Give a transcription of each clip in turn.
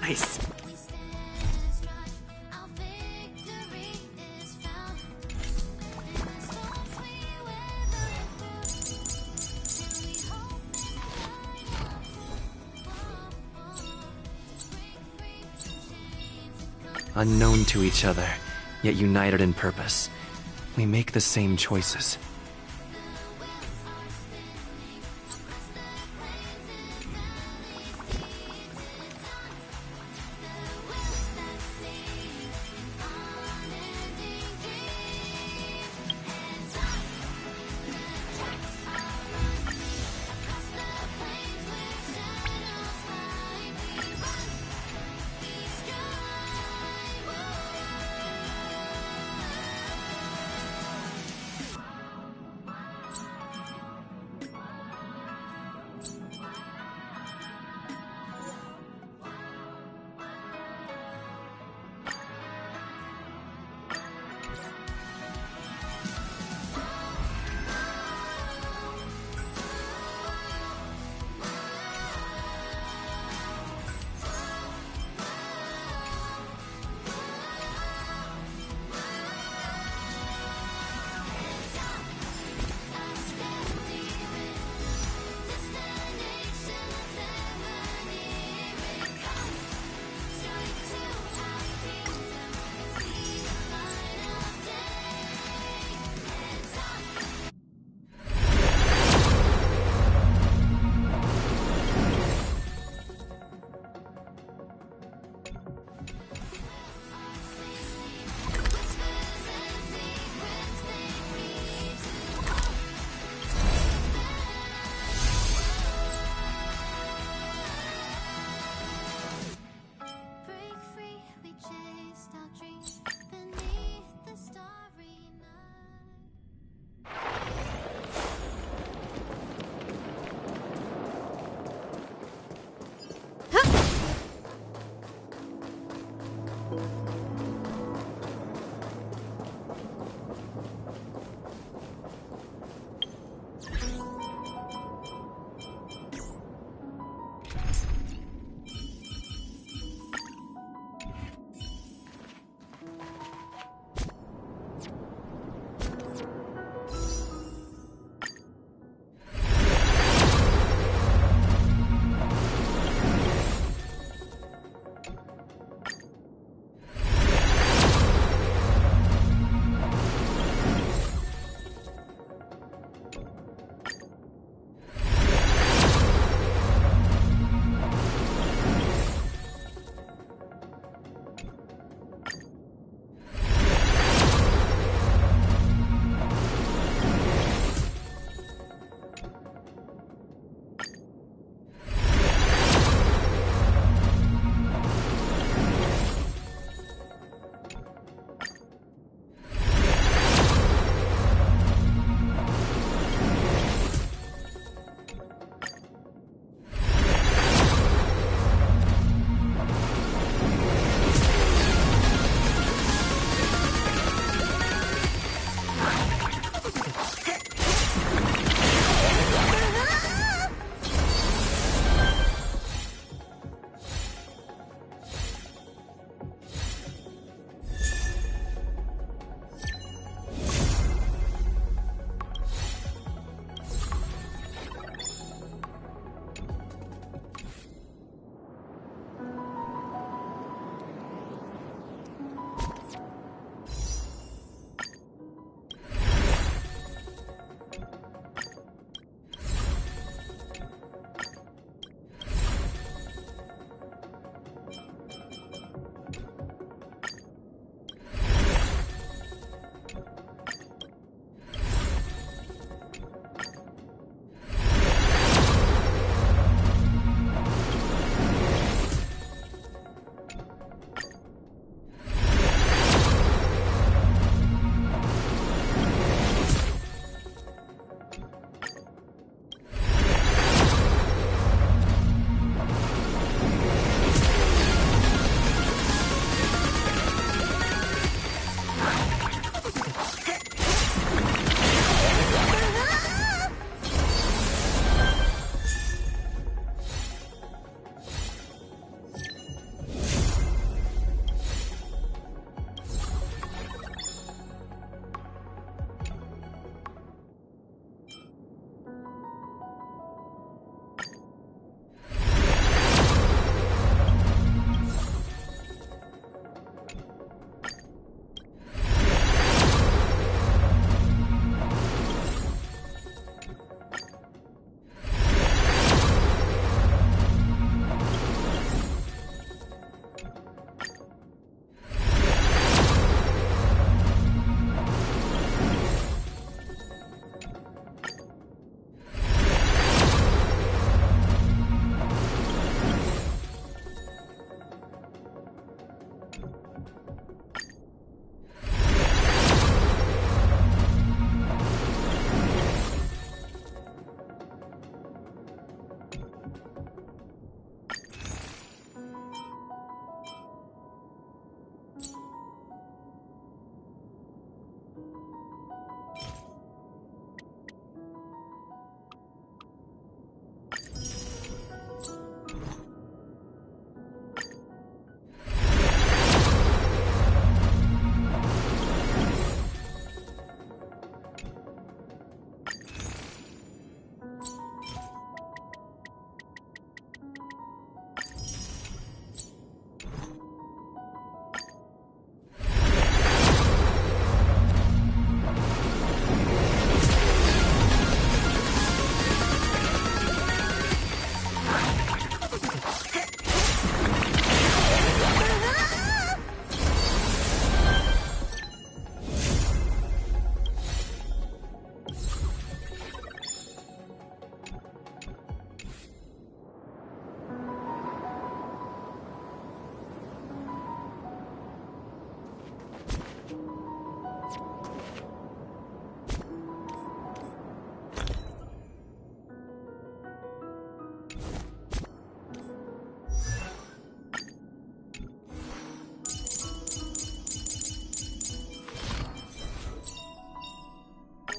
Nice. Unknown to each other, yet united in purpose. We make the same choices.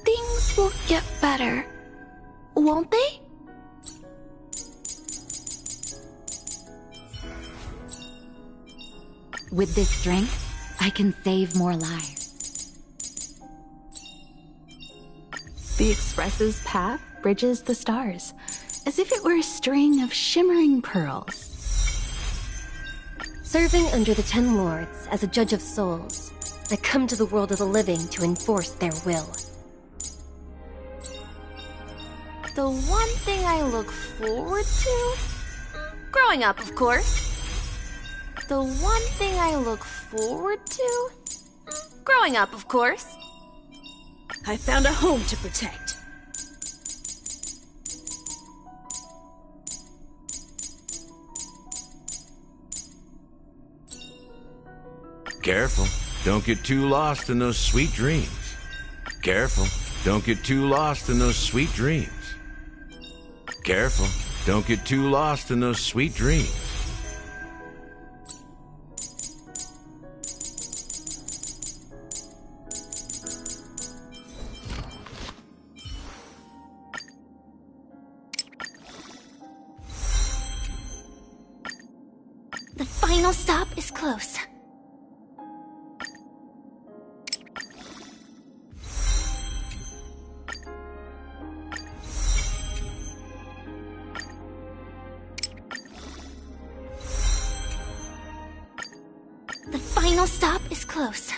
Things will get better, won't they? With this strength, I can save more lives. The Express's path bridges the stars, as if it were a string of shimmering pearls. Serving under the Ten Lords as a judge of souls, I come to the world of the living to enforce their will. The one thing I look forward to? Growing up, of course. The one thing I look forward to? Growing up, of course. I found a home to protect. Careful. Don't get too lost in those sweet dreams. Careful. Don't get too lost in those sweet dreams. Careful. Don't get too lost in those sweet dreams. The final stop is close. The final stop is close.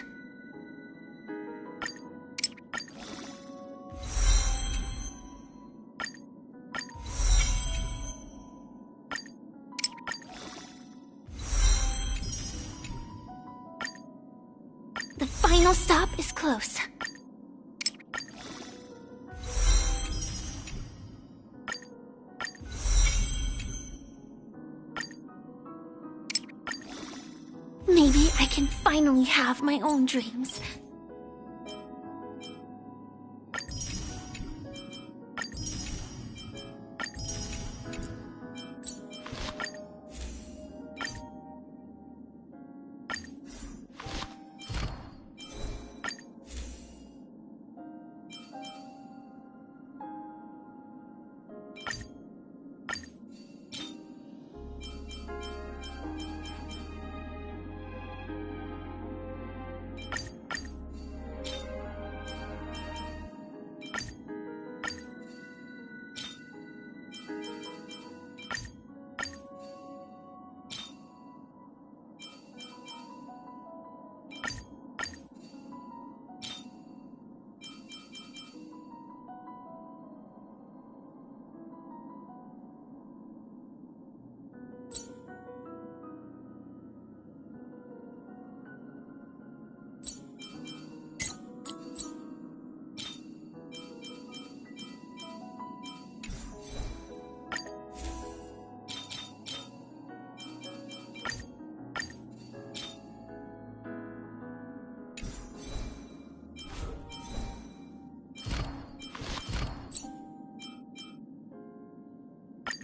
The final stop is close. Maybe I can finally have my own dreams.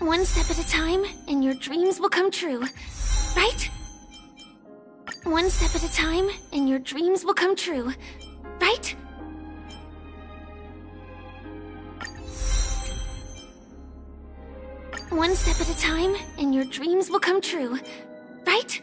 One step at a time, and your dreams will come true, right? One step at a time, and your dreams will come true, right? One step at a time, and your dreams will come true, right?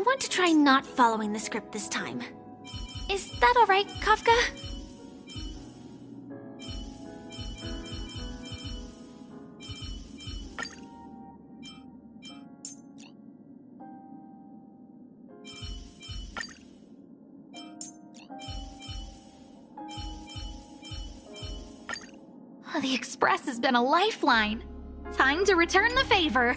want to try not following the script this time. Is that alright, Kafka? The Express has been a lifeline. Time to return the favor.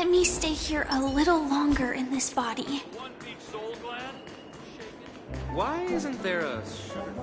Let me stay here a little longer in this body. One big soul gland? Why isn't there a shutter?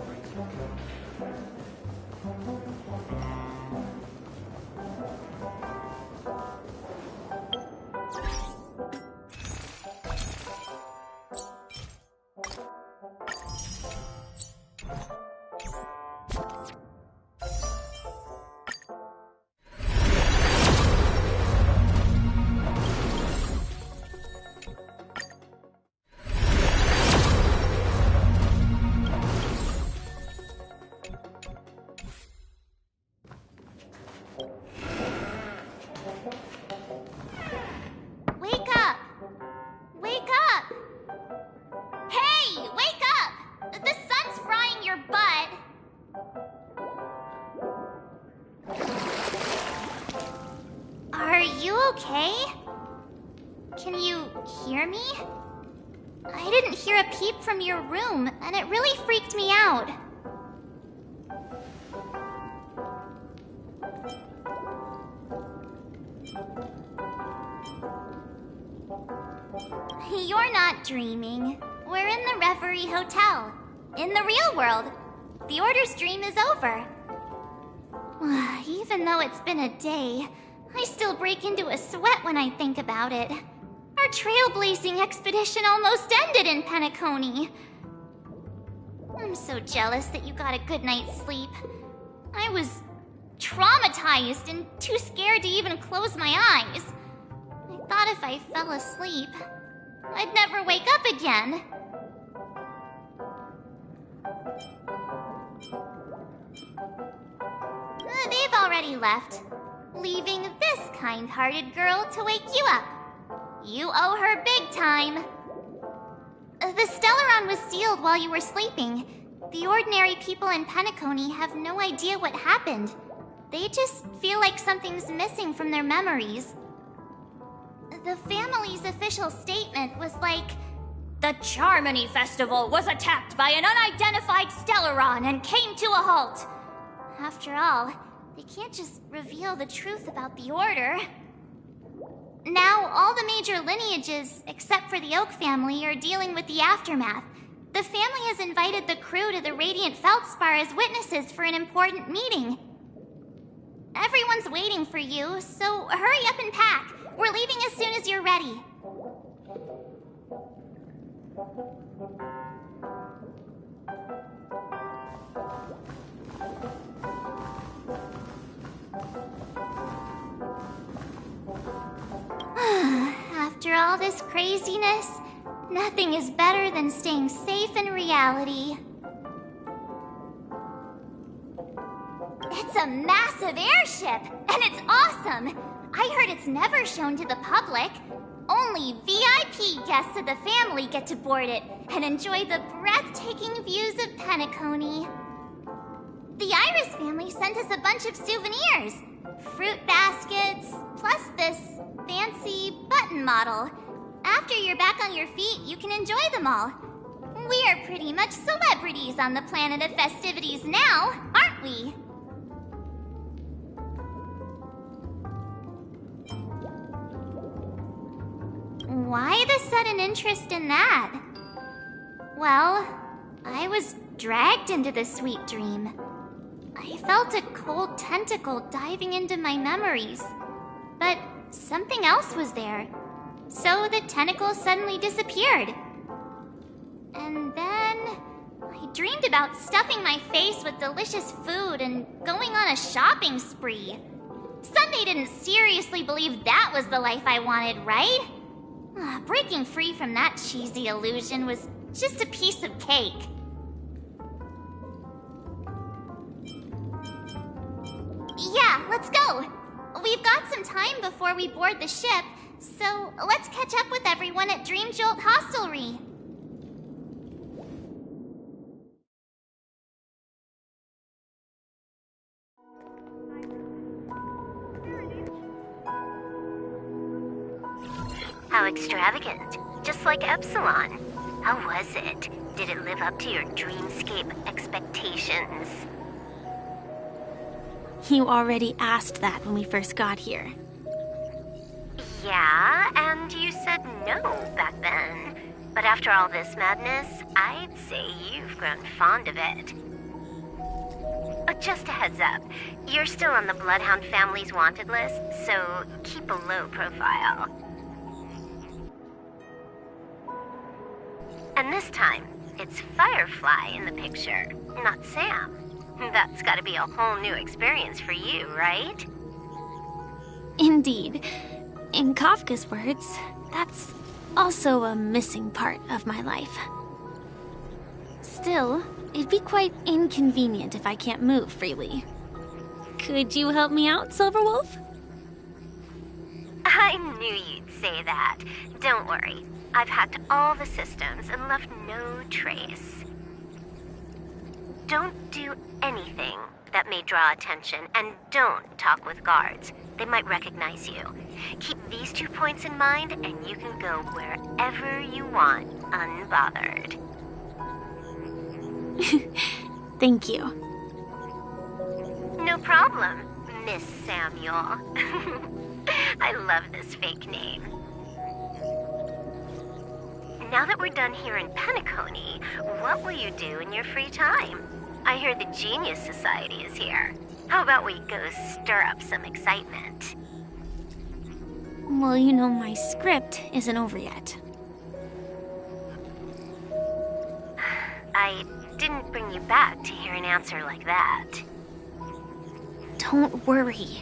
okay? Can you hear me? I didn't hear a peep from your room, and it really freaked me out. You're not dreaming. We're in the Reverie Hotel. In the real world. The Order's dream is over. Even though it's been a day, I still break into a sweat when I think about it. Our trailblazing expedition almost ended in Penacony. I'm so jealous that you got a good night's sleep. I was traumatized and too scared to even close my eyes. I thought if I fell asleep, I'd never wake up again. They've already left, leaving this kind-hearted girl to wake you up. You owe her big time. The Stellaron was sealed while you were sleeping. The ordinary people in Penacony have no idea what happened. They just feel like something's missing from their memories. The family's official statement was like, "The Charmony Festival was attacked by an unidentified Stellaron and came to a halt." After all, they can't just reveal the truth about the Order. Now, all the major lineages, except for the Oak family, are dealing with the aftermath. The family has invited the crew to the Radiant Feldspar as witnesses for an important meeting. Everyone's waiting for you, so hurry up and pack. We're leaving as soon as you're ready. After all this craziness, nothing is better than staying safe in reality. It's a massive airship, and it's awesome! I heard it's never shown to the public. Only VIP guests of the family get to board it and enjoy the breathtaking views of Penacony. The Iris family sent us a bunch of souvenirs. Fruit baskets, plus this fancy button model. After you're back on your feet, you can enjoy them all. We are pretty much celebrities on the planet of festivities now, aren't we? Why the sudden interest in that? Well, I was dragged into the sweet dream. I felt a cold tentacle diving into my memories, but something else was there. So the tentacle suddenly disappeared. And then I dreamed about stuffing my face with delicious food and going on a shopping spree. Sunday didn't seriously believe that was the life I wanted, right? Breaking free from that cheesy illusion was just a piece of cake. Yeah, let's go. We've got some time before we board the ship, so let's catch up with everyone at Dream Jolt Hostelry. How extravagant. Just like Epsilon. How was it? Did it live up to your dreamscape expectations? You already asked that when we first got here. Yeah, and you said no back then. But after all this madness, I'd say you've grown fond of it. Just a heads up, you're still on the Bloodhound family's wanted list, so keep a low profile. And this time, it's Firefly in the picture, not Sam. That's gotta be a whole new experience for you, right? Indeed. In Kafka's words, that's also a missing part of my life. Still, it'd be quite inconvenient if I can't move freely. Could you help me out, Silverwolf? I knew you'd say that. Don't worry. I've hacked all the systems and left no trace. Don't do anything that may draw attention, and don't talk with guards. They might recognize you. Keep these 2 points in mind, and you can go wherever you want, unbothered. Thank you. No problem, Miss Samuel. I love this fake name. Now that we're done here in Penacony, what will you do in your free time? I hear the Genius Society is here. How about we go stir up some excitement? Well, you know, my script isn't over yet. I didn't bring you back to hear an answer like that. Don't worry.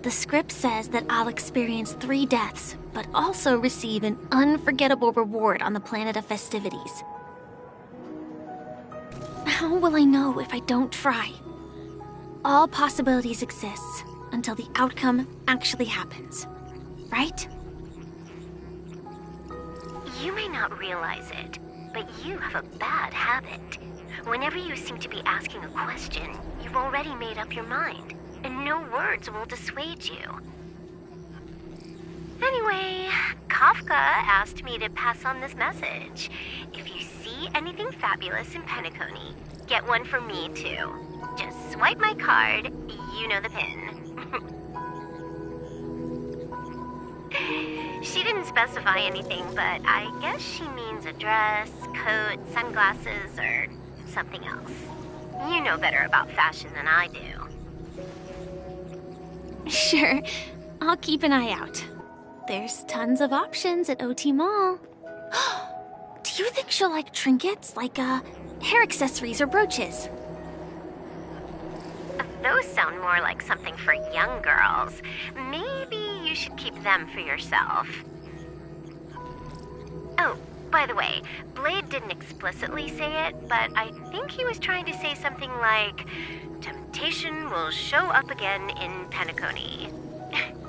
The script says that I'll experience 3 deaths, but also receive an unforgettable reward on the planet of festivities. How will I know if I don't try? All possibilities exist until the outcome actually happens, right? You may not realize it, but you have a bad habit. Whenever you seem to be asking a question, you've already made up your mind, and no words will dissuade you. Anyway, Kafka asked me to pass on this message. If you see anything fabulous in Penacony, get one for me too. Just swipe my card, you know the pin. She didn't specify anything, but I guess she means a dress, coat, sunglasses, or something else. You know better about fashion than I do. Sure, I'll keep an eye out. There's tons of options at OT Mall. Do you think she'll like trinkets, like hair accessories or brooches? Those sound more like something for young girls. Maybe you should keep them for yourself. Oh, by the way, Blade didn't explicitly say it, but I think he was trying to say something like, temptation will show up again in Penacony.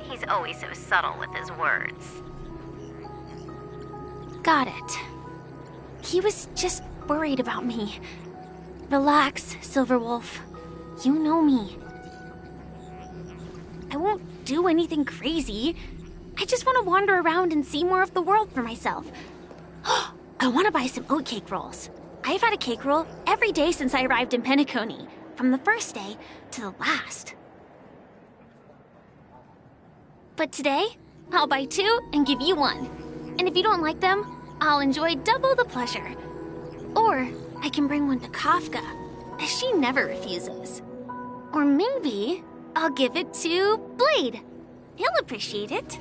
He's always so subtle with his words. Got it. He was just worried about me. Relax, Silverwolf. You know me. I won't do anything crazy. I just want to wander around and see more of the world for myself. I want to buy some oatcake rolls. I've had a cake roll every day since I arrived in Penacony, from the first day to the last. But today, I'll buy 2 and give you 1. And if you don't like them, I'll enjoy double the pleasure. Or I can bring one to Kafka, as she never refuses. Or maybe I'll give it to Blade. He'll appreciate it.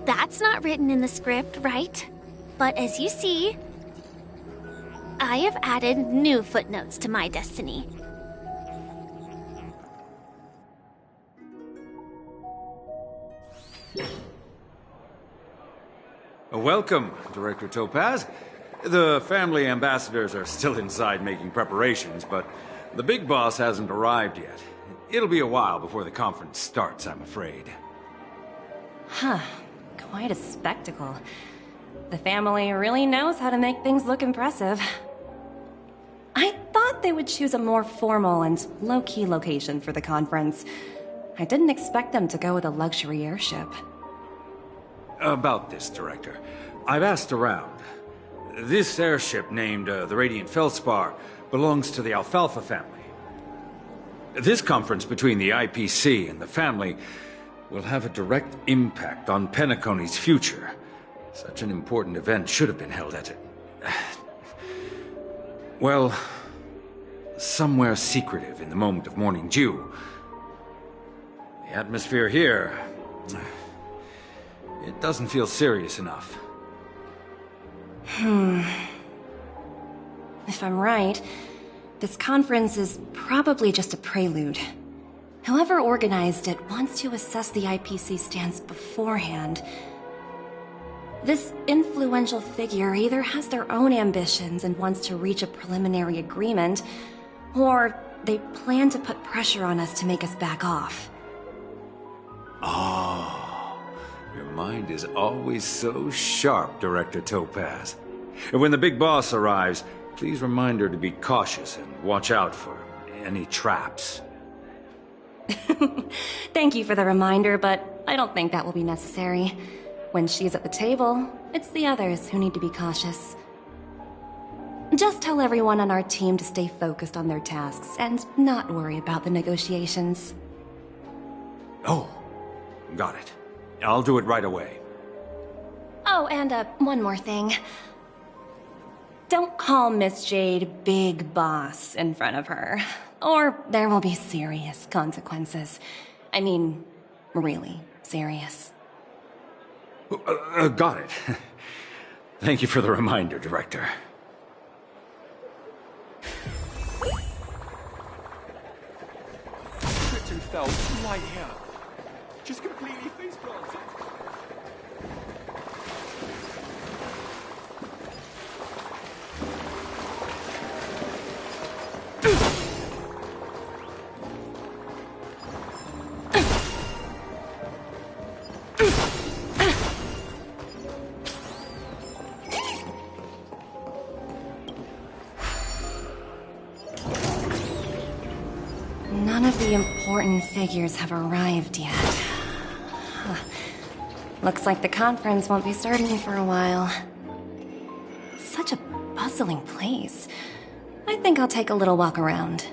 That's not written in the script, right? But as you see, I have added new footnotes to my destiny. Welcome, Director Topaz. The family ambassadors are still inside making preparations, but the big boss hasn't arrived yet. It'll be a while before the conference starts, I'm afraid. Huh. Quite a spectacle. The family really knows how to make things look impressive. I thought they would choose a more formal and low-key location for the conference. I didn't expect them to go with a luxury airship. About this, Director. I've asked around. This airship, named the Radiant Feldspar, belongs to the Alfalfa family. This conference between the IPC and the family will have a direct impact on Penacony's future. Such an important event should have been held at it. Well, somewhere secretive in the moment of morning dew. The atmosphere here, it doesn't feel serious enough. If I'm right, this conference is probably just a prelude. Whoever organized it wants to assess the IPC stance beforehand. This influential figure either has their own ambitions and wants to reach a preliminary agreement, or they plan to put pressure on us to make us back off. Oh, your mind is always so sharp, Director Topaz. And when the big boss arrives, please remind her to be cautious and watch out for any traps. Thank you for the reminder, but I don't think that will be necessary. When she's at the table, it's the others who need to be cautious. Just tell everyone on our team to stay focused on their tasks and not worry about the negotiations. Oh, got it. I'll do it right away. Oh, and one more thing. Don't call Miss Jade Big Boss in front of her, or there will be serious consequences. I mean, really serious. Got it. Thank you for the reminder, Director. Written fell right here. Just completely face planted. None of the important figures have arrived yet. Looks like the conference won't be starting for a while. Such a bustling place. I think I'll take a little walk around.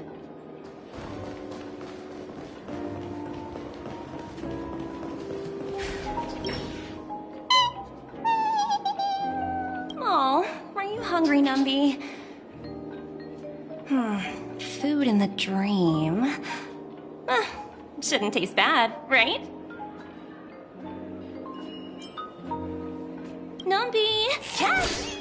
Oh, are you hungry, Numby? Food in the dream. Shouldn't taste bad, right? Numby! Yes!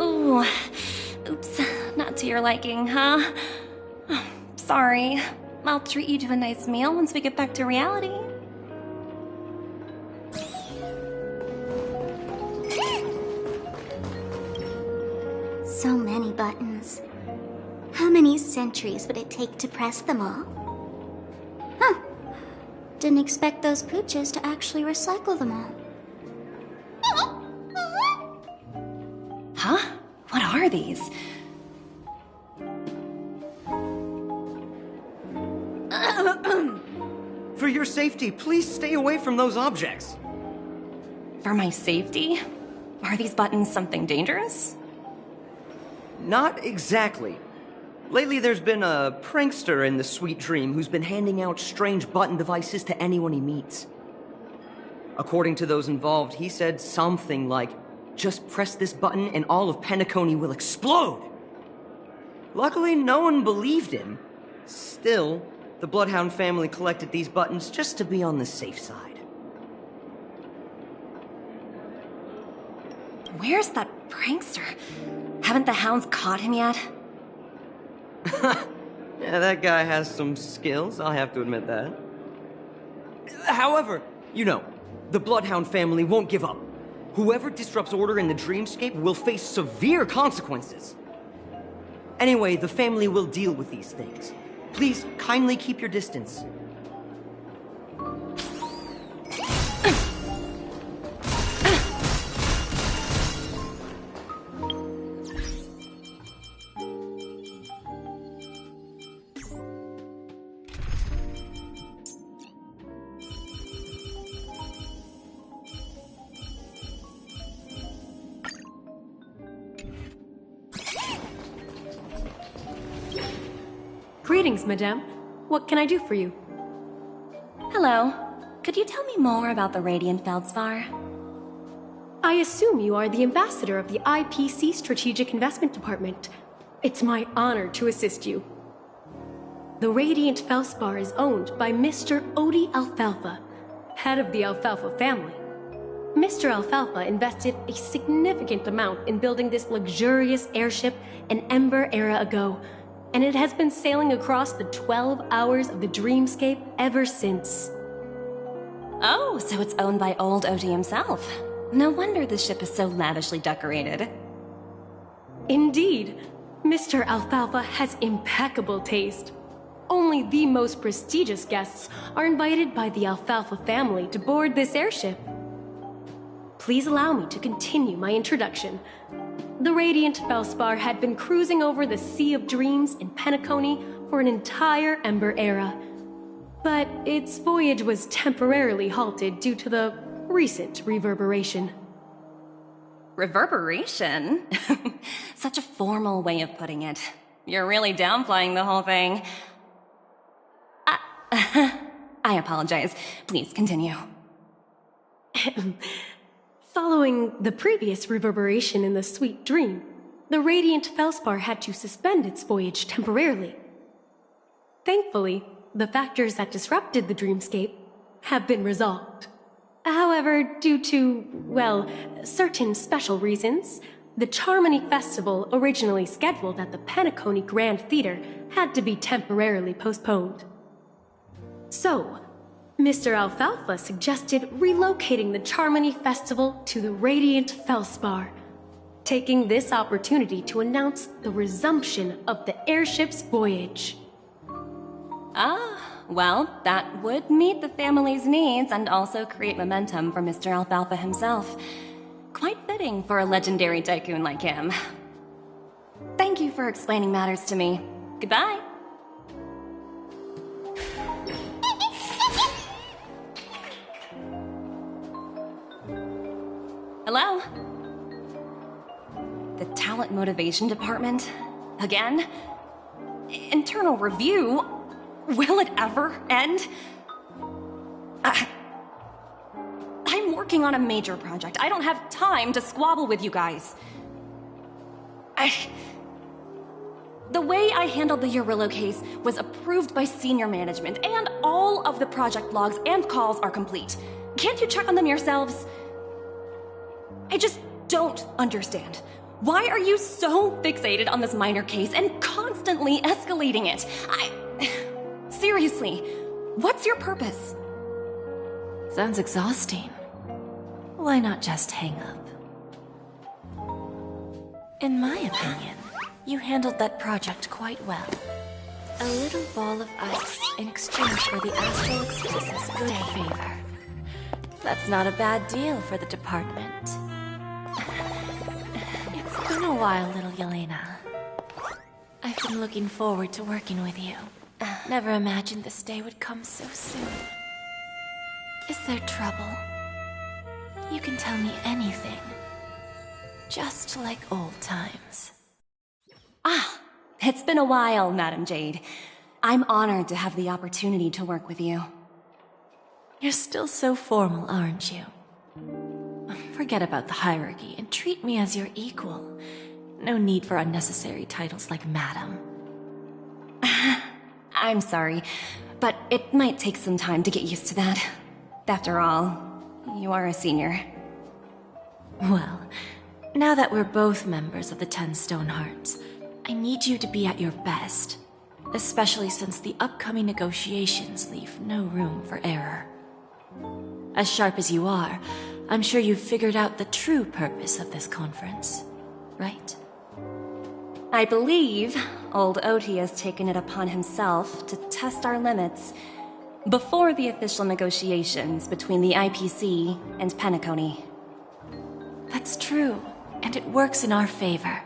Ooh. Oops. Not to your liking, huh? Sorry. I'll treat you to a nice meal once we get back to reality. So many buttons. How many centuries would it take to press them all? Huh. Didn't expect those pooches to actually recycle them all. Huh? What are these? For your safety, please stay away from those objects. For my safety? Are these buttons something dangerous? Not exactly. Lately there's been a prankster in the Sweet Dream who's been handing out strange button devices to anyone he meets. According to those involved, he said something like, "Just press this button and all of Penacony will explode!" Luckily, no one believed him. Still, the Bloodhound family collected these buttons just to be on the safe side. Where's that prankster? Haven't the hounds caught him yet? Yeah, that guy has some skills, I'll have to admit that. However, you know, the Bloodhound family won't give up. Whoever disrupts order in the dreamscape will face severe consequences. Anyway, the family will deal with these things. Please, kindly keep your distance. Greetings, madame. What can I do for you? Hello. Could you tell me more about the Radiant Feldspar? I assume you are the ambassador of the IPC Strategic Investment Department. It's my honor to assist you. The Radiant Feldspar is owned by Mr. Odie Alfalfa, head of the Alfalfa family. Mr. Alfalfa invested a significant amount in building this luxurious airship an Ember era ago, and it has been sailing across the 12 hours of the dreamscape ever since. Oh, so it's owned by old Odie himself. No wonder the ship is so lavishly decorated. Indeed, Mr. Alfalfa has impeccable taste. only the most prestigious guests are invited by the Alfalfa family to board this airship. Please allow me to continue my introduction. The Radiant Felspar had been cruising over the Sea of Dreams in Penacony for an entire Ember era. But its voyage was temporarily halted due to the recent reverberation. Reverberation? Such a formal way of putting it. You're really downplaying the whole thing. I apologize. Please continue. Following the previous reverberation in the Sweet Dream, the Radiant Felspar had to suspend its voyage temporarily. Thankfully, the factors that disrupted the dreamscape have been resolved. However, due to, well, certain special reasons, the Charmony Festival, originally scheduled at the Penacony Grand Theater, had to be temporarily postponed. So, Mr. Alfalfa suggested relocating the Charmony Festival to the Radiant Felspar, taking this opportunity to announce the resumption of the airship's voyage. Well, that would meet the family's needs and also create momentum for Mr. Alfalfa himself. Quite fitting for a legendary tycoon like him. Thank you for explaining matters to me. Goodbye. Hello? The Talent Motivation Department? Again? Internal review? Will it ever end? I'm working on a major project. I don't have time to squabble with you guys. The way I handled the Urillo case was approved by senior management, and all of the project logs and calls are complete. Can't you check on them yourselves? I just don't understand. Why are you so fixated on this minor case and constantly escalating it? Seriously, what's your purpose? Sounds exhausting. Why not just hang up? In my opinion, you handled that project quite well. A little ball of ice in exchange for the Astral Express's good favor. That's not a bad deal for the department. It's been a while, little Yelena. I've been looking forward to working with you. Never imagined this day would come so soon. Is there trouble? You can tell me anything. Just like old times. It's been a while, Madam Jade. I'm honored to have the opportunity to work with you. You're still so formal, aren't you? Forget about the hierarchy and treat me as your equal. No need for unnecessary titles like Madam. I'm sorry, but it might take some time to get used to that. After all, you are a senior. Well, now that we're both members of the 10 Stone Hearts, I need you to be at your best, especially since the upcoming negotiations leave no room for error. As sharp as you are, I'm sure you've figured out the true purpose of this conference, right? I believe old Oti has taken it upon himself to test our limits before the official negotiations between the IPC and Penacony. That's true, and it works in our favor.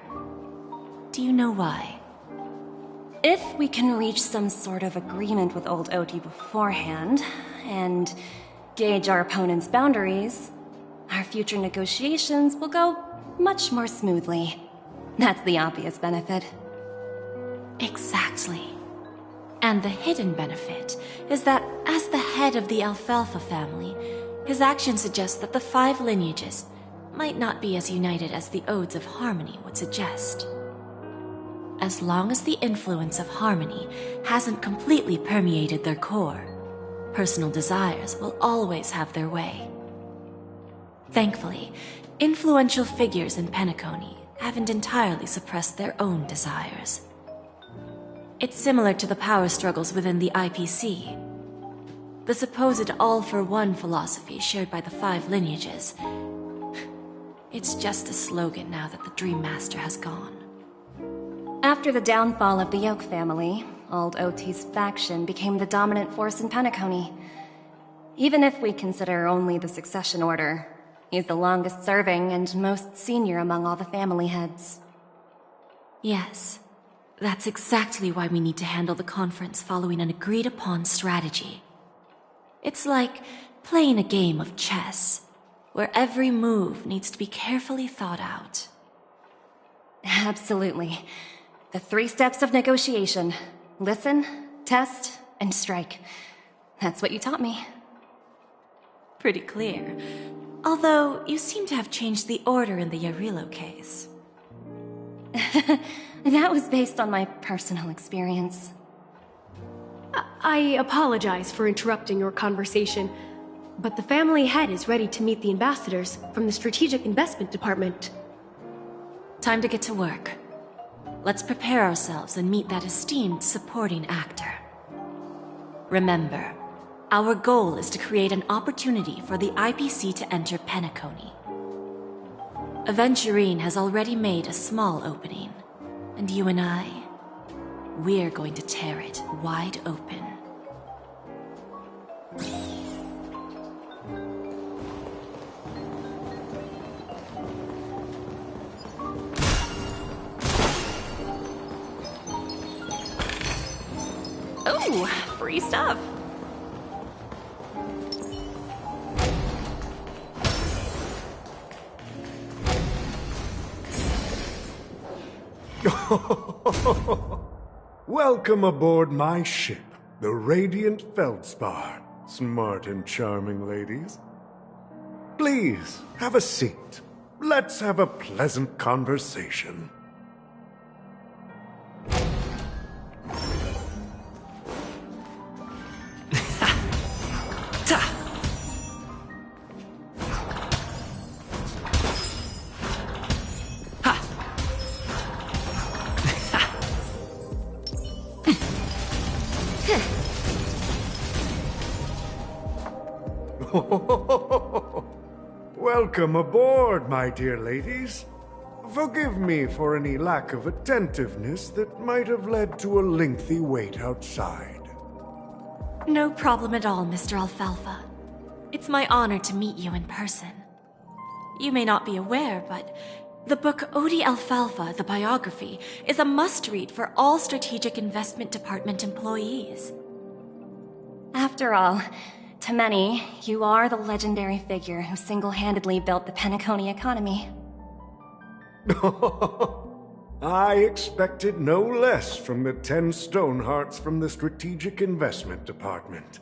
Do you know why? If we can reach some sort of agreement with old Oti beforehand, and gauge our opponent's boundaries, our future negotiations will go much more smoothly. That's the obvious benefit. Exactly. And the hidden benefit is that as the head of the Alfalfa family, his actions suggest that the 5 lineages might not be as united as the Odes of Harmony would suggest. As long as the influence of Harmony hasn't completely permeated their core, personal desires will always have their way. Thankfully, influential figures in Penacony haven't entirely suppressed their own desires. It's similar to the power struggles within the IPC. The supposed all-for-one philosophy shared by the 5 lineages. It's just a slogan now that the Dream Master has gone. After the downfall of the Yoke family, Old OT's faction became the dominant force in Penacony. Even if we consider only the succession order, he's the longest serving and most senior among all the family heads. Yes, that's exactly why we need to handle the conference following an agreed-upon strategy. It's like playing a game of chess, where every move needs to be carefully thought out. Absolutely. The 3 steps of negotiation. Listen, test, and strike. That's what you taught me. Pretty clear. Although, you seem to have changed the order in the Yarilo case. That was based on my personal experience. I apologize for interrupting your conversation, but the family head is ready to meet the ambassadors from the Strategic Investment Department. Time to get to work. Let's prepare ourselves and meet that esteemed supporting actor. Remember, our goal is to create an opportunity for the IPC to enter Penacony. Aventurine has already made a small opening, and you and we're going to tear it wide open. Ooh, free stuff. Welcome aboard my ship, the Radiant Feldspar. Smart and charming ladies. Please, have a seat. Let's have a pleasant conversation. Welcome aboard, my dear ladies. Forgive me for any lack of attentiveness that might have led to a lengthy wait outside. No problem at all, Mr. Alfalfa. It's my honor to meet you in person. You may not be aware, but the book Odie Alfalfa, the biography, is a must-read for all Strategic Investment Department employees. After all, to many, you are the legendary figure who single-handedly built the Penacony economy. I expected no less from the 10 Stonehearts from the Strategic Investment Department.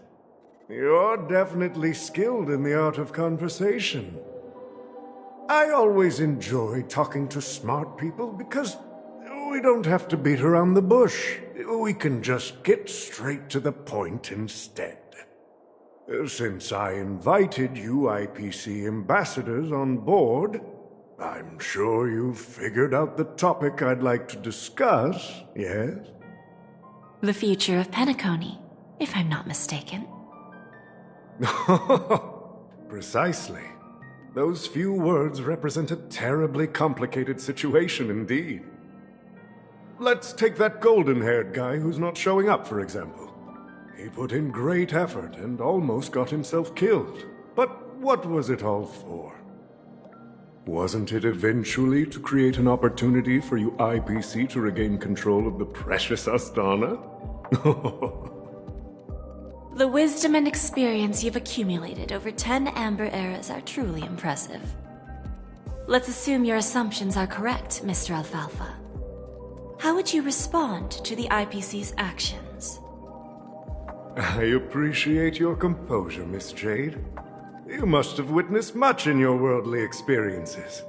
You're definitely skilled in the art of conversation. I always enjoy talking to smart people because we don't have to beat around the bush. We can just get straight to the point instead. Since I invited you IPC ambassadors on board, I'm sure you've figured out the topic I'd like to discuss, yes? The future of Penacony, if I'm not mistaken. Precisely. Those few words represent a terribly complicated situation indeed. Let's take that golden-haired guy who's not showing up, for example. He put in great effort and almost got himself killed. But what was it all for? Wasn't it eventually to create an opportunity for you IPC to regain control of the precious Astana? The wisdom and experience you've accumulated over 10 Amber Eras are truly impressive. Let's assume your assumptions are correct, Mr. Alfalfa. How would you respond to the IPC's actions? I appreciate your composure, Miss Jade. You must have witnessed much in your worldly experiences.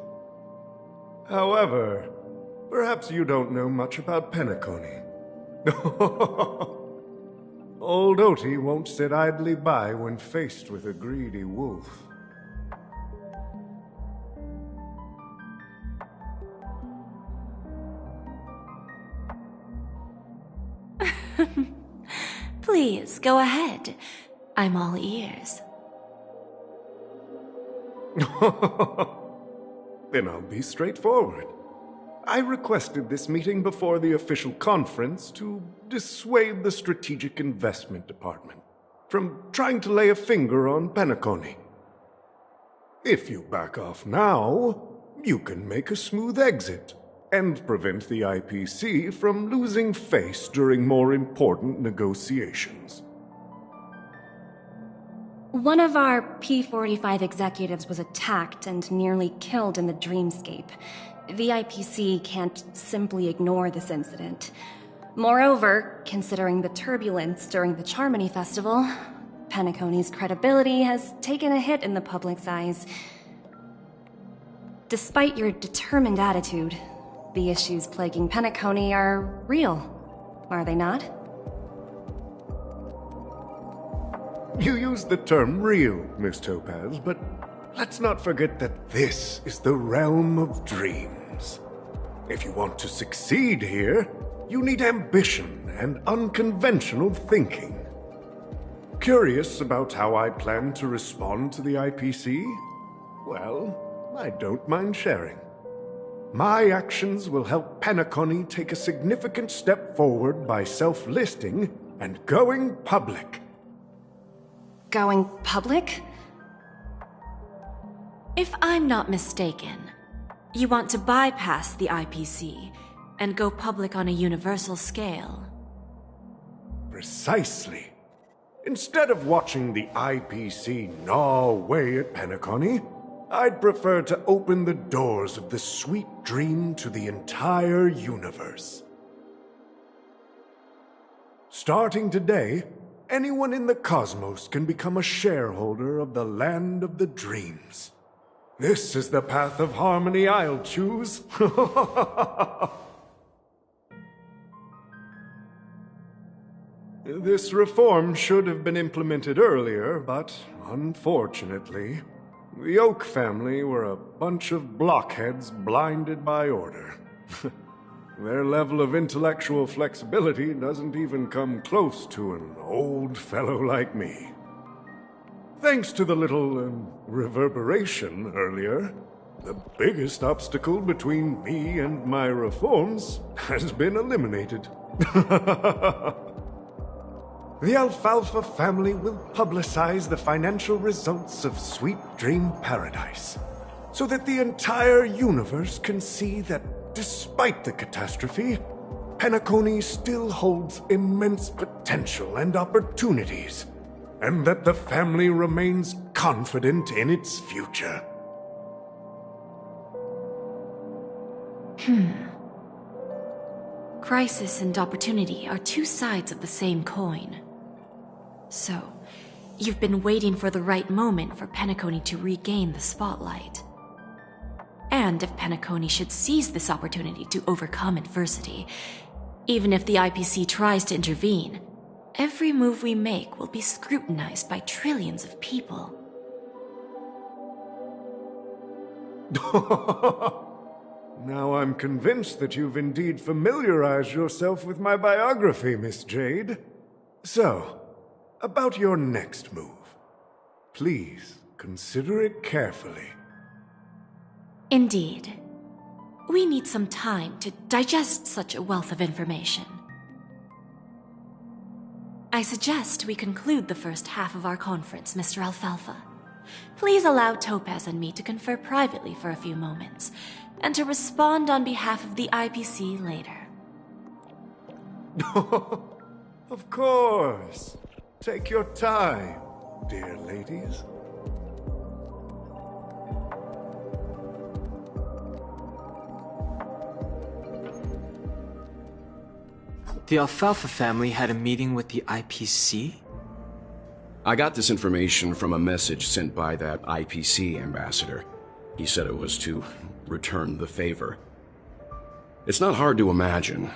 However, perhaps you don't know much about Penacony. Old Oti won't sit idly by when faced with a greedy wolf. Please, go ahead. I'm all ears. Then I'll be straightforward. I requested this meeting before the official conference to dissuade the Strategic Investment Department from trying to lay a finger on penacony. If you back off now, you can make a smooth exit and prevent the IPC from losing face during more important negotiations. One of our P-45 executives was attacked and nearly killed in the dreamscape. The IPC can't simply ignore this incident. Moreover, considering the turbulence during the Charmony Festival, Penacony's credibility has taken a hit in the public's eyes. Despite your determined attitude, the issues plaguing Penacony are real, are they not? You used the term real, Miss Topaz, but let's not forget that this is the realm of dreams. If you want to succeed here, you need ambition and unconventional thinking. Curious about how I plan to respond to the IPC? Well, I don't mind sharing. My actions will help Penacony take a significant step forward by self-listing and going public. Going public? If I'm not mistaken, you want to bypass the IPC and go public on a universal scale. Precisely. Instead of watching the IPC gnaw away at Penacony, I'd prefer to open the doors of the sweet dream to the entire universe. Starting today, anyone in the cosmos can become a shareholder of the land of the dreams. This is the path of harmony I'll choose. This reform should have been implemented earlier, but unfortunately, the Oak family were a bunch of blockheads blinded by order. Their level of intellectual flexibility doesn't even come close to an old fellow like me. Thanks to the little reverberation earlier, the biggest obstacle between me and my reforms has been eliminated. The Alfalfa family will publicize the financial results of Sweet Dream Paradise, so that the entire universe can see that despite the catastrophe, Penacony still holds immense potential and opportunities, and that the family remains confident in its future. Crisis and opportunity are two sides of the same coin. So, you've been waiting for the right moment for Penacony to regain the spotlight. And if Penacony should seize this opportunity to overcome adversity, even if the IPC tries to intervene, every move we make will be scrutinized by trillions of people. Now I'm convinced that you've indeed familiarized yourself with my biography, Miss Jade. So, about your next move. Please, consider it carefully. Indeed. We need some time to digest such a wealth of information. I suggest we conclude the first half of our conference, Mr. Alfalfa. Please allow Topaz and me to confer privately for a few moments, and to respond on behalf of the IPC later. Of course. Take your time, dear ladies. The Alfalfa family had a meeting with the IPC? I got this information from a message sent by that IPC ambassador. He said it was to return the favor. It's not hard to imagine.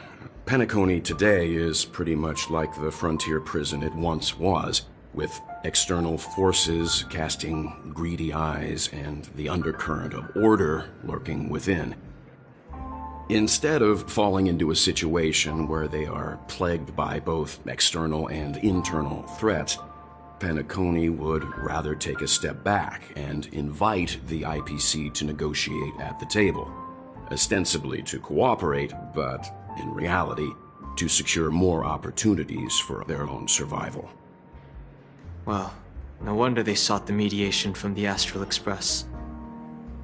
Penacony today is pretty much like the frontier prison it once was, with external forces casting greedy eyes and the undercurrent of order lurking within. Instead of falling into a situation where they are plagued by both external and internal threats, Penacony would rather take a step back and invite the IPC to negotiate at the table, ostensibly to cooperate, but in reality, to secure more opportunities for their own survival. Well, no wonder they sought the mediation from the Astral Express.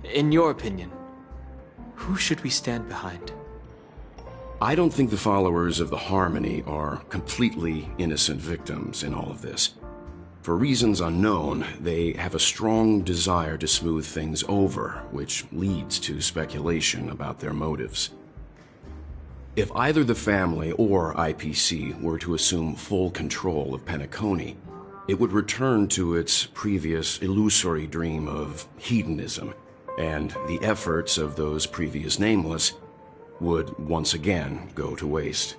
In your opinion, who should we stand behind? I don't think the followers of the Harmony are completely innocent victims in all of this. For reasons unknown, they have a strong desire to smooth things over, which leads to speculation about their motives. If either the family or IPC were to assume full control of Penacony, it would return to its previous illusory dream of hedonism, and the efforts of those previous nameless would once again go to waste.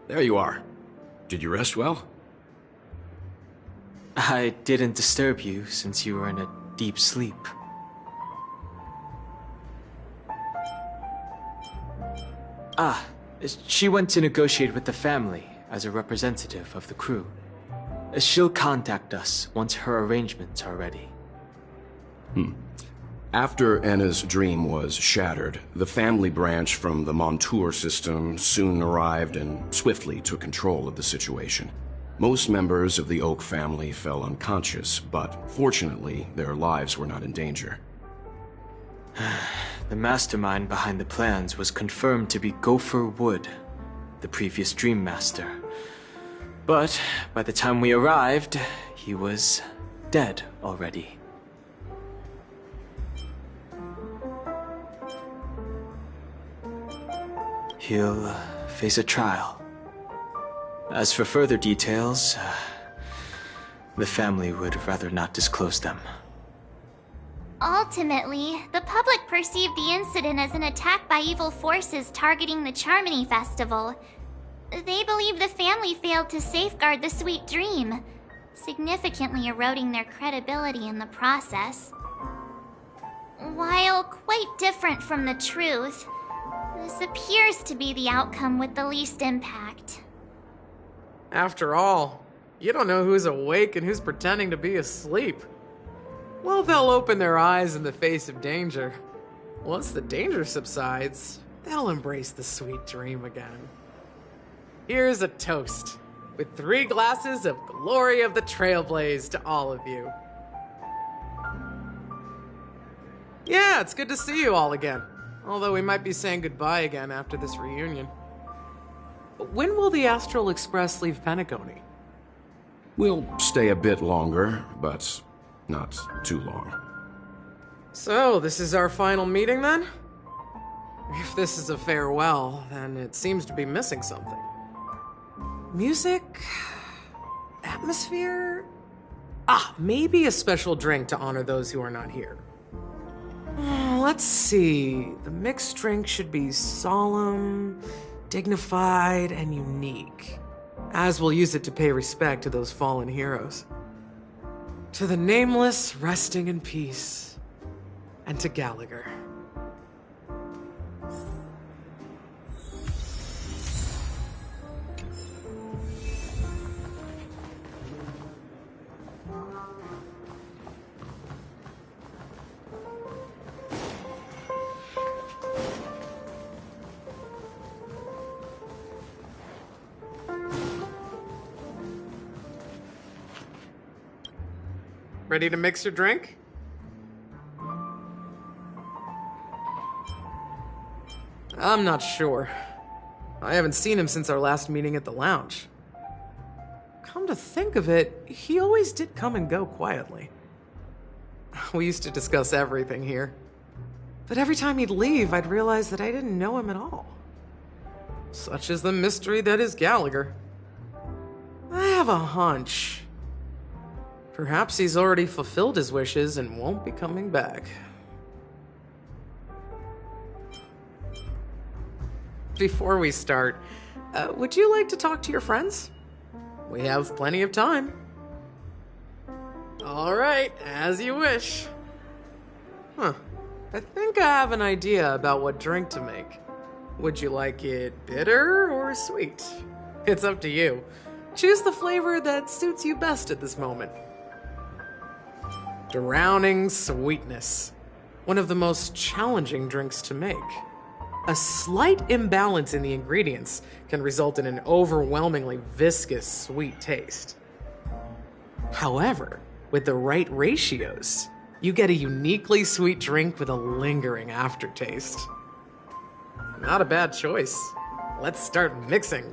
There you are. Did you rest well? I didn't disturb you since you were in a deep sleep. She went to negotiate with the family as a representative of the crew. She'll contact us once her arrangements are ready. After Anna's dream was shattered, the family branch from the Montour system soon arrived and swiftly took control of the situation. Most members of the Oak family fell unconscious, but fortunately, their lives were not in danger. The mastermind behind the plans was confirmed to be Gopher Wood, the previous Dream Master. But by the time we arrived, he was dead already. He'll face a trial. As for further details, the family would rather not disclose them. Ultimately, the public perceived the incident as an attack by evil forces targeting the Charmony Festival. They believe the family failed to safeguard the sweet dream, significantly eroding their credibility in the process. While quite different from the truth, this appears to be the outcome with the least impact. After all, you don't know who's awake and who's pretending to be asleep. Well, they'll open their eyes in the face of danger. Once the danger subsides, they'll embrace the sweet dream again. Here's a toast, with 3 glasses of Glory of the Trailblaze to all of you. Yeah, it's good to see you all again. Although we might be saying goodbye again after this reunion. When will the Astral Express leave Penacony? We'll stay a bit longer, but not too long. So, this is our final meeting then? If this is a farewell, then it seems to be missing something. Music? Atmosphere? Maybe a special drink to honor those who are not here. Let's see. The mixed drink should be solemn, dignified, and unique, as we'll use it to pay respect to those fallen heroes. To the nameless, resting in peace, and to Gallagher. Ready to mix your drink? I'm not sure. I haven't seen him since our last meeting at the lounge. Come to think of it, he always did come and go quietly. We used to discuss everything here. But every time he'd leave, I'd realize that I didn't know him at all. Such is the mystery that is Gallagher. I have a hunch. Perhaps he's already fulfilled his wishes and won't be coming back. Before we start, would you like to talk to your friends? We have plenty of time. All right, as you wish. I think I have an idea about what drink to make. Would you like it bitter or sweet? It's up to you. Choose the flavor that suits you best at this moment. Drowning sweetness. One of the most challenging drinks to make. A slight imbalance in the ingredients can result in an overwhelmingly viscous, sweet taste. However, with the right ratios, you get a uniquely sweet drink with a lingering aftertaste. Not a bad choice. Let's start mixing.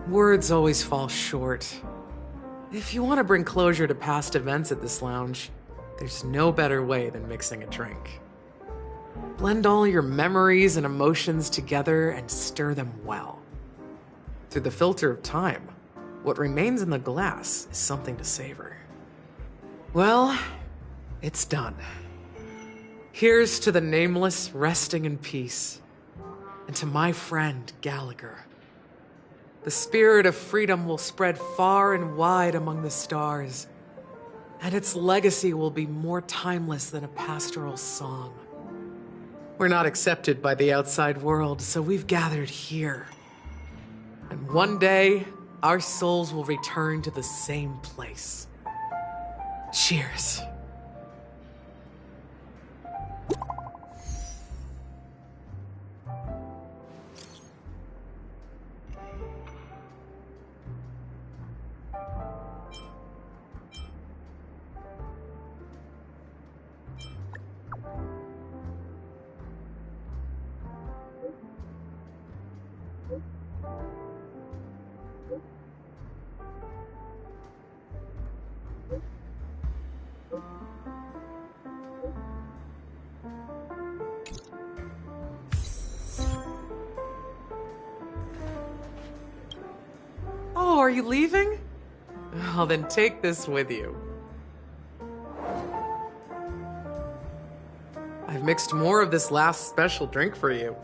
Words always fall short. If you want to bring closure to past events at this lounge, there's no better way than mixing a drink. Blend all your memories and emotions together and stir them well. Through the filter of time, what remains in the glass is something to savor. Well, it's done. Here's to the nameless resting in peace, and to my friend Gallagher. The spirit of freedom will spread far and wide among the stars, and its legacy will be more timeless than a pastoral song. We're not accepted by the outside world, so we've gathered here. And one day, our souls will return to the same place. Cheers. Oh, are you leaving? Well, then take this with you. I've mixed more of this last special drink for you.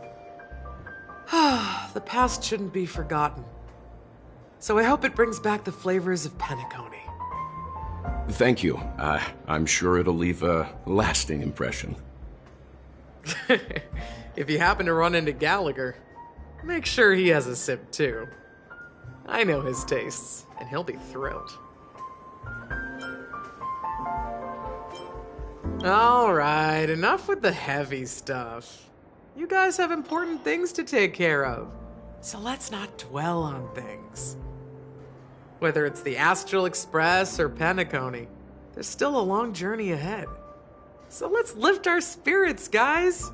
The past shouldn't be forgotten. So I hope it brings back the flavors of penacony. Thank you. I'm sure it'll leave a lasting impression. If you happen to run into Gallagher, make sure he has a sip too. I know his tastes, and he'll be thrilled. All right, enough with the heavy stuff. You guys have important things to take care of, so let's not dwell on things. Whether it's the Astral Express or penacony, there's still a long journey ahead. So let's lift our spirits, guys,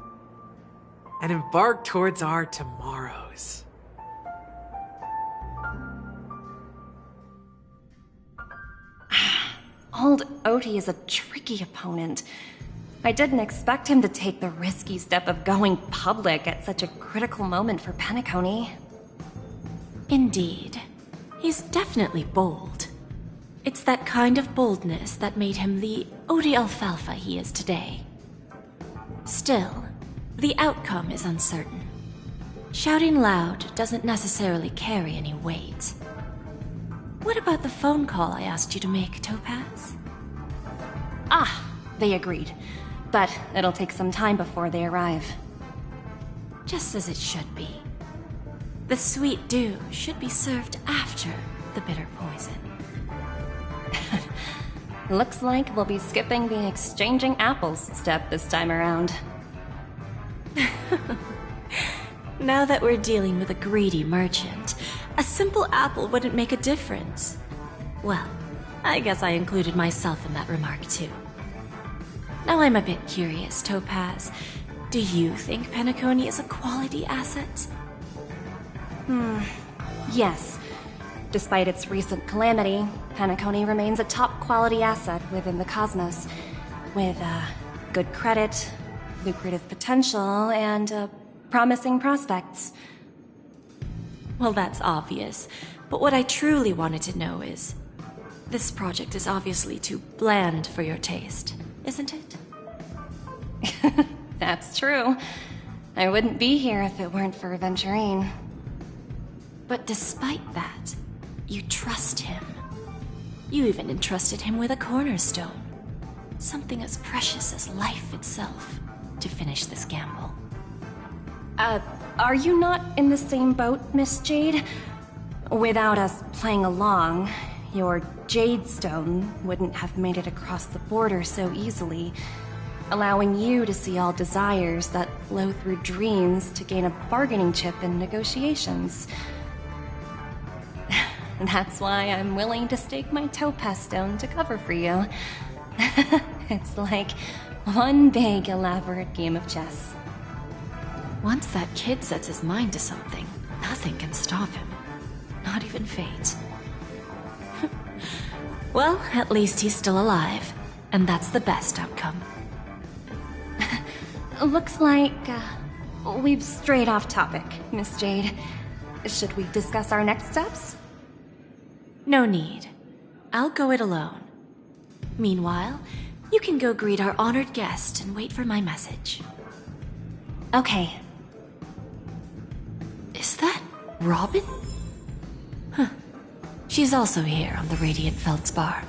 and embark towards our tomorrows. Old Odie is a tricky opponent. I didn't expect him to take the risky step of going public at such a critical moment for penacony. Indeed. He's definitely bold. It's that kind of boldness that made him the Odie Alfalfa he is today. Still, the outcome is uncertain. Shouting loud doesn't necessarily carry any weight. What about the phone call I asked you to make, Topaz? Ah, they agreed. But it'll take some time before they arrive. Just as it should be. The sweet dew should be served after the bitter poison. Looks like we'll be skipping the exchanging apples step this time around. Now that we're dealing with a greedy merchant, a simple apple wouldn't make a difference. Well, I guess I included myself in that remark too. Now I'm a bit curious, Topaz. Do you think penacony is a quality asset? Yes. Despite its recent calamity, penacony remains a top-quality asset within the cosmos, with good credit, lucrative potential, and promising prospects. Well, that's obvious, but what I truly wanted to know is, this project is obviously too bland for your taste, isn't it? That's true. I wouldn't be here if it weren't for Aventurine. But despite that, you trust him. You even entrusted him with a cornerstone. Something as precious as life itself, to finish this gamble. Are you not in the same boat, Miss Jade? Without us playing along, your Jade Stone wouldn't have made it across the border so easily, allowing you to see all desires that flow through dreams to gain a bargaining chip in negotiations. That's why I'm willing to stake my topaz stone to cover for you. It's like one big, elaborate game of chess. Once that kid sets his mind to something, nothing can stop him. Not even fate. Well, at least he's still alive, and that's the best outcome. Looks like we've strayed off topic, Miss Jade. Should we discuss our next steps? No need. I'll go it alone. Meanwhile, you can go greet our honored guest and wait for my message. Okay. Is that Robin? Huh. She's also here on the Radiant Feldspar.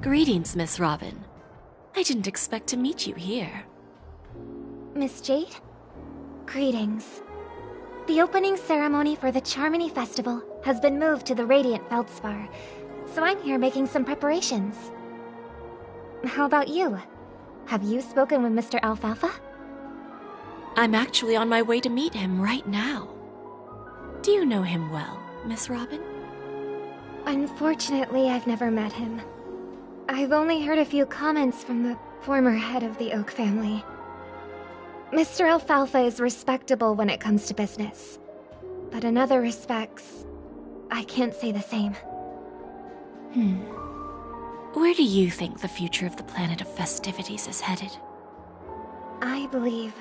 Greetings, Miss Robin. I didn't expect to meet you here. Miss Jade? Greetings. The opening ceremony for the Charmony Festival has been moved to the Radiant Feldspar, so I'm here making some preparations. How about you? Have you spoken with Mr. Alfalfa? I'm actually on my way to meet him right now. Do you know him well, Miss Robin? Unfortunately, I've never met him. I've only heard a few comments from the former head of the Oak family. Mr. Alfalfa is respectable when it comes to business, but in other respects, I can't say the same. Where do you think the future of the planet of festivities is headed? I believe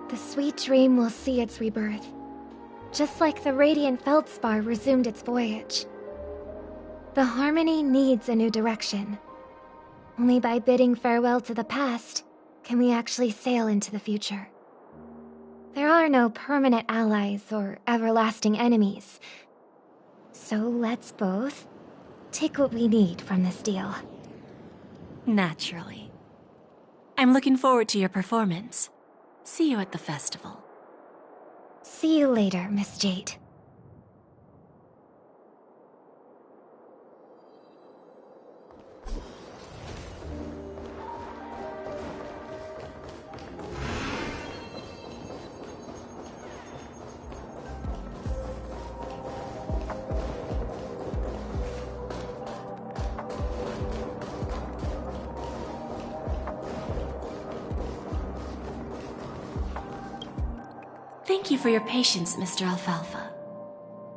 the sweet dream will see its rebirth, just like the Radiant Feldspar resumed its voyage. The Harmony needs a new direction. Only by bidding farewell to the past can we actually sail into the future. There are no permanent allies or everlasting enemies. So let's both take what we need from this deal. Naturally. I'm looking forward to your performance. See you at the festival. See you later, Miss Jade. Thank you for your patience, Mr. Alfalfa.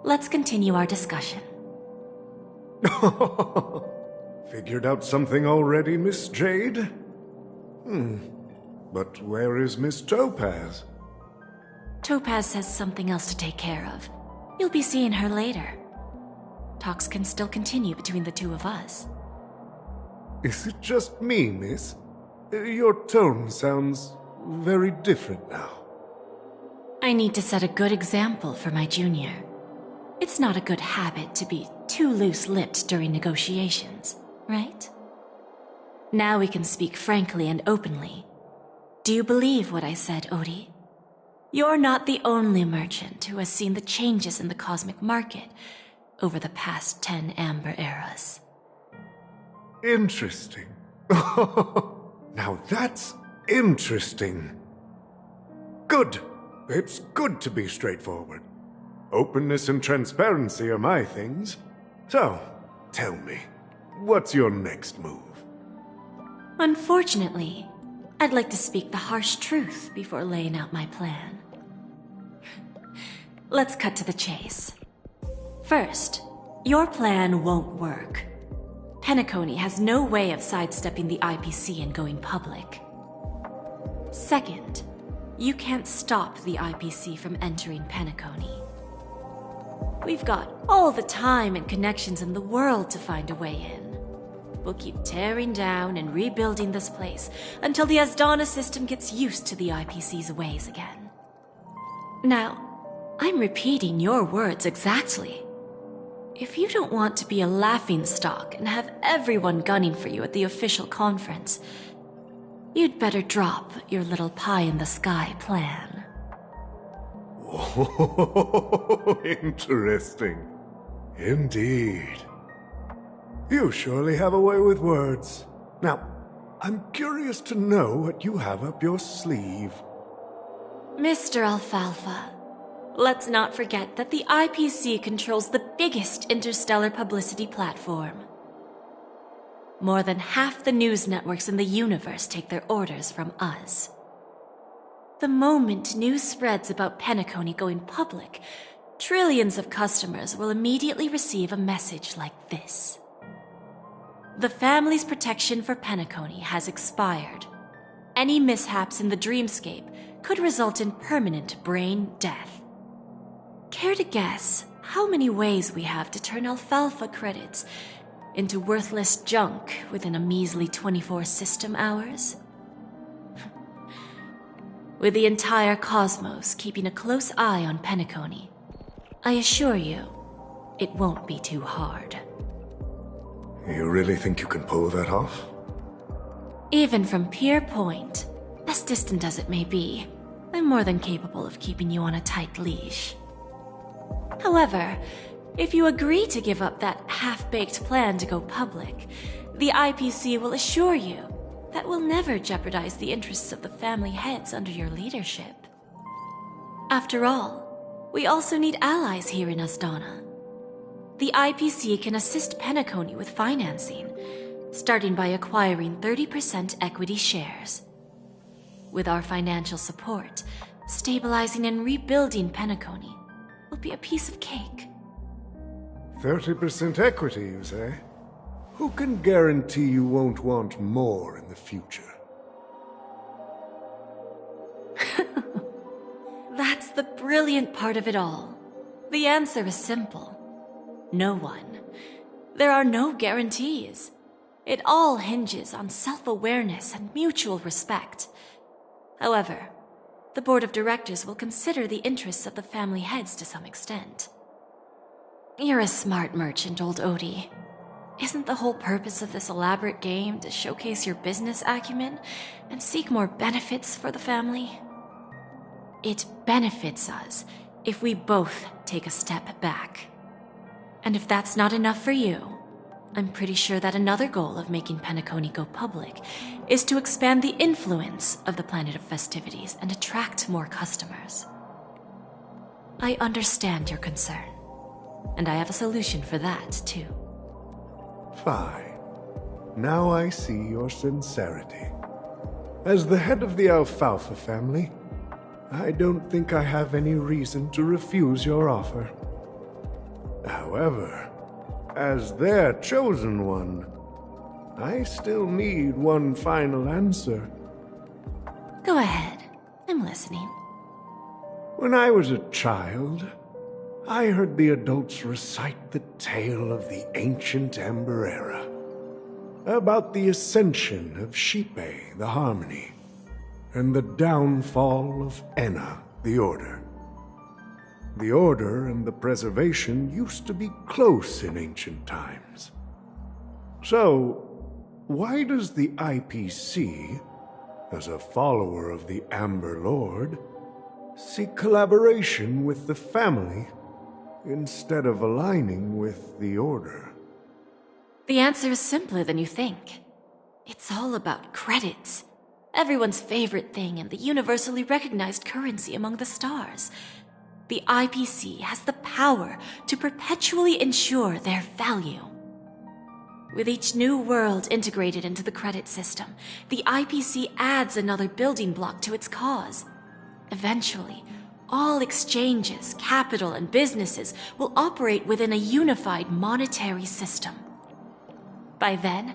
Let's continue our discussion. Figured out something already, Miss Jade? But where is Miss Topaz? Topaz has something else to take care of. You'll be seeing her later. Talks can still continue between the two of us. Is it just me, miss? Your tone sounds very different now. I need to set a good example for my junior. It's not a good habit to be too loose-lipped during negotiations, right? Now we can speak frankly and openly. Do you believe what I said, Odie? You're not the only merchant who has seen the changes in the cosmic market over the past 10 Amber Eras. Interesting. Now that's interesting. Good. It's good to be straightforward. Openness and transparency are my things. So, tell me, what's your next move? Unfortunately, I'd like to speak the harsh truth before laying out my plan. Let's cut to the chase. First, your plan won't work. Penacony has no way of sidestepping the IPC and going public. Second, you can't stop the IPC from entering Penacony. We've got all the time and connections in the world to find a way in. We'll keep tearing down and rebuilding this place until the Asdana system gets used to the IPC's ways again. Now, I'm repeating your words exactly. If you don't want to be a laughingstock and have everyone gunning for you at the official conference, you'd better drop your little pie-in-the-sky plan. Oh, interesting. Indeed. You surely have a way with words. Now, I'm curious to know what you have up your sleeve. Mr. Alfalfa, let's not forget that the IPC controls the biggest interstellar publicity platform. More than half the news networks in the universe take their orders from us. The moment news spreads about Penacony going public, trillions of customers will immediately receive a message like this. The family's protection for Penacony has expired. Any mishaps in the dreamscape could result in permanent brain death. Care to guess how many ways we have to turn alfalfa credits into worthless junk within a measly 24 system hours? With the entire cosmos keeping a close eye on Penacony, I assure you, it won't be too hard. You really think you can pull that off? Even from Pier Point, as distant as it may be, I'm more than capable of keeping you on a tight leash. However, if you agree to give up that half-baked plan to go public, the IPC will assure you that we'll never jeopardize the interests of the family heads under your leadership. After all, we also need allies here in Asdana. The IPC can assist Penacony with financing, starting by acquiring 30% equity shares. With our financial support, stabilizing and rebuilding Penacony will be a piece of cake. 30% equity, you say? Who can guarantee you won't want more in the future? That's the brilliant part of it all. The answer is simple. No one. There are no guarantees. It all hinges on self-awareness and mutual respect. However, the board of directors will consider the interests of the family heads to some extent. You're a smart merchant, old Odie. Isn't the whole purpose of this elaborate game to showcase your business acumen and seek more benefits for the family? It benefits us if we both take a step back. And if that's not enough for you, I'm pretty sure that another goal of making Penacony go public is to expand the influence of the Planet of Festivities and attract more customers. I understand your concern, and I have a solution for that, too. Fine. Now I see your sincerity. As the head of the Alfalfa family, I don't think I have any reason to refuse your offer. However, as their chosen one, I still need one final answer. Go ahead. I'm listening. When I was a child, I heard the adults recite the tale of the ancient Ember Era, about the ascension of Shipe, the Harmony, and the downfall of Enna, the Order. The Order and the Preservation used to be close in ancient times. So, why does the IPC, as a follower of the Amber Lord, seek collaboration with the family instead of aligning with the Order? The answer is simpler than you think. It's all about credits. Everyone's favorite thing and the universally recognized currency among the stars. The IPC has the power to perpetually ensure their value. With each new world integrated into the credit system, the IPC adds another building block to its cause. Eventually, all exchanges, capital, and businesses will operate within a unified monetary system. By then,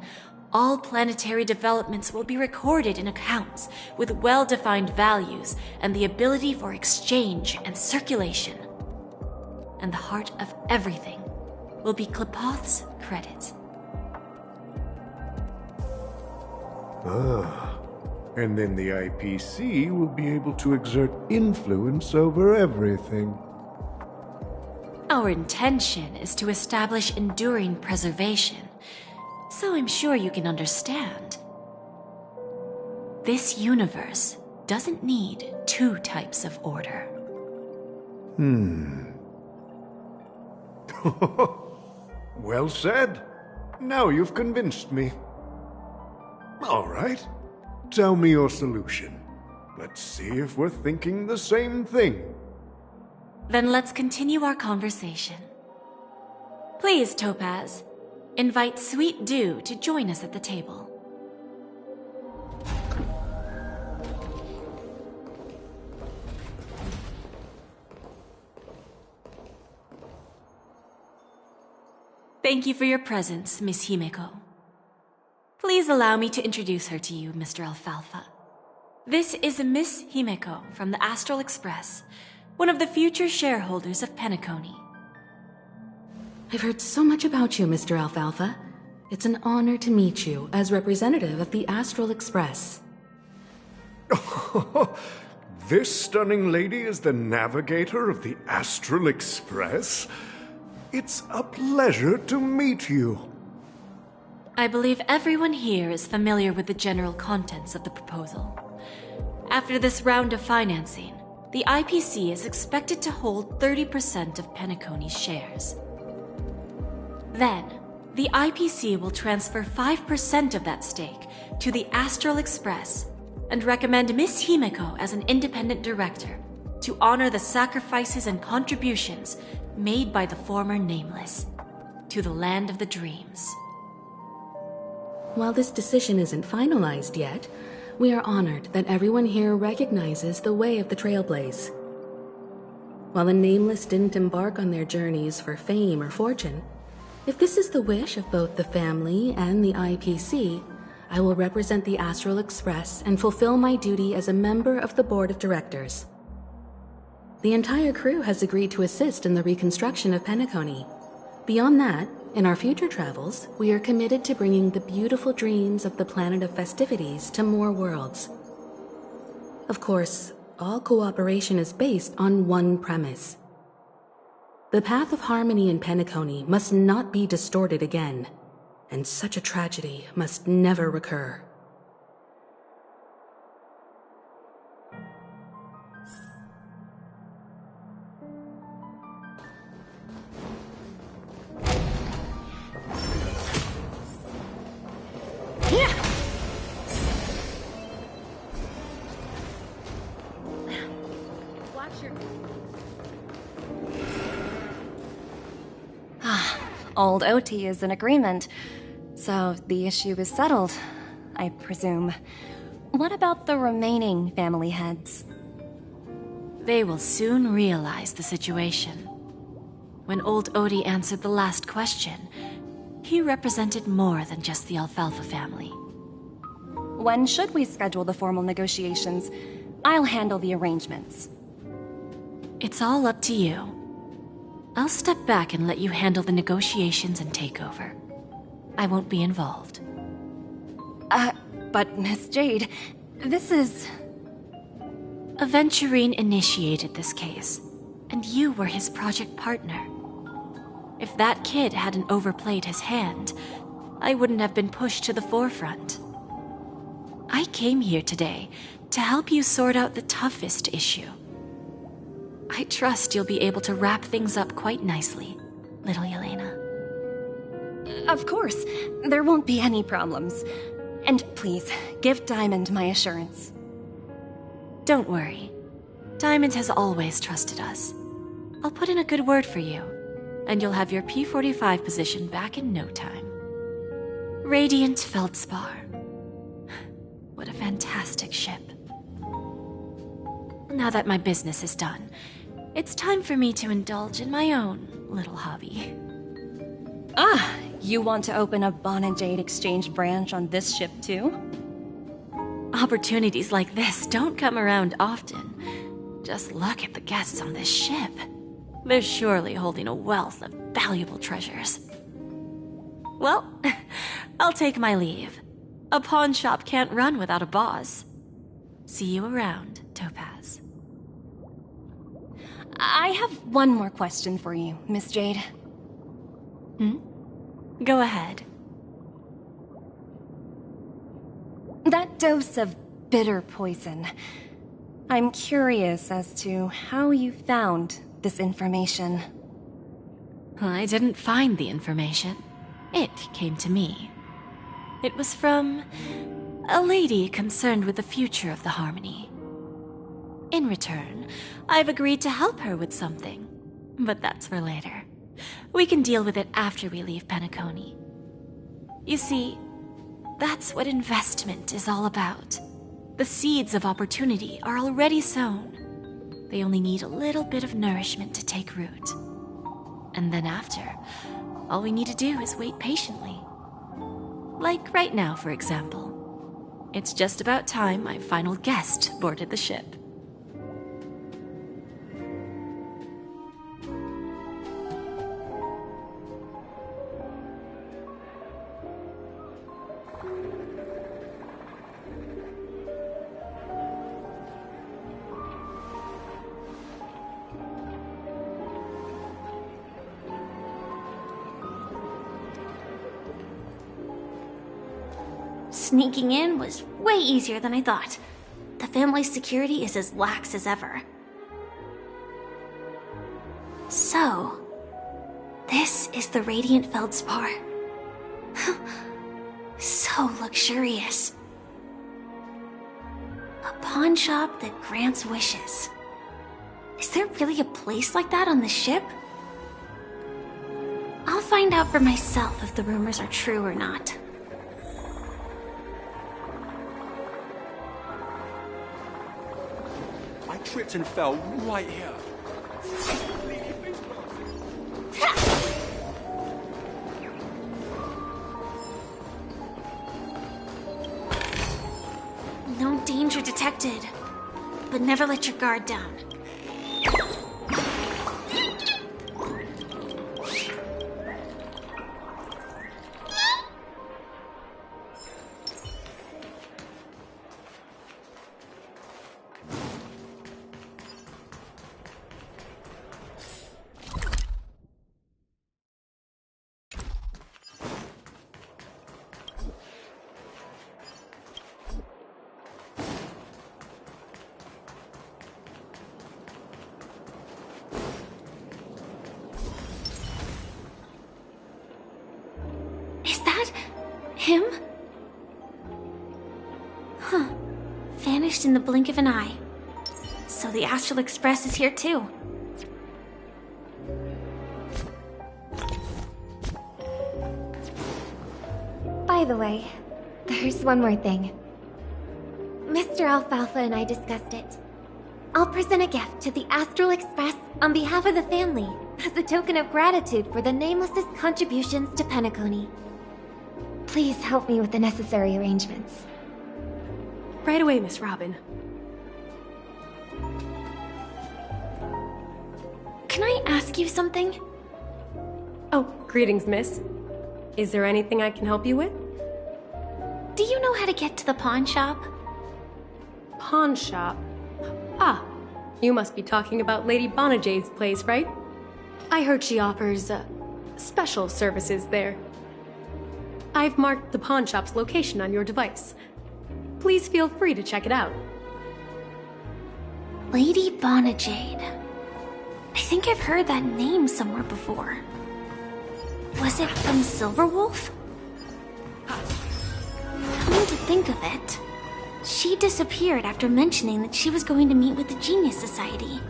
all planetary developments will be recorded in accounts with well-defined values and the ability for exchange and circulation. And the heart of everything will be Klepoth's credit. Ah, and then the IPC will be able to exert influence over everything. Our intention is to establish enduring preservation, so I'm sure you can understand. This universe doesn't need two types of order. Well said. Now you've convinced me. All right. Tell me your solution. Let's see if we're thinking the same thing. Then let's continue our conversation. Please, Topaz, invite Sweet Dew to join us at the table. Thank you for your presence, Miss Himeko. Please allow me to introduce her to you, Mr. Alfalfa. This is Miss Himeko from the Astral Express, one of the future shareholders of Penacony. I've heard so much about you, Mr. Alfalfa. It's an honor to meet you as representative of the Astral Express. This stunning lady is the navigator of the Astral Express? It's a pleasure to meet you. I believe everyone here is familiar with the general contents of the proposal. After this round of financing, the IPC is expected to hold 30% of Penacony's shares. Then, the IPC will transfer 5% of that stake to the Astral Express and recommend Miss Himeko as an independent director to honor the sacrifices and contributions made by the former Nameless to the land of the dreams. While this decision isn't finalized yet, we are honored that everyone here recognizes the way of the Trailblaze. While the Nameless didn't embark on their journeys for fame or fortune, if this is the wish of both the family and the IPC, I will represent the Astral Express and fulfill my duty as a member of the board of directors. The entire crew has agreed to assist in the reconstruction of Penacony. Beyond that, in our future travels, we are committed to bringing the beautiful dreams of the planet of festivities to more worlds. Of course, all cooperation is based on one premise. The path of harmony in Penacony must not be distorted again, and such a tragedy must never recur. Old OT is in agreement, so the issue is settled, I presume. What about the remaining family heads? They will soon realize the situation. When old Odie answered the last question, he represented more than just the Alfalfa family. When should we schedule the formal negotiations? I'll handle the arrangements. It's all up to you. I'll step back and let you handle the negotiations and takeover. I won't be involved. But Miss Jade, this is... Aventurine initiated this case, and you were his project partner. If that kid hadn't overplayed his hand, I wouldn't have been pushed to the forefront. I came here today to help you sort out the toughest issue. I trust you'll be able to wrap things up quite nicely, little Yelena. Of course, there won't be any problems. And please, give Diamond my assurance. Don't worry. Diamond has always trusted us. I'll put in a good word for you, and you'll have your P-45 position back in no time. Radiant Feldspar. What a fantastic ship. Now that my business is done, it's time for me to indulge in my own little hobby. Ah, you want to open a Bonajade exchange branch on this ship too? Opportunities like this don't come around often. Just look at the guests on this ship. They're surely holding a wealth of valuable treasures. Well, I'll take my leave. A pawn shop can't run without a boss. See you around, Topaz. I have one more question for you, Miss Jade. Go ahead. That dose of bitter poison. I'm curious as to how you found this information. I didn't find the information. It came to me. It was from a lady concerned with the future of the Harmony. In return, I've agreed to help her with something. But that's for later. We can deal with it after we leave Penacony. You see, that's what investment is all about. The seeds of opportunity are already sown. They only need a little bit of nourishment to take root. And then after, all we need to do is wait patiently. Like right now, for example. It's just about time my final guest boarded the ship. Sneaking in was way easier than I thought. The family's security is as lax as ever. So, this is the Radiant Feldspar. So luxurious. A pawn shop that grants wishes. Is there really a place like that on the ship? I'll find out for myself if the rumors are true or not. I tripped and fell right here. No danger detected, but never let your guard down. Him? Huh. Vanished in the blink of an eye. So the Astral Express is here too. By the way, there's one more thing. Mr. Alfalfa and I discussed it. I'll present a gift to the Astral Express on behalf of the family as a token of gratitude for the Nameless's contributions to Penacony. Please help me with the necessary arrangements. Right away, Miss Robin. Can I ask you something? Oh, greetings, miss. Is there anything I can help you with? Do you know how to get to the pawn shop? Pawn shop? Ah, you must be talking about Lady Bonajade's place, right? I heard she offers, special services there. I've marked the pawn shop's location on your device. Please feel free to check it out. Lady Bonajade. I think I've heard that name somewhere before. Was it from Silverwolf? Come to think of it, she disappeared after mentioning that she was going to meet with the Genius Society.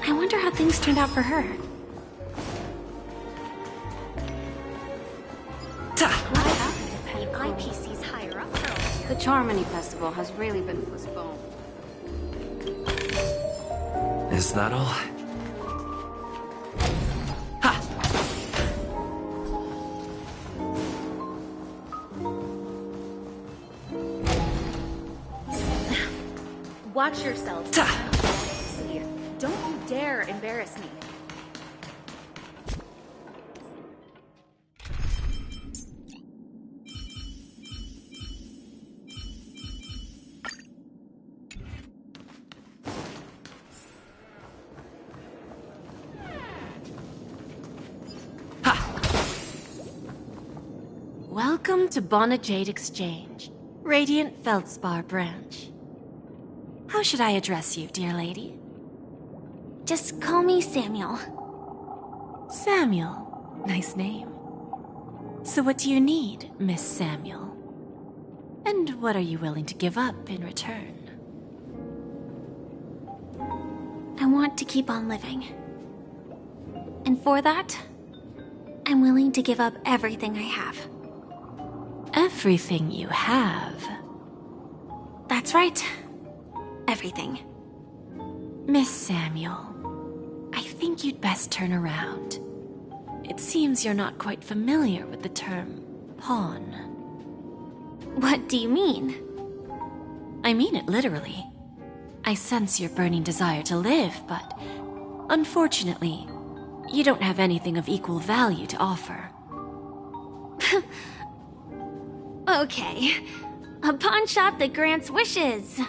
I wonder how things turned out for her. IPC's higher up earlier. The Charmony Festival has really been postponed. Is that all? Watch yourselves. See, don't you dare embarrass me. Welcome to Bonajade Exchange, Radiant Feldspar branch. How should I address you, dear lady? Just call me Samuel. Samuel. Nice name. So what do you need, Miss Samuel? And what are you willing to give up in return? I want to keep on living. And for that, I'm willing to give up everything I have. Everything you have? That's right. Everything. Miss Samuel, I think you'd best turn around. It seems you're not quite familiar with the term pawn. What do you mean? I mean it literally. I sense your burning desire to live, but unfortunately, you don't have anything of equal value to offer. Okay. A pawn shop that grants wishes.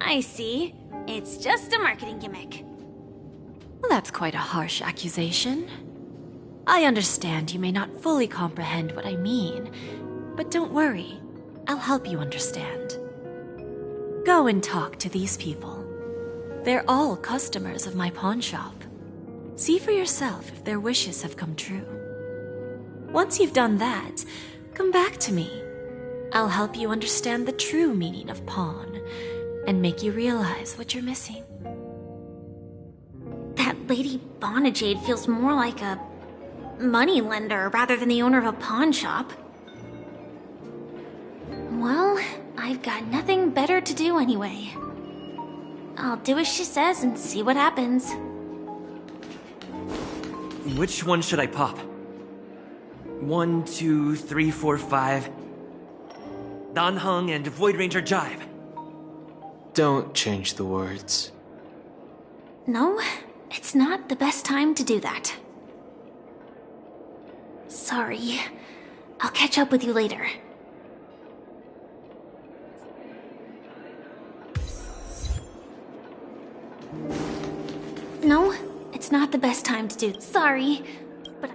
I see. It's just a marketing gimmick. Well, that's quite a harsh accusation. I understand you may not fully comprehend what I mean, but don't worry. I'll help you understand. Go and talk to these people. They're all customers of my pawn shop. See for yourself if their wishes have come true. Once you've done that, come back to me. I'll help you understand the true meaning of pawn and make you realize what you're missing. That Lady Bonajade feels more like a money lender rather than the owner of a pawn shop. Well, I've got nothing better to do anyway. I'll do as she says and see what happens. Which one should I pop? 1, 2, 3, 4, 5. Dan Heng and Void Ranger Jive. Don't change the words. No, it's not the best time to do that. Sorry. I'll catch up with you later. No, it's not the best time to do. Sorry, but...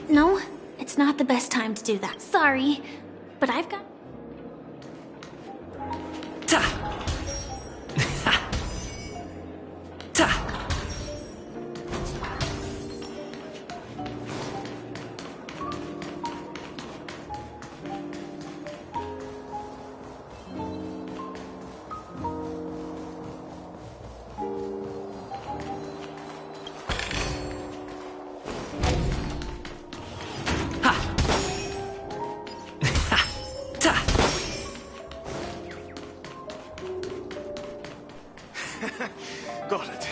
No, it's not the best time to do that. Sorry, but I've got... Got it.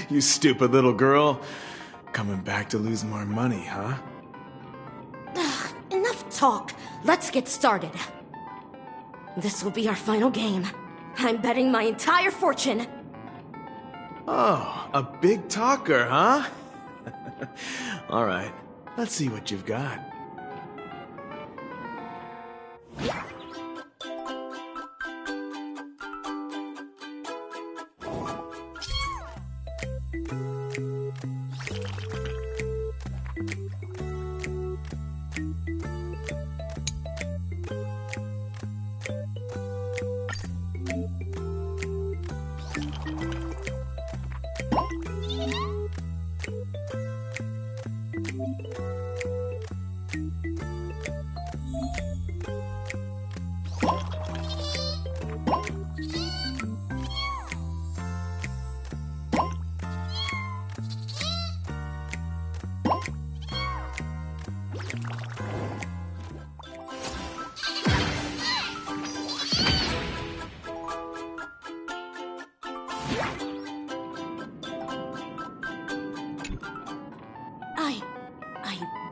You stupid little girl. Coming back to lose more money, huh? Ugh, enough talk. Let's get started. This will be our final game. I'm betting my entire fortune. Oh, a big talker, huh? All right, let's see what you've got.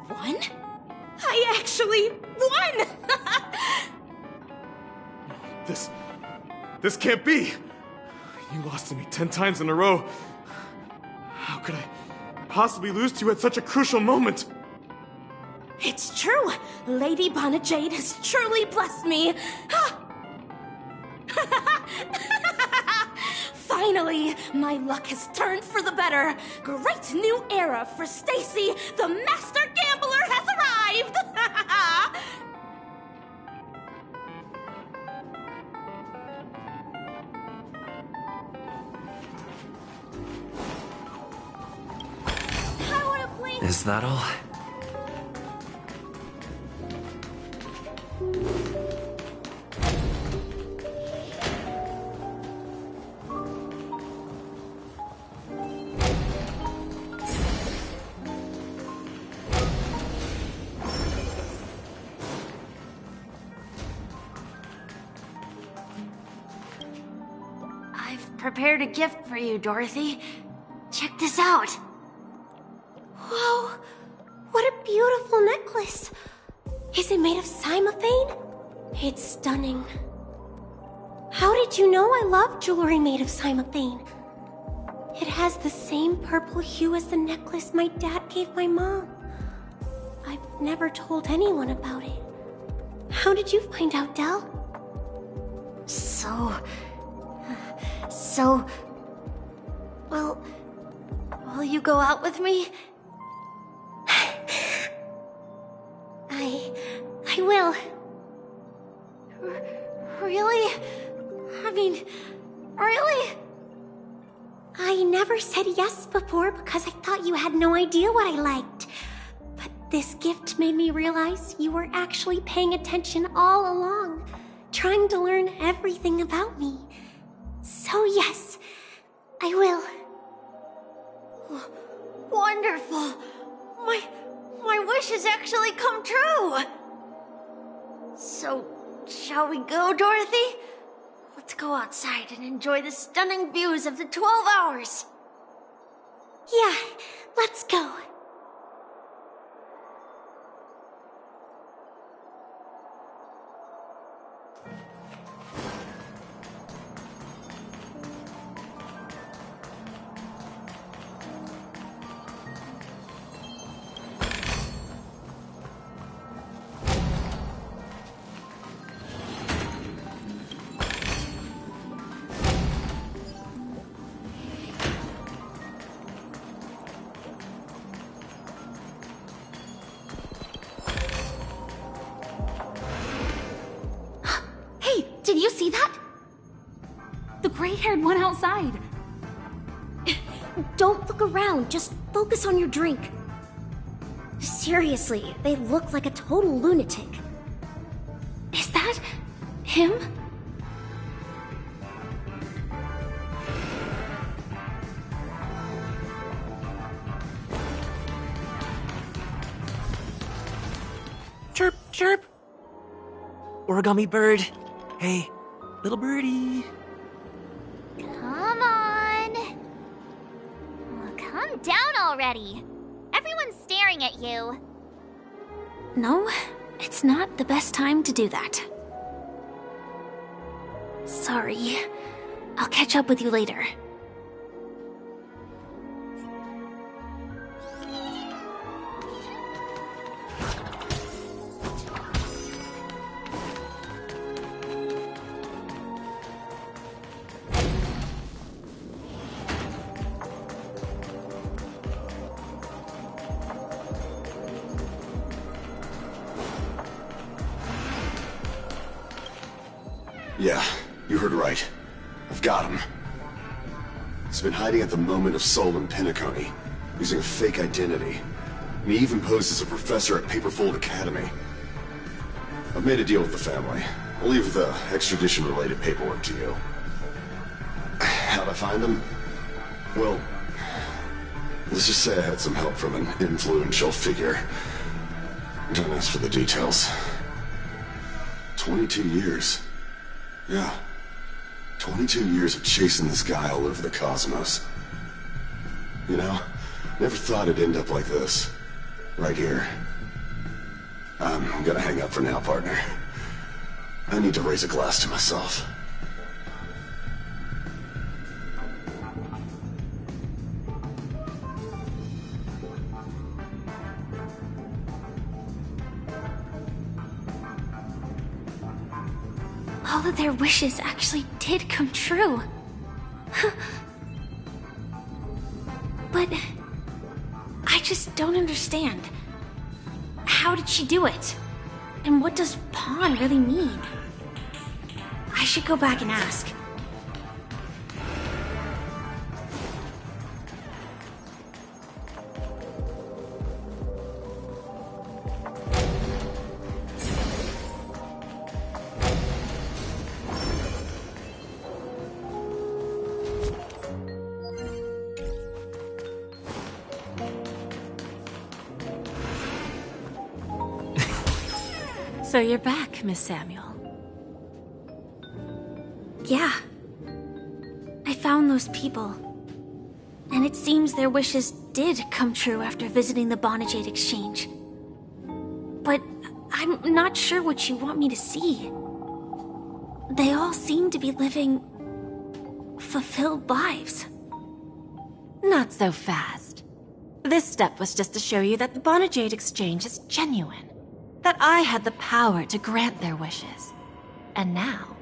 won? I actually won! This can't be! You lost to me 10 times in a row. How could I possibly lose to you at such a crucial moment? It's true! Lady Bonajade has truly blessed me! Finally, my luck has turned for the better. Great new era for Stacy. The Master Gambler has arrived! Is that all? I've prepared a gift for you, Dorothy. Check this out. Whoa! What a beautiful necklace! Is it made of cymophane? It's stunning. How did you know I love jewelry made of cymophane? It has the same purple hue as the necklace my dad gave my mom. I've never told anyone about it. How did you find out, Del? Well, will you go out with me? I will. Really? I mean, really? I never said yes before because I thought you had no idea what I liked. But this gift made me realize you were actually paying attention all along, trying to learn everything about me. So yes, I will. Wonderful! My wish has actually come true! So, shall we go, Dorothy? Let's go outside and enjoy the stunning views of the 12 hours. Yeah, let's go. Did you see that? The gray-haired one outside. Don't look around, just focus on your drink. Seriously, they look like a total lunatic. Is that him? Chirp, chirp. Origami bird. Hey, little birdie. Come on. Oh, calm down already. Everyone's staring at you. No, it's not the best time to do that. Sorry. I'll catch up with you later. Yeah, you heard right. I've got him. He's been hiding at the moment of soul in Penacony, using a fake identity. And he even posed as a professor at Paperfold Academy. I've made a deal with the family. I'll leave the extradition-related paperwork to you. How'd I find him? Well, let's just say I had some help from an influential figure. Don't ask for the details. 22 years. Yeah. 22 years of chasing this guy all over the cosmos. You know, never thought it'd end up like this. Right here, I'm gonna hang up for now, partner. I need to raise a glass to myself. All of their wishes actually did come true. But I just don't understand. How did she do it? And what does pawn really mean? I should go back and ask. So you're back, Miss Samuel. Yeah. I found those people. And it seems their wishes did come true after visiting the Bonajade Exchange. But I'm not sure what you want me to see. They all seem to be living fulfilled lives. Not so fast. This step was just to show you that the Bonajade Exchange is genuine. That I had the power to grant their wishes. And now,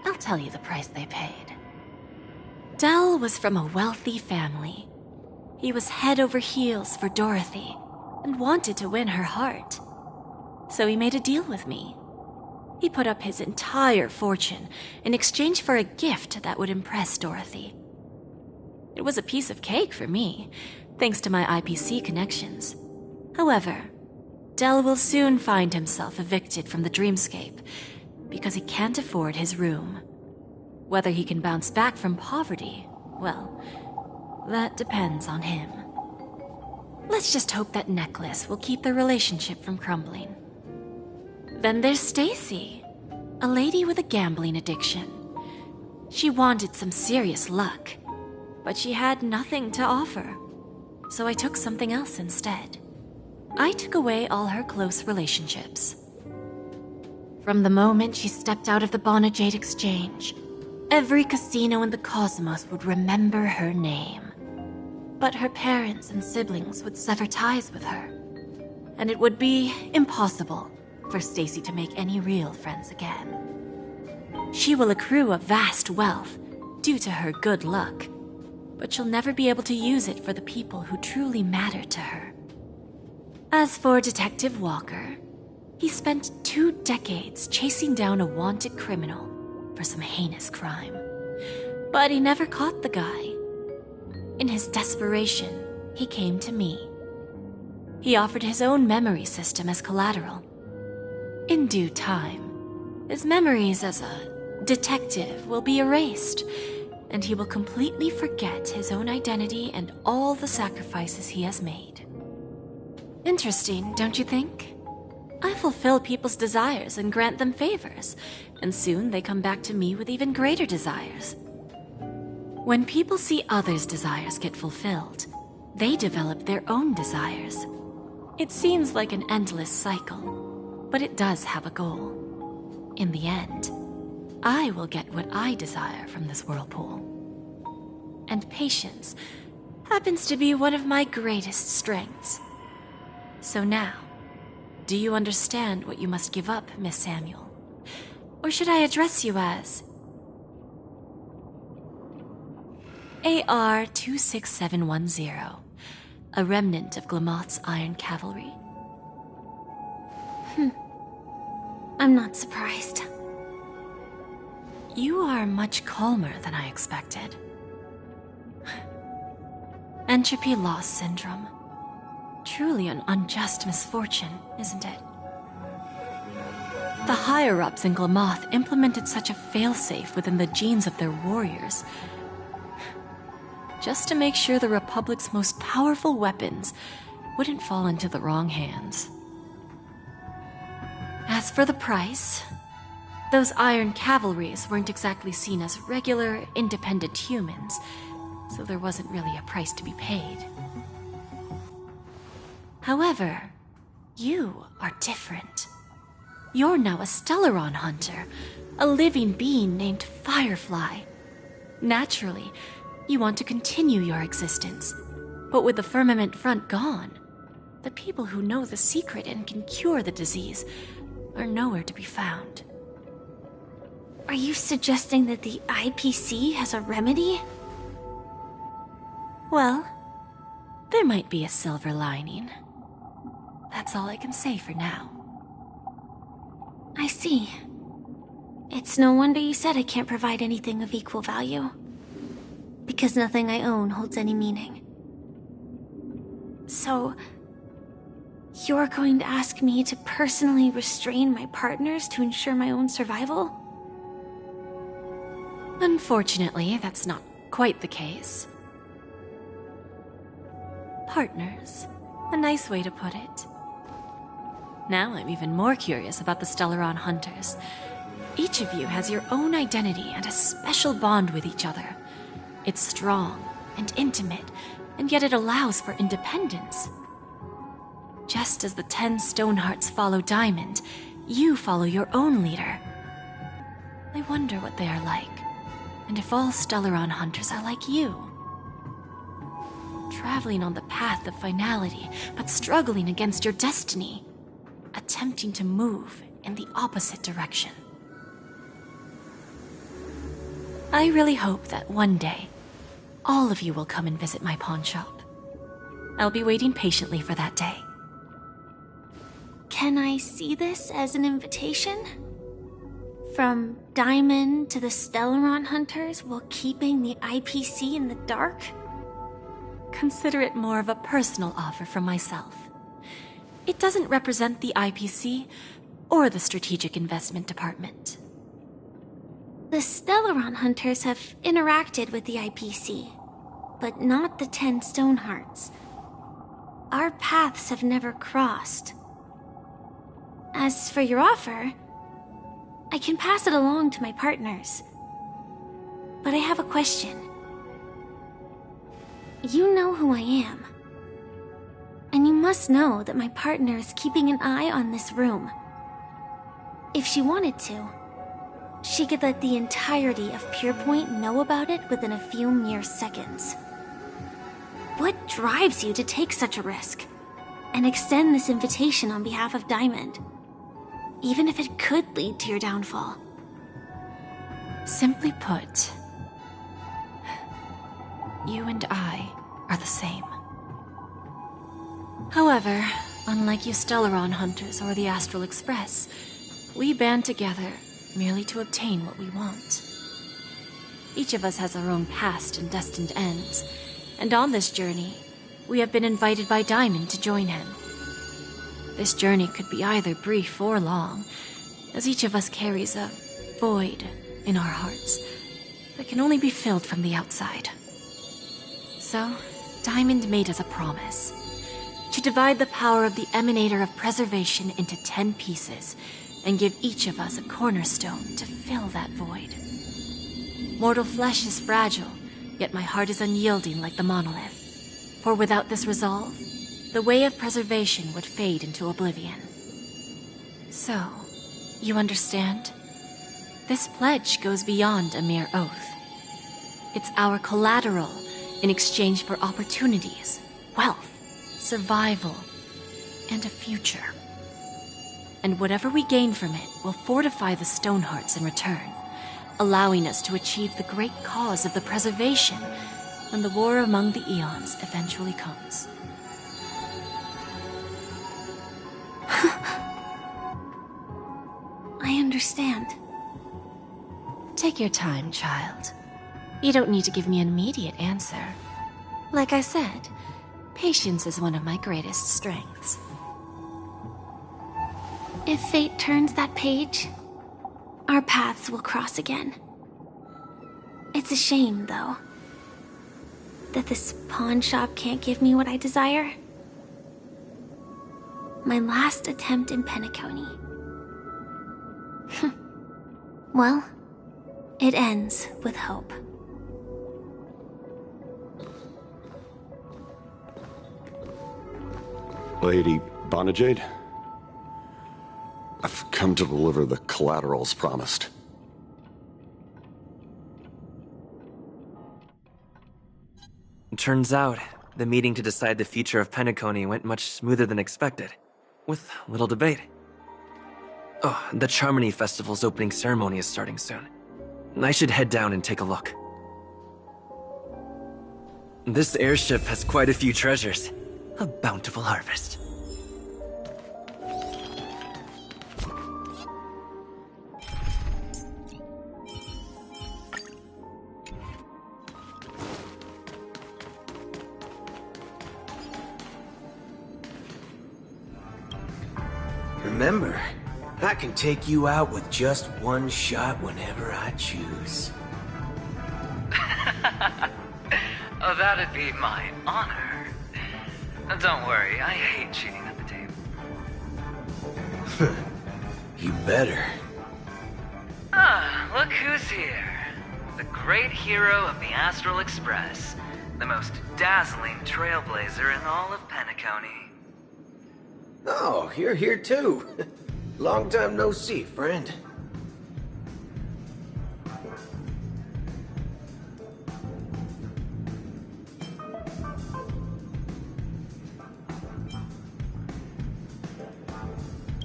I'll tell you the price they paid. Dell was from a wealthy family. He was head over heels for Dorothy and wanted to win her heart. So he made a deal with me. He put up his entire fortune in exchange for a gift that would impress Dorothy. It was a piece of cake for me, thanks to my IPC connections. However, Dell will soon find himself evicted from the dreamscape because he can't afford his room. Whether he can bounce back from poverty, well, that depends on him. Let's just hope that necklace will keep their relationship from crumbling. Then there's Stacy, a lady with a gambling addiction. She wanted some serious luck, but she had nothing to offer, so I took something else instead. I took away all her close relationships. From the moment she stepped out of the Bonajade Exchange, every casino in the cosmos would remember her name. But her parents and siblings would sever ties with her, and it would be impossible for Stacy to make any real friends again. She will accrue a vast wealth due to her good luck, but she'll never be able to use it for the people who truly matter to her. As for Detective Walker, he spent 2 decades chasing down a wanted criminal for some heinous crime. But he never caught the guy. In his desperation, he came to me. He offered his own memory system as collateral. In due time, his memories as a detective will be erased, and he will completely forget his own identity and all the sacrifices he has made. Interesting, don't you think? I fulfill people's desires and grant them favors, and soon they come back to me with even greater desires. When people see others' desires get fulfilled, they develop their own desires. It seems like an endless cycle, but it does have a goal. In the end, I will get what I desire from this whirlpool. And patience happens to be one of my greatest strengths. So now, do you understand what you must give up, Miss Samuel? Or should I address you as AR-26710, a remnant of Glamoth's Iron Cavalry? I'm not surprised. You are much calmer than I expected. Entropy loss syndrome. Truly an unjust misfortune, isn't it? The higher-ups in Glamoth implemented such a failsafe within the genes of their warriors, just to make sure the Republic's most powerful weapons wouldn't fall into the wrong hands. As for the price, those Iron Cavalries weren't exactly seen as regular, independent humans, so there wasn't really a price to be paid. However, you are different. You're now a Stellaron hunter, a living being named Firefly. Naturally, you want to continue your existence, but with the firmament front gone, the people who know the secret and can cure the disease are nowhere to be found. Are you suggesting that the IPC has a remedy? Well, there might be a silver lining. That's all I can say for now. I see. It's no wonder you said I can't provide anything of equal value. Because nothing I own holds any meaning. So, you're going to ask me to personally restrain my partners to ensure my own survival? Unfortunately, that's not quite the case. Partners. A nice way to put it. Now I'm even more curious about the Stellaron hunters. Each of you has your own identity and a special bond with each other. It's strong and intimate, and yet it allows for independence. Just as the 10 Stonehearts follow Diamond, you follow your own leader. I wonder what they are like, and if all Stellaron hunters are like you. Traveling on the path of finality, but struggling against your destiny. Attempting to move in the opposite direction. I really hope that one day, all of you will come and visit my pawn shop. I'll be waiting patiently for that day. Can I see this as an invitation? From Diamond to the Stellaron hunters while keeping the IPC in the dark? Consider it more of a personal offer from myself. It doesn't represent the IPC or the Strategic Investment Department. The Stellaron hunters have interacted with the IPC, but not the 10 Stonehearts. Our paths have never crossed. As for your offer, I can pass it along to my partners. But I have a question. You know who I am. And you must know that my partner is keeping an eye on this room. If she wanted to, she could let the entirety of Purepoint know about it within a few mere seconds. What drives you to take such a risk and extend this invitation on behalf of Diamond, even if it could lead to your downfall? Simply put, you and I are the same. However, unlike you Stellaron hunters or the Astral Express, we band together merely to obtain what we want. Each of us has our own past and destined ends, and on this journey, we have been invited by Diamond to join him. This journey could be either brief or long, as each of us carries a void in our hearts that can only be filled from the outside. So, Diamond made us a promise to divide the power of the Emanator of Preservation into 10 pieces and give each of us a cornerstone to fill that void. Mortal flesh is fragile, yet my heart is unyielding like the monolith. For without this resolve, the way of preservation would fade into oblivion. So, you understand? This pledge goes beyond a mere oath. It's our collateral in exchange for opportunities, wealth, survival, and a future. And whatever we gain from it will fortify the Stonehearts in return, allowing us to achieve the great cause of the preservation when the war among the eons eventually comes. I understand. Take your time, child. You don't need to give me an immediate answer. Like I said, patience is one of my greatest strengths. If fate turns that page, our paths will cross again. It's a shame, though, that this pawn shop can't give me what I desire. My last attempt in penacony. Well, it ends with hope. Lady Bonajade? I've come to deliver the collaterals promised. Turns out, the meeting to decide the future of Penacony went much smoother than expected, with little debate. Oh, the Charmony Festival's opening ceremony is starting soon. I should head down and take a look. This airship has quite a few treasures. A bountiful harvest. Remember, I can take you out with just one shot whenever I choose. Oh, that'd be my honor. Don't worry, I hate cheating at the table. You better. Ah, look who's here. The great hero of the Astral Express. The most dazzling trailblazer in all of Penacony. Oh, you're here too. Long time no see, friend.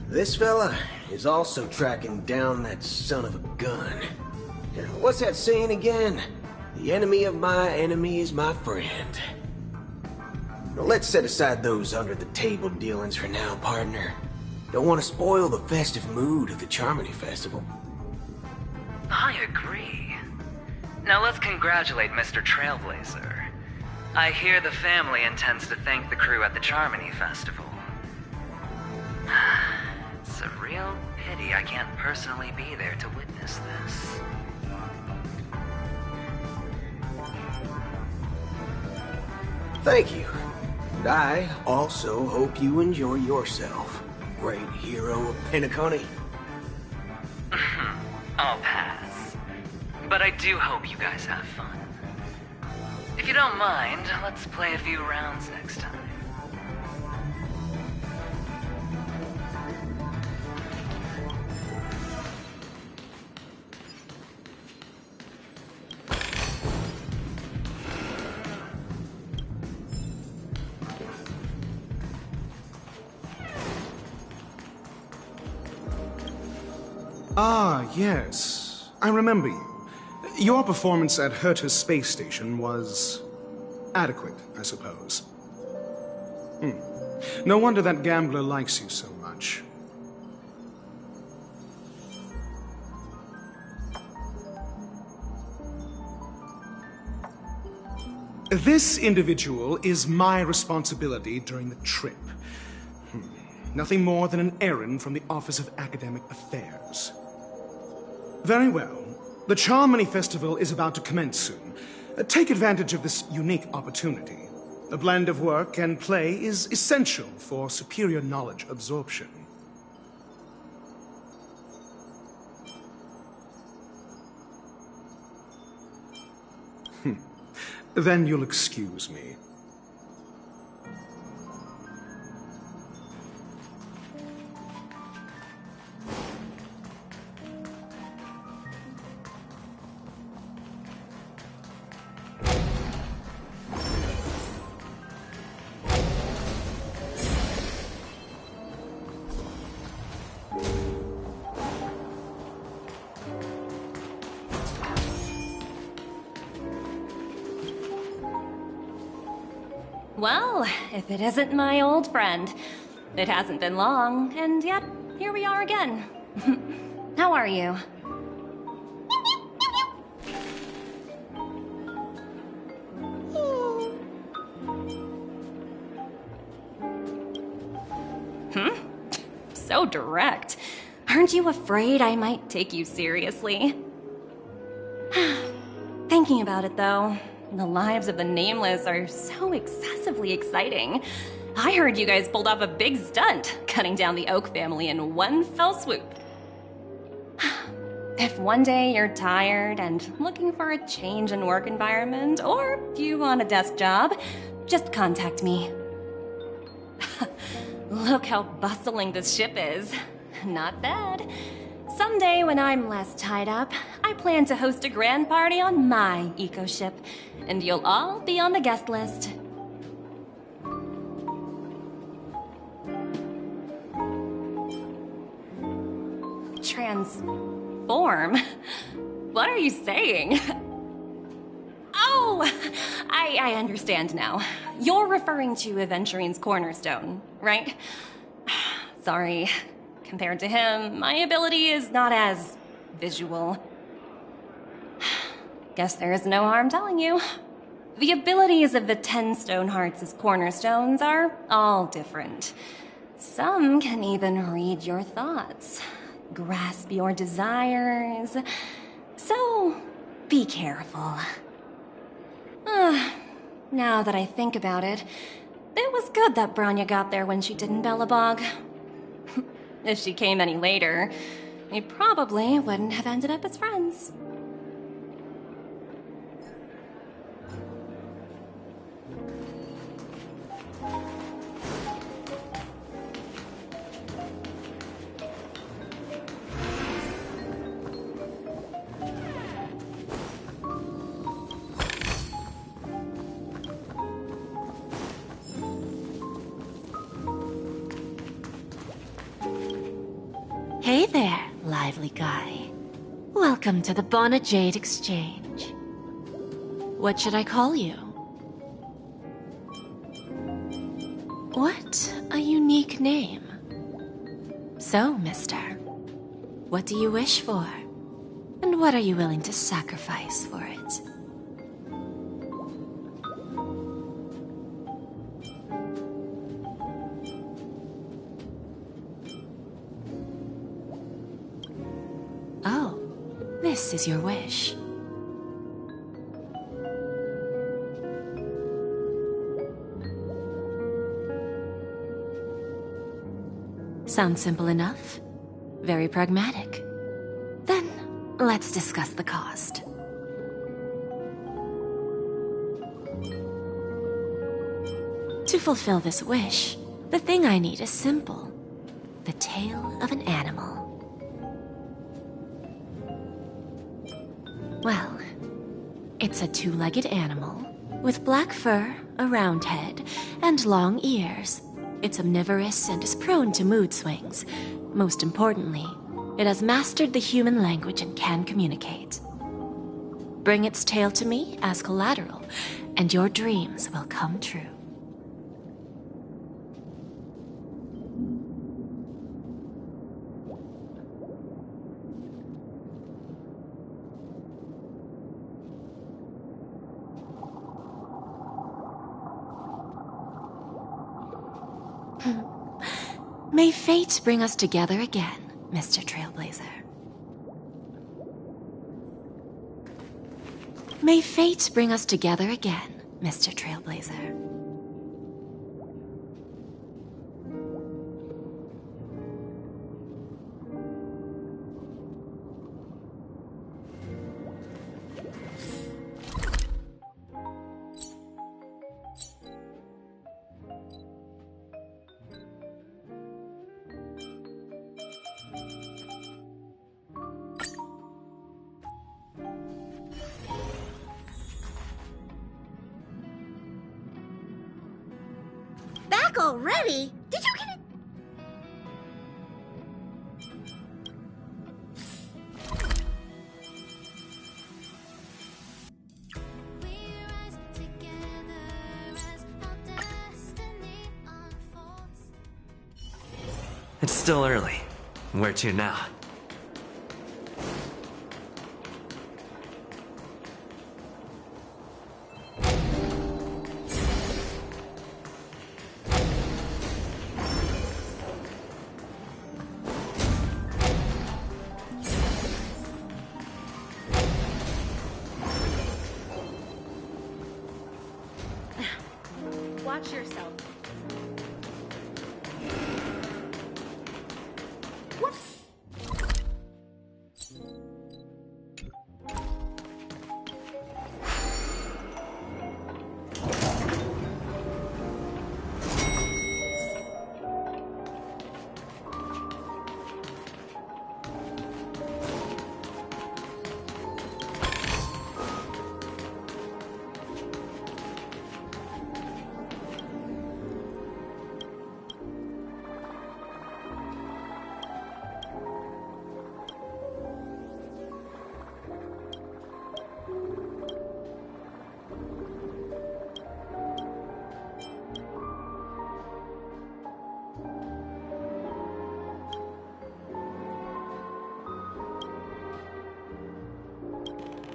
This fella is also tracking down that son of a gun. What's that saying again? The enemy of my enemy is my friend. Let's set aside those under-the-table dealings for now, partner. Don't want to spoil the festive mood of the Charmony Festival. I agree. Now let's congratulate Mr. Trailblazer. I hear the family intends to thank the crew at the Charmony Festival. It's a real pity I can't personally be there to witness this. Thank you. And I also hope you enjoy yourself, great hero of Penacony. I'll pass. But I do hope you guys have fun. If you don't mind, let's play a few rounds next time. Ah, yes. I remember you. Your performance at Herta's space station was adequate, I suppose. No wonder that gambler likes you so much. This individual is my responsibility during the trip. Nothing more than an errand from the Office of Academic Affairs. Very well. The Charmony Festival is about to commence soon. Take advantage of this unique opportunity. A blend of work and play is essential for superior knowledge absorption. Then you'll excuse me. Well, if it isn't my old friend. It hasn't been long, and yet, here we are again. How are you? So direct. Aren't you afraid I might take you seriously? Thinking about it, though, the lives of the Nameless are so excessively exciting. I heard you guys pulled off a big stunt, cutting down the Oak family in one fell swoop. If one day you're tired and looking for a change in work environment, or you want a desk job, just contact me. Look how bustling this ship is. not bad. Someday when I'm less tied up, I plan to host a grand party on my eco-ship, and you'll all be on the guest list. Transform? What are you saying? Oh, I understand now. You're referring to Aventurine's cornerstone, right? Sorry. Compared to him, my ability is not as visual. Guess there is no harm telling you. The abilities of the 10 Stonehearts' cornerstones are all different. Some can even read your thoughts, grasp your desires. So, be careful. Now that I think about it, it was good that Branya got there when she did in Bellabog. If she came any later, we probably wouldn't have ended up as friends. Hey there, lively guy. Welcome to the Bonajade Exchange. What should I call you? What a unique name. So, mister, what do you wish for? And what are you willing to sacrifice for it? Oh, this is your wish. Sounds simple enough. Very pragmatic. Then, let's discuss the cost. To fulfill this wish, the thing I need is simple. The tail of an animal. Well, it's a two-legged animal with black fur, a round head, and long ears. It's omnivorous and is prone to mood swings. Most importantly, it has mastered the human language and can communicate. Bring its tail to me as collateral, and your dreams will come true. May fate bring us together again, Mr. Trailblazer. May fate bring us together again, Mr. Trailblazer. Already? Did you get it? It's still early. Where to now? Watch yourself. What?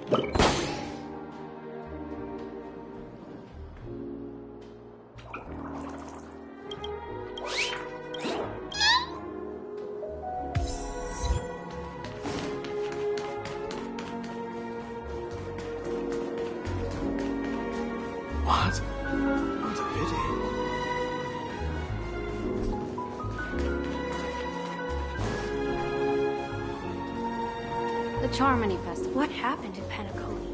What? What a pity. The Charmony Festival. What happened in penacony?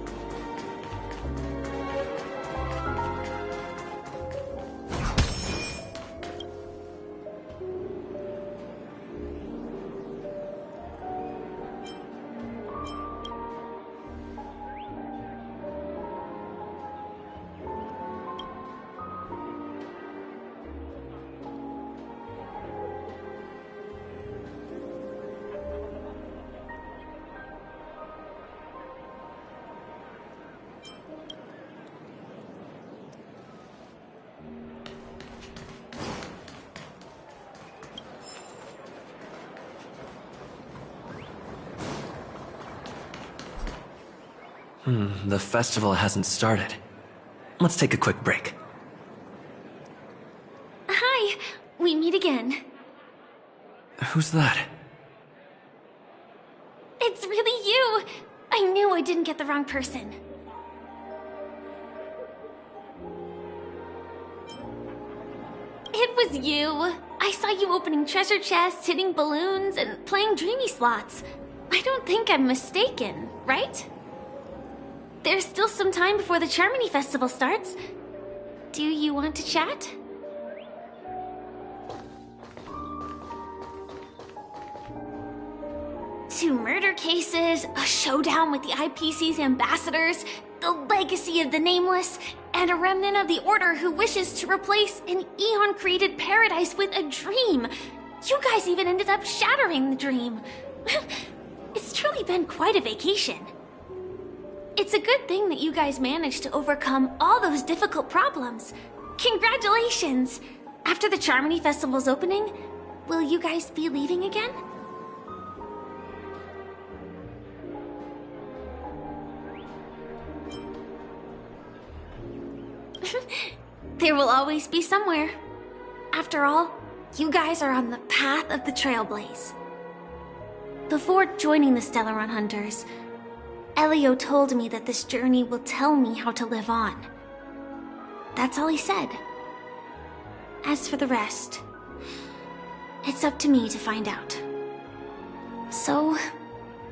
The festival hasn't started. Let's take a quick break. Hi, we meet again. Who's that? It's really you! I knew I didn't get the wrong person. It was you. I saw you opening treasure chests, hitting balloons, and playing dreamy slots. I don't think I'm mistaken, right? There's still some time before the Charmony Festival starts. Do you want to chat? Two murder cases, a showdown with the IPC's ambassadors, the legacy of the Nameless, and a remnant of the Order who wishes to replace an Eon-created paradise with a dream. You guys even ended up shattering the dream. It's truly been quite a vacation. It's a good thing that you guys managed to overcome all those difficult problems. Congratulations! After the Charmony Festival's opening, will you guys be leaving again? There will always be somewhere. After all, you guys are on the path of the Trailblaze. Before joining the Stellaron Hunters, Elio told me that this journey will tell me how to live on. That's all he said. As for the rest, it's up to me to find out. So,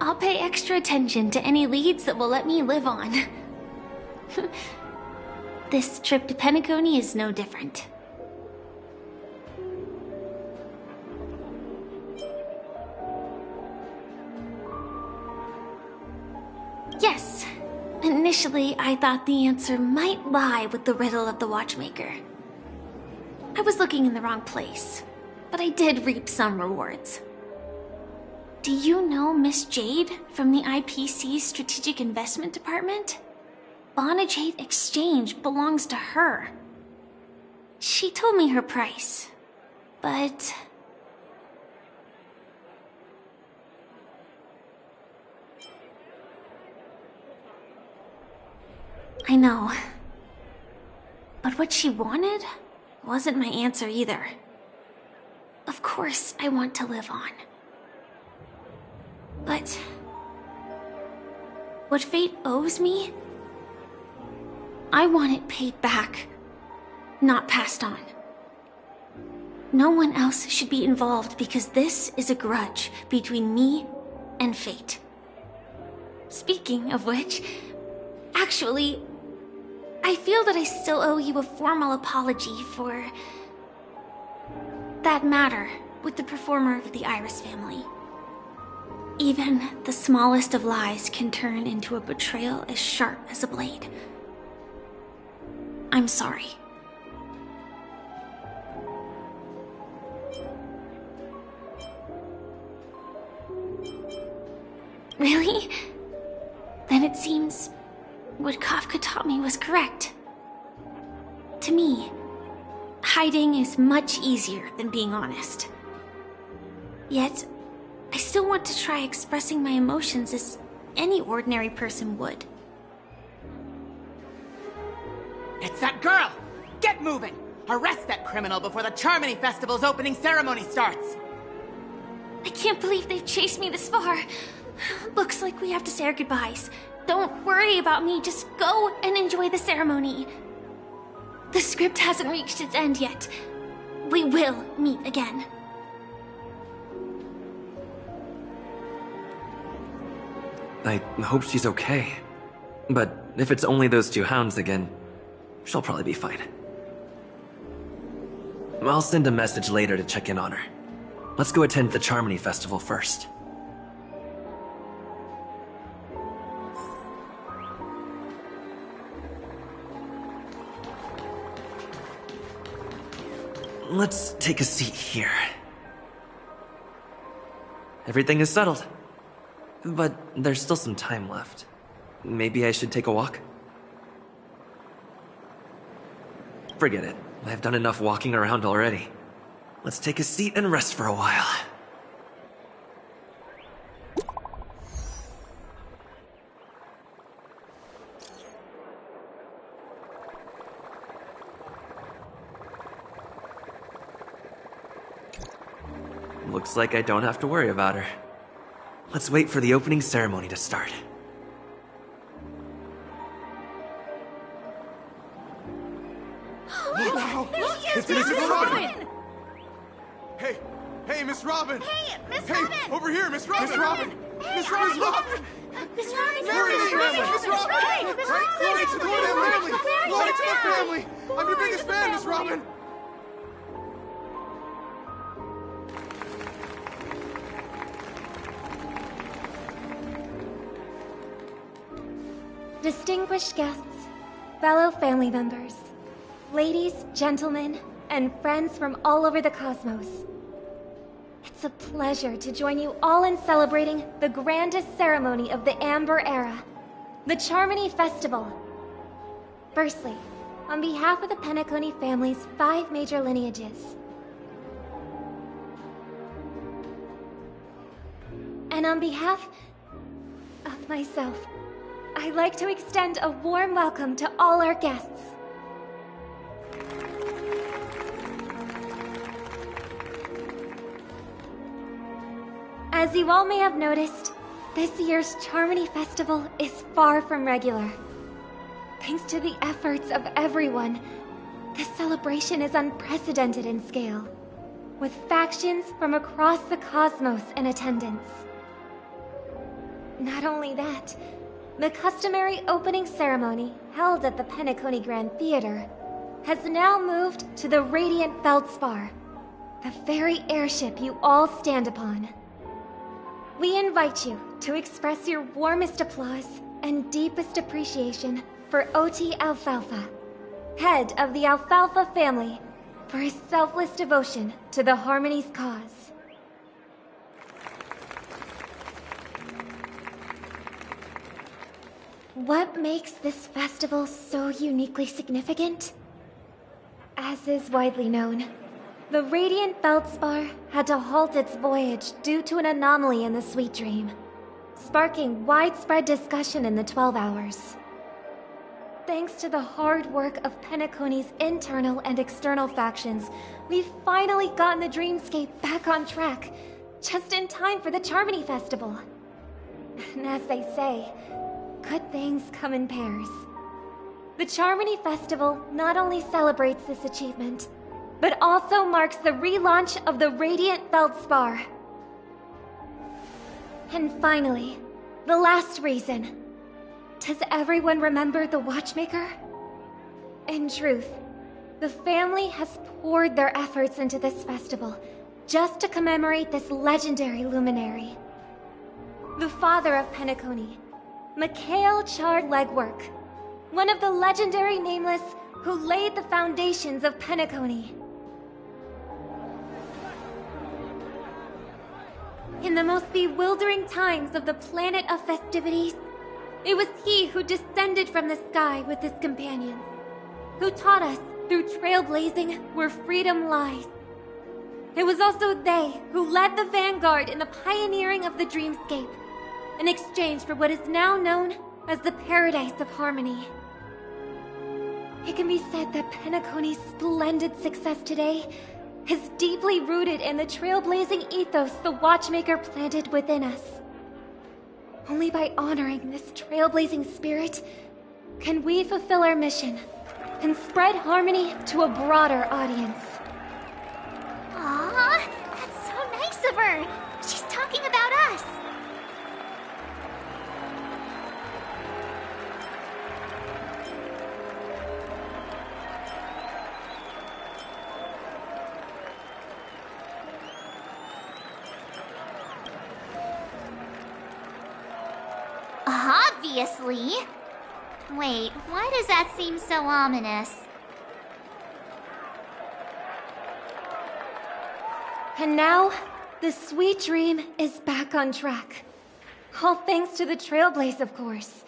I'll pay extra attention to any leads that will let me live on. This trip to Penacony is no different. Yes. Initially, I thought the answer might lie with the riddle of the Watchmaker. I was looking in the wrong place, but I did reap some rewards. Do you know Miss Jade from the IPC's Strategic Investment Department? Bonajade Exchange belongs to her. She told me her price, but... I know. But what she wanted wasn't my answer either. Of course, I want to live on. But... what fate owes me? I want it paid back, not passed on. No one else should be involved because this is a grudge between me and fate. Speaking of which, actually, I feel that I still owe you a formal apology for that matter with the performer of the Iris family. Even the smallest of lies can turn into a betrayal as sharp as a blade. I'm sorry. Really? Then it seems what Kafka taught me was correct. To me, hiding is much easier than being honest. Yet, I still want to try expressing my emotions as any ordinary person would. It's that girl! Get moving! Arrest that criminal before the Charmony Festival's opening ceremony starts! I can't believe they've chased me this far. Looks like we have to say our goodbyes. Don't worry about me, just go and enjoy the ceremony. The script hasn't reached its end yet. We will meet again. I hope she's okay. But if it's only those two hounds again, she'll probably be fine. I'll send a message later to check in on her. Let's go attend the Charmony Festival first. Let's take a seat here. Everything is settled. But there's still some time left. Maybe I should take a walk? Forget it. I've done enough walking around already. Let's take a seat and rest for a while. Looks like I don't have to worry about her. Let's wait for the opening ceremony to start. It's Miss Robin! Hey, Miss Robin! Hey, Miss Robin! Over here, Miss Robin! Miss Robin! Hey, Miss Robin! Miss Robin! Miss Robin! Glory to the family! Glory to the family! I'm your biggest fan, Miss Robin! Distinguished guests, fellow family members, ladies, gentlemen, and friends from all over the cosmos. It's a pleasure to join you all in celebrating the grandest ceremony of the Amber Era, the Charmony Festival. Firstly, on behalf of the Penacony family's 5 major lineages, and on behalf of myself, I'd like to extend a warm welcome to all our guests. As you all may have noticed, this year's Charmony Festival is far from regular. Thanks to the efforts of everyone, this celebration is unprecedented in scale, with factions from across the cosmos in attendance. Not only that, the customary opening ceremony held at the Penacony Grand Theater has now moved to the Radiant Feldspar, the very airship you all stand upon. We invite you to express your warmest applause and deepest appreciation for OT Alfalfa, head of the Alfalfa family, for his selfless devotion to the Harmony's cause. What makes this festival so uniquely significant? As is widely known, the Radiant Feldspar had to halt its voyage due to an anomaly in the Sweet Dream, sparking widespread discussion in the 12 Hours. Thanks to the hard work of Penacony's internal and external factions, we've finally gotten the Dreamscape back on track, just in time for the Charmony Festival. And as they say, good things come in pairs. The Charmony Festival not only celebrates this achievement, but also marks the relaunch of the Radiant Feldspar. And finally, the last reason. Does everyone remember the Watchmaker? In truth, the family has poured their efforts into this festival just to commemorate this legendary luminary. The father of Penacony, Cael Chard Legwork, one of the legendary Nameless who laid the foundations of Penacony. In the most bewildering times of the planet of festivities, it was he who descended from the sky with his companions, who taught us through trailblazing where freedom lies. It was also they who led the vanguard in the pioneering of the Dreamscape, in exchange for what is now known as the Paradise of Harmony. It can be said that Penacony's splendid success today is deeply rooted in the trailblazing ethos the Watchmaker planted within us. Only by honoring this trailblazing spirit can we fulfill our mission and spread harmony to a broader audience. Aw, that's so nice of her. She's talking about us. Obviously. Wait, why does that seem so ominous? And now, the sweet dream is back on track. All thanks to the Trailblaze, of course.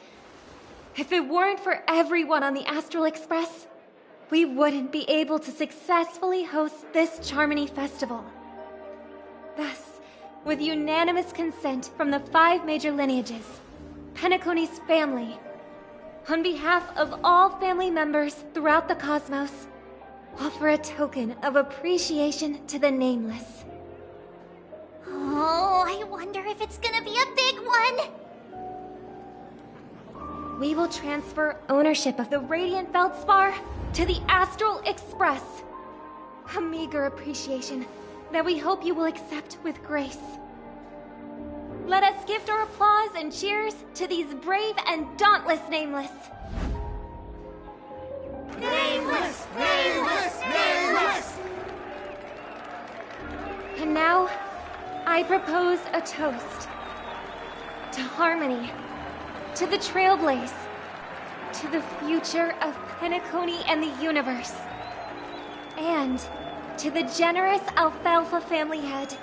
If it weren't for everyone on the Astral Express, we wouldn't be able to successfully host this Charmony Festival. Thus, with unanimous consent from the 5 major lineages, Penacony's family, on behalf of all family members throughout the cosmos, offer a token of appreciation to the Nameless. Oh, I wonder if it's gonna be a big one. We will transfer ownership of the Radiant Feldspar to the Astral Express. A meager appreciation that we hope you will accept with grace. Let us gift our applause and cheers to these brave and dauntless Nameless. Nameless! Nameless! Nameless! And now, I propose a toast. To harmony, to the Trailblaze, to the future of Penacony and the universe, and to the generous Alfalfa family head,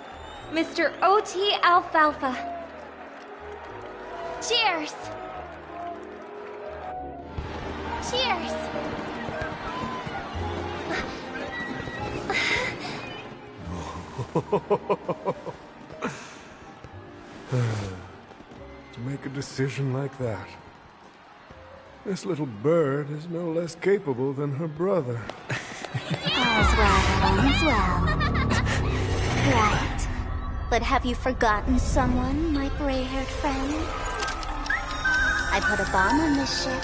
Mr. O.T. Alfalfa. Cheers! Cheers! To make a decision like that. This little bird is no less capable than her brother. All's well, all's well. Right. But have you forgotten someone, my gray-haired friend? I put a bomb on this ship.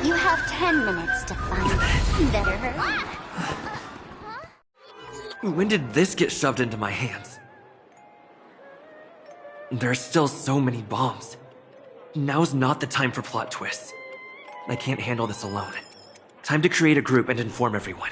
You have 10 minutes to find it. Better hurry. When did this get shoved into my hands? There are still so many bombs. Now's not the time for plot twists. I can't handle this alone. Time to create a group and inform everyone.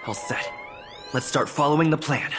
All set. Let's start following the plan.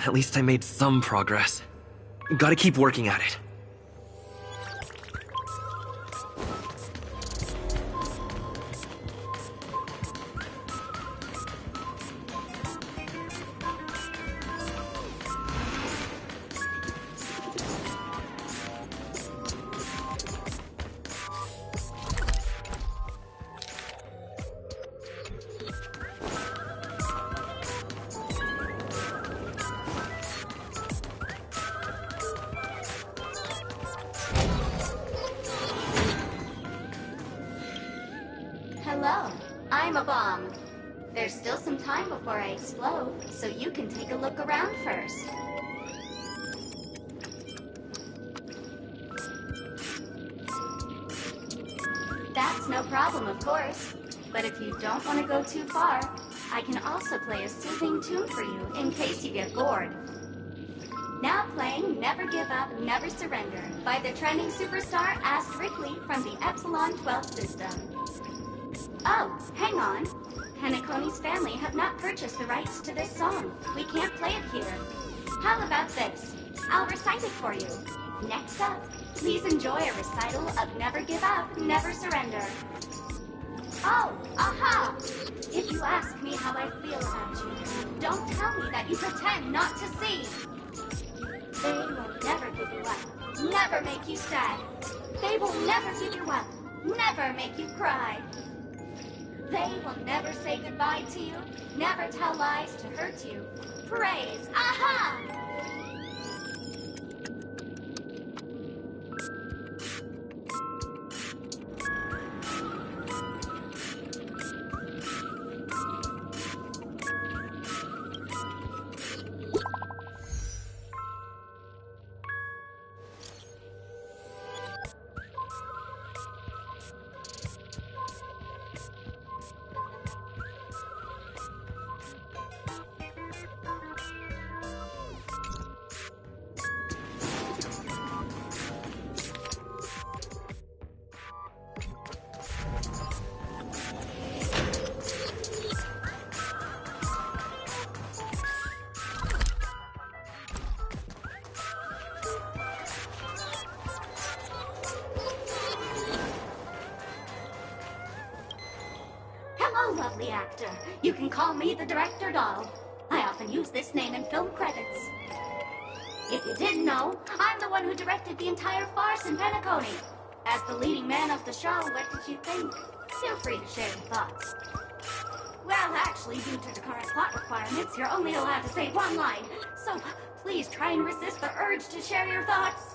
At least I made some progress. Gotta keep working at it. Hello, I'm a bomb. There's still some time before I explode, so you can take a look around first. That's no problem, of course. But if you don't want to go too far, I can also play a soothing tune for you in case you get bored. Now playing Never Give Up, Never Surrender by the trending superstar Ask Rickley from the Epsilon 12 system. Oh, hang on. Penacony's family have not purchased the rights to this song. We can't play it here. How about this? I'll recite it for you. Next up, please enjoy a recital of Never Give Up, Never Surrender. Oh, aha! If you ask me how I feel about you, don't tell me that you pretend not to see. They will never give you up, never make you sad. They will never give you up, never make you cry. They will never say goodbye to you, never tell lies to hurt you. Praise, aha! Hello, lovely actor. You can call me the Director Doll. I often use this name in film credits. If you didn't know, I'm the one who directed the entire farce in penacony. As the leading man of the show, what did you think? Feel free to share your thoughts. Well, actually, due to the current plot requirements, you're only allowed to say one line. So please try and resist the urge to share your thoughts.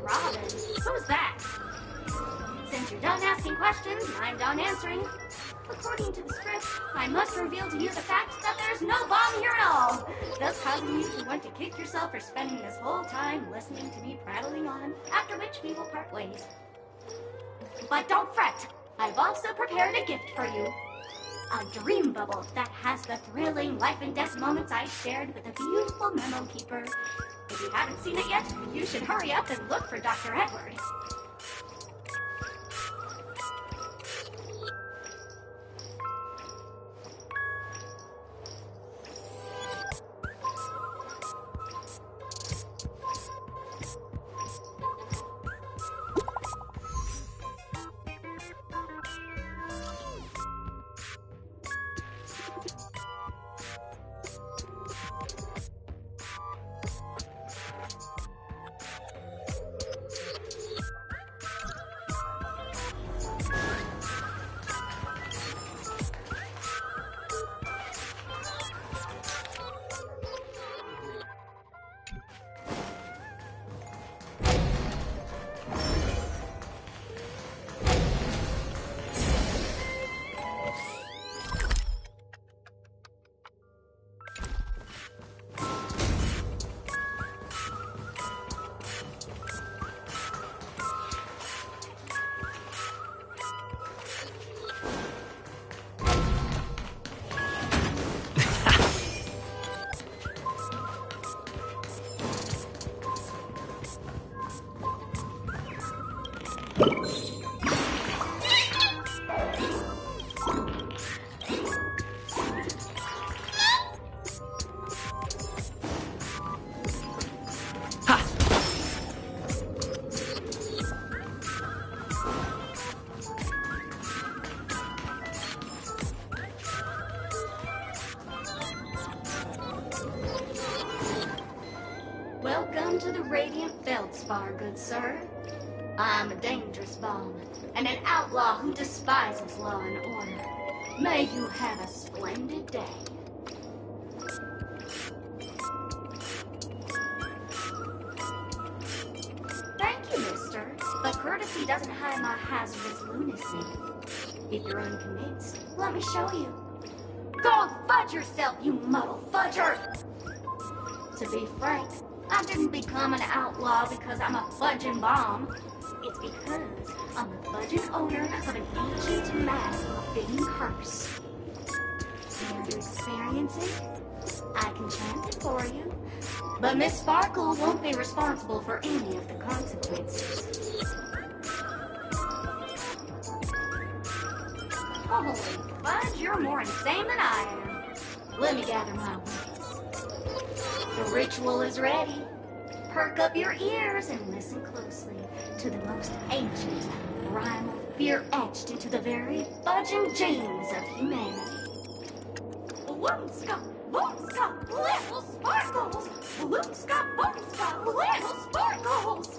Robin, who's that? Since you're done asking questions, I'm done answering. According to the script, I must reveal to you the fact that there's no bomb here at all, thus causing you to want to kick yourself for spending this whole time listening to me prattling on, after which we will part ways. But don't fret, I've also prepared a gift for you. A dream bubble that has the thrilling life and death moments I shared with the beautiful memo keeper. If you haven't seen it yet, you should hurry up and look for Dr. Edward. Welcome to the Radiant Feldspar, good sir. I'm a dangerous bomb, and an outlaw who despises law and order. May you have a splendid day. Thank you, mister, but courtesy doesn't hide my hazardous lunacy. If you're unconvinced, let me show you. Go fudge yourself, you muddle fudger! To be frank, I didn't become an outlaw because I'm a fudging bomb. It's because I'm the fudging owner of an ancient mass-forbidden curse. Here to experience it? I can chant it for you. But Miss Sparkle won't be responsible for any of the consequences. Holy fudge, you're more insane than I am. Let me gather my wits. The ritual is ready. Perk up your ears and listen closely to the most ancient rhyme of fear etched into the very fudging genes of humanity. Bloomska, boomska, little sparkles! Bloomska, boomska, little sparkles!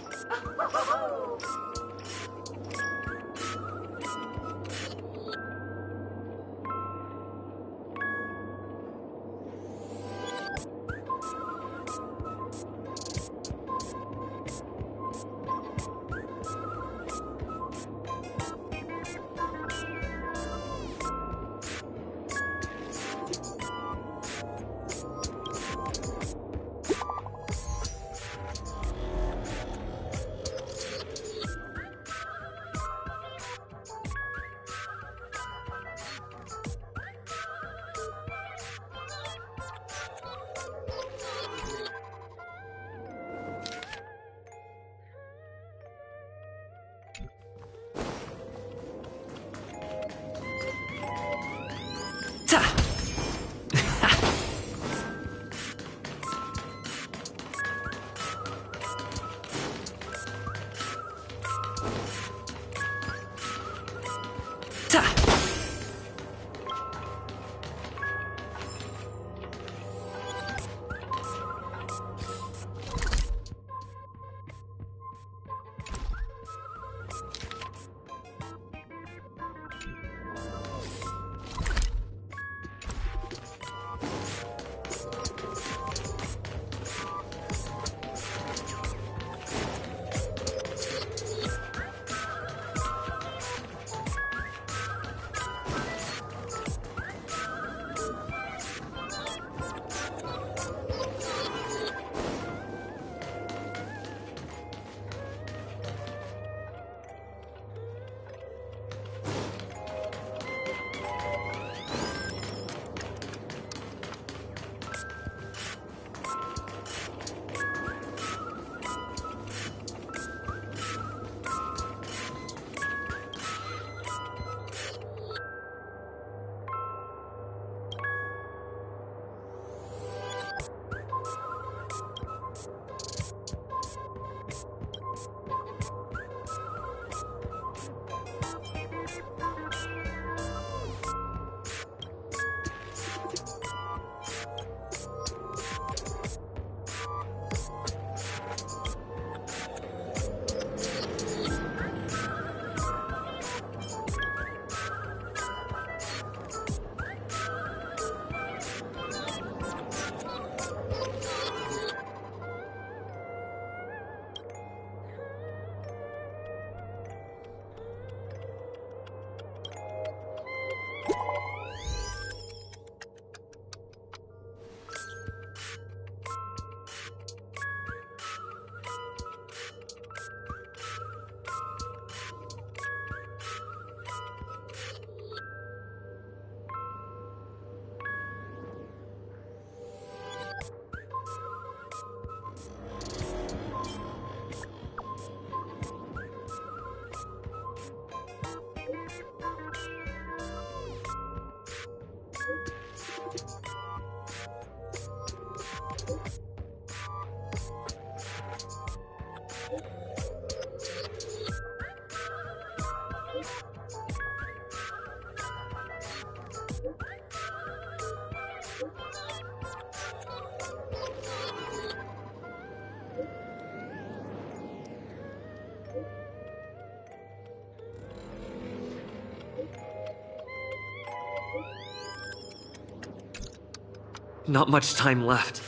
Not much time left.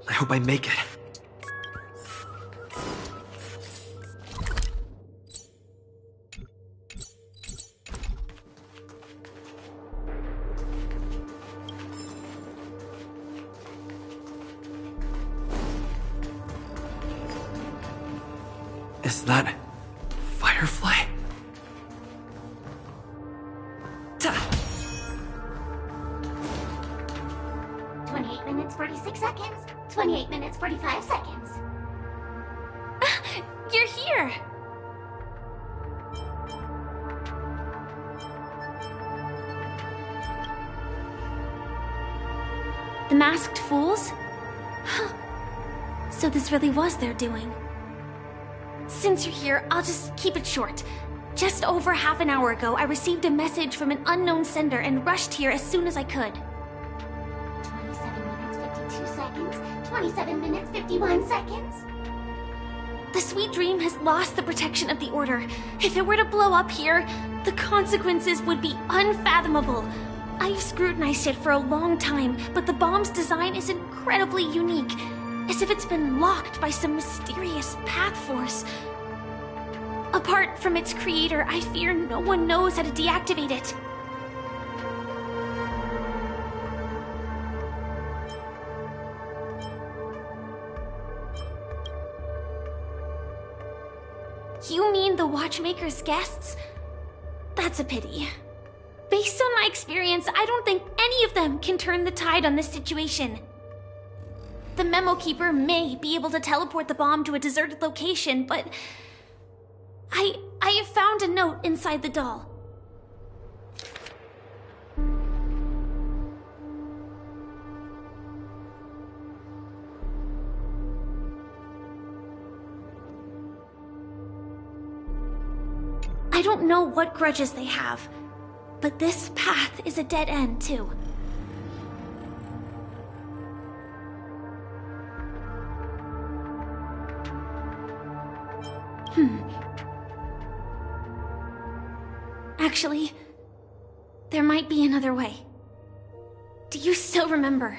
I hope I make it. Is that Firefly? 28 minutes, 46 seconds. 28 minutes, 45 seconds. You're here! The masked fools? So this really was their doing. Since you're here, I'll just keep it short. Just over half an hour ago, I received a message from an unknown sender and rushed here as soon as I could. 27 minutes, 52 seconds. 27 minutes, 51 seconds. The Sweet Dream has lost the protection of the Order. If it were to blow up here, the consequences would be unfathomable. I've scrutinized it for a long time, but the bomb's design is incredibly unique, as if it's been locked by some mysterious path force. Apart from its creator, I fear no one knows how to deactivate it. You mean the Watchmaker's guests? That's a pity. Based on my experience, I don't think any of them can turn the tide on this situation. The Memo Keeper may be able to teleport the bomb to a deserted location, but I have found a note inside the doll. I don't know what grudges they have, but this path is a dead end, too. Actually, there might be another way. Do you still remember?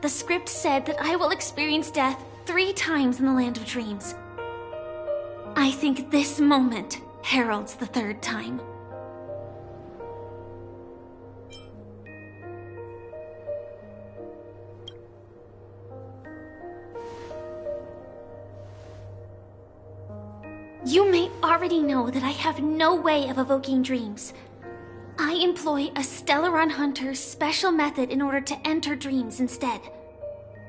The script said that I will experience death 3 times in the Land of Dreams. I think this moment heralds the 3rd time. You may already know that I have no way of evoking dreams. I employ a Stellaron Hunter's special method in order to enter dreams instead.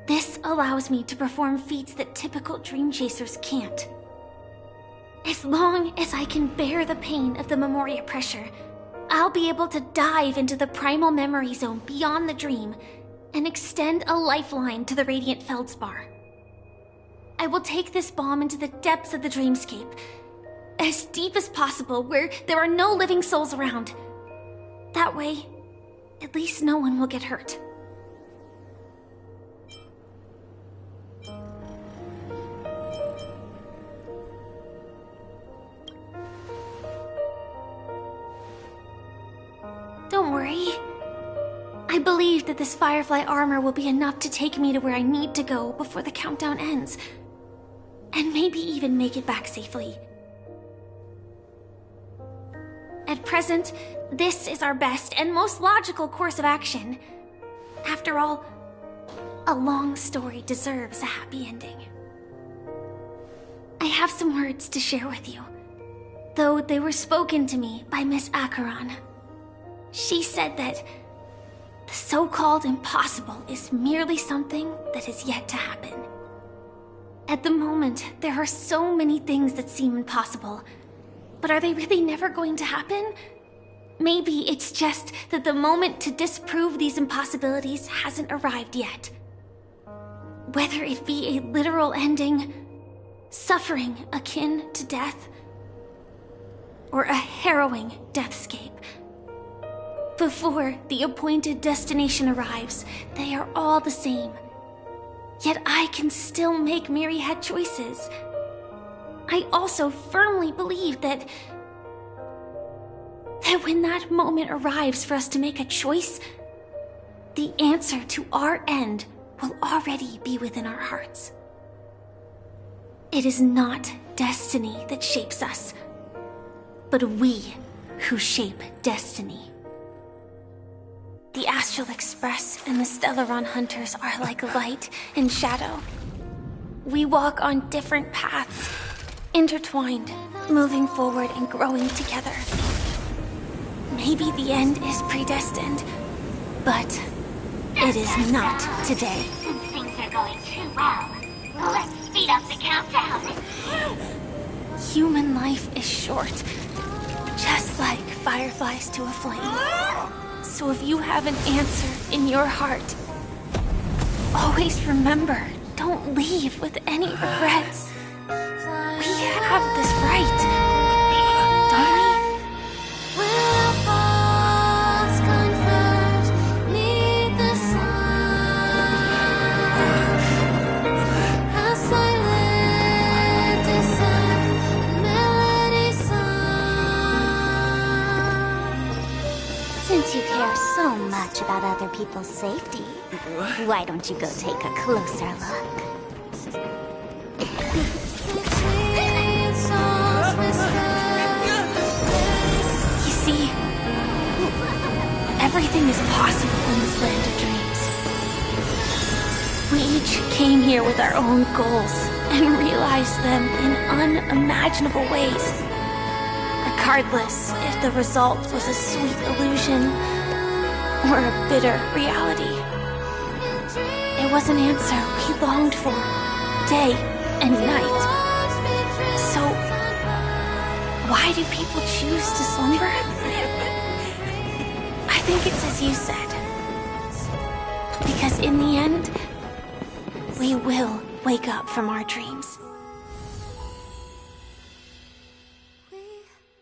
This allows me to perform feats that typical dream chasers can't. As long as I can bear the pain of the Memoria pressure, I'll be able to dive into the primal memory zone beyond the dream and extend a lifeline to the radiant feldspar. I will take this bomb into the depths of the dreamscape, as deep as possible where there are no living souls around. That way, at least no one will get hurt. Don't worry. I believe that this firefly armor will be enough to take me to where I need to go before the countdown ends. And maybe even make it back safely. At present, this is our best and most logical course of action. After all, a long story deserves a happy ending. I have some words to share with you, though they were spoken to me by Miss Acheron. She said that the so-called impossible is merely something that is yet to happen. At the moment, there are so many things that seem impossible, but are they really never going to happen? Maybe it's just that the moment to disprove these impossibilities hasn't arrived yet. Whether it be a literal ending, suffering akin to death, or a harrowing deathscape. Before the appointed destination arrives, they are all the same. Yet I can still make myriad choices. I also firmly believe that when that moment arrives for us to make a choice, the answer to our end will already be within our hearts. It is not destiny that shapes us, but we who shape destiny. The Astral Express and the Stellaron Hunters are like light and shadow. We walk on different paths, intertwined, moving forward and growing together. Maybe the end is predestined, but it is not today. Since things are going too well, let's speed up the countdown. Human life is short, just like fireflies to a flame. So if you have an answer in your heart, always remember, don't leave with any regrets. We have this right, don't we? Since you care so much about other people's safety, why don't you go take a closer look? You see, everything is possible in this land of dreams. We each came here with our own goals and realized them in unimaginable ways. Regardless if the result was a sweet illusion or a bitter reality. It was an answer we longed for, day and night. So, why do people choose to slumber? I think it's as you said. Because in the end, we will wake up from our dreams. We,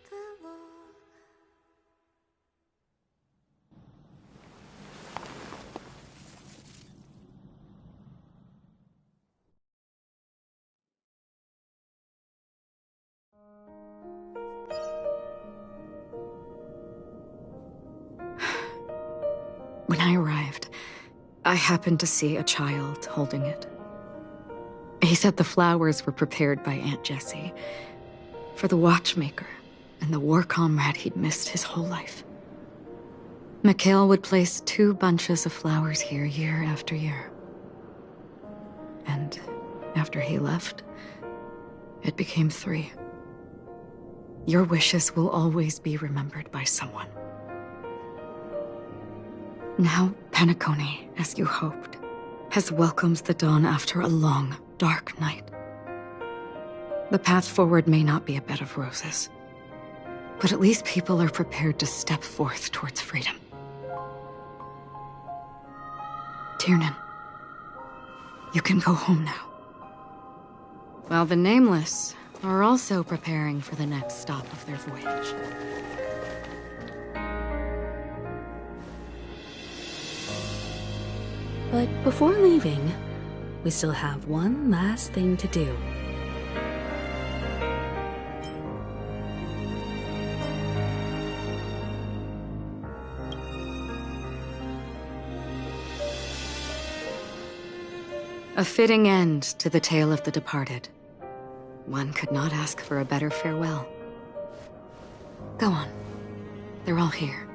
the Lord. When I arrived, I happened to see a child holding it. He said the flowers were prepared by Aunt Jessie for the watchmaker and the war comrade he'd missed his whole life. Mikhail would place 2 bunches of flowers here year after year. And after he left, it became 3. Your wishes will always be remembered by someone. Now, Penacony, as you hoped, has welcomed the dawn after a long, dark night. The path forward may not be a bed of roses, but at least people are prepared to step forth towards freedom. Tiernan, you can go home now. While the Nameless are also preparing for the next stop of their voyage. But before leaving, we still have one last thing to do. A fitting end to the tale of the departed. One could not ask for a better farewell. Go on. They're all here.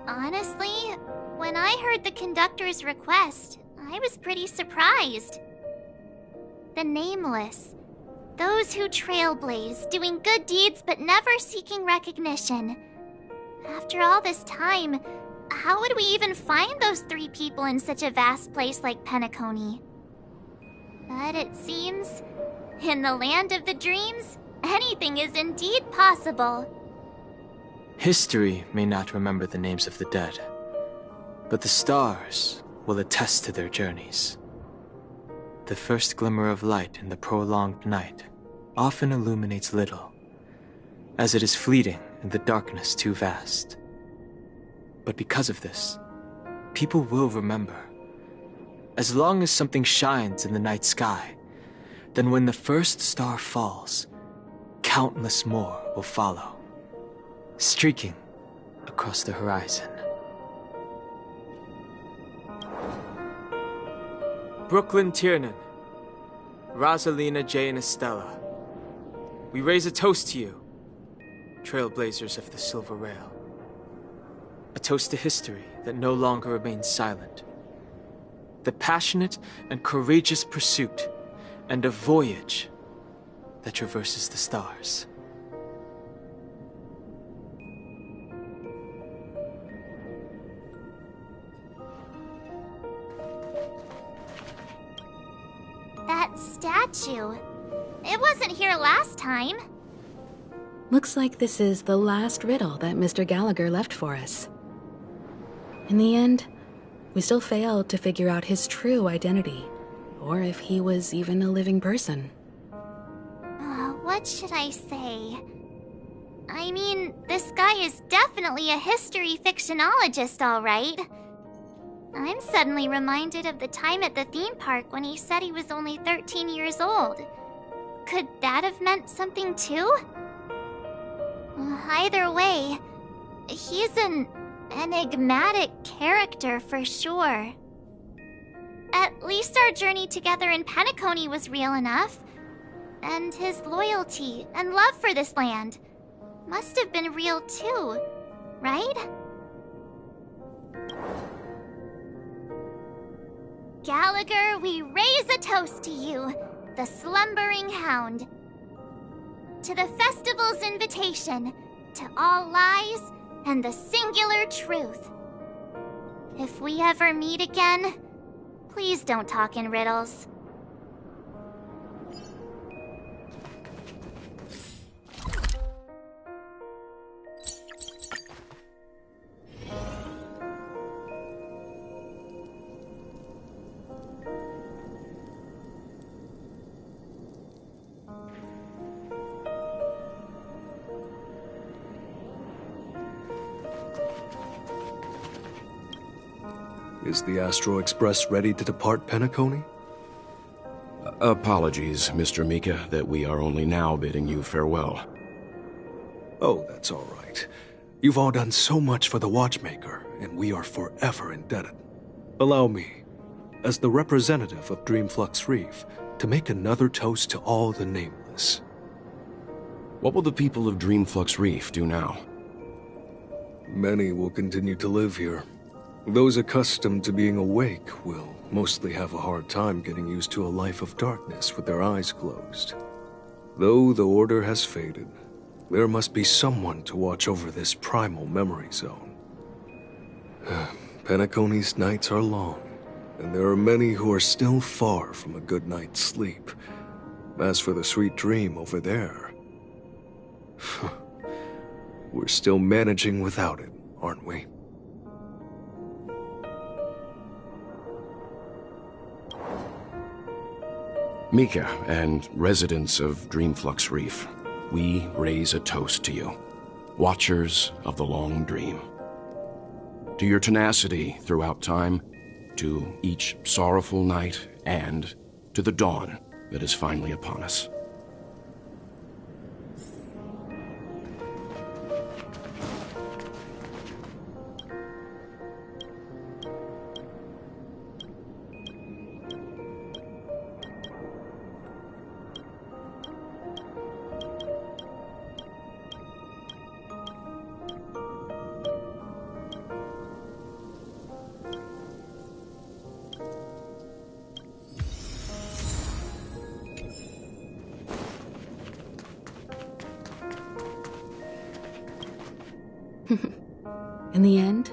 Honestly, when I heard the conductor's request, I was pretty surprised. The Nameless. Those who trailblaze, doing good deeds but never seeking recognition. After all this time, how would we even find those 3 people in such a vast place like Penacony? But it seems, in the land of the dreams, anything is indeed possible. History may not remember the names of the dead, but the stars will attest to their journeys. The first glimmer of light in the prolonged night often illuminates little, as it is fleeting in the darkness too vast. But because of this, people will remember. As long as something shines in the night sky, then when the first star falls, countless more will follow, streaking across the horizon. Brooklyn Tiernan, Rosalina J. and Estella, we raise a toast to you, trailblazers of the Silver Rail. A toast to history that no longer remains silent. The passionate and courageous pursuit, and a voyage that traverses the stars. That statue. It wasn't here last time. Looks like this is the last riddle that Mr. Gallagher left for us. In the end, we still failed to figure out his true identity, or if he was even a living person. What should I say? I mean, this guy is definitely a history fictionologist, all right. I'm suddenly reminded of the time at the theme park when he said he was only 13 years old. Could that have meant something too? Either way, he's an enigmatic character for sure. At least our journey together in Penacony was real enough. And his loyalty and love for this land must have been real too, right? Gallagher, we raise a toast to you, the slumbering hound. To the festival's invitation, to all lies and the singular truth. If we ever meet again, please don't talk in riddles. Is the Astro Express ready to depart Penacony? Apologies, Mr. Mika, that we are only now bidding you farewell. Oh, that's all right. You've all done so much for the Watchmaker, and we are forever indebted. Allow me, as the representative of Dreamflux Reef, to make another toast to all the nameless. What will the people of Dreamflux Reef do now? Many will continue to live here. Those accustomed to being awake will mostly have a hard time getting used to a life of darkness with their eyes closed. Though the order has faded, there must be someone to watch over this primal memory zone. Penacony's nights are long, and there are many who are still far from a good night's sleep. As for the sweet dream over there, we're still managing without it, aren't we? Mika and residents of Dreamflux Reef, we raise a toast to you, watchers of the long dream. To your tenacity throughout time, to each sorrowful night, and to the dawn that is finally upon us. In the end,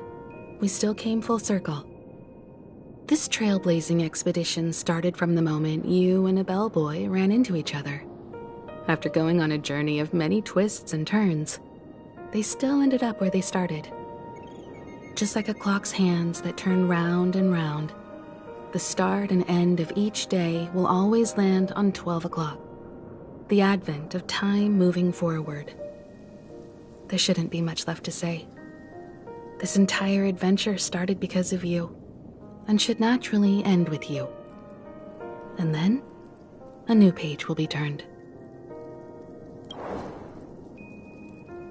we still came full circle. This trailblazing expedition started from the moment you and a bellboy ran into each other. After going on a journey of many twists and turns, they still ended up where they started. Just like a clock's hands that turn round and round, the start and end of each day will always land on 12 o'clock, the advent of time moving forward. There shouldn't be much left to say. This entire adventure started because of you, and should naturally end with you. And then, a new page will be turned.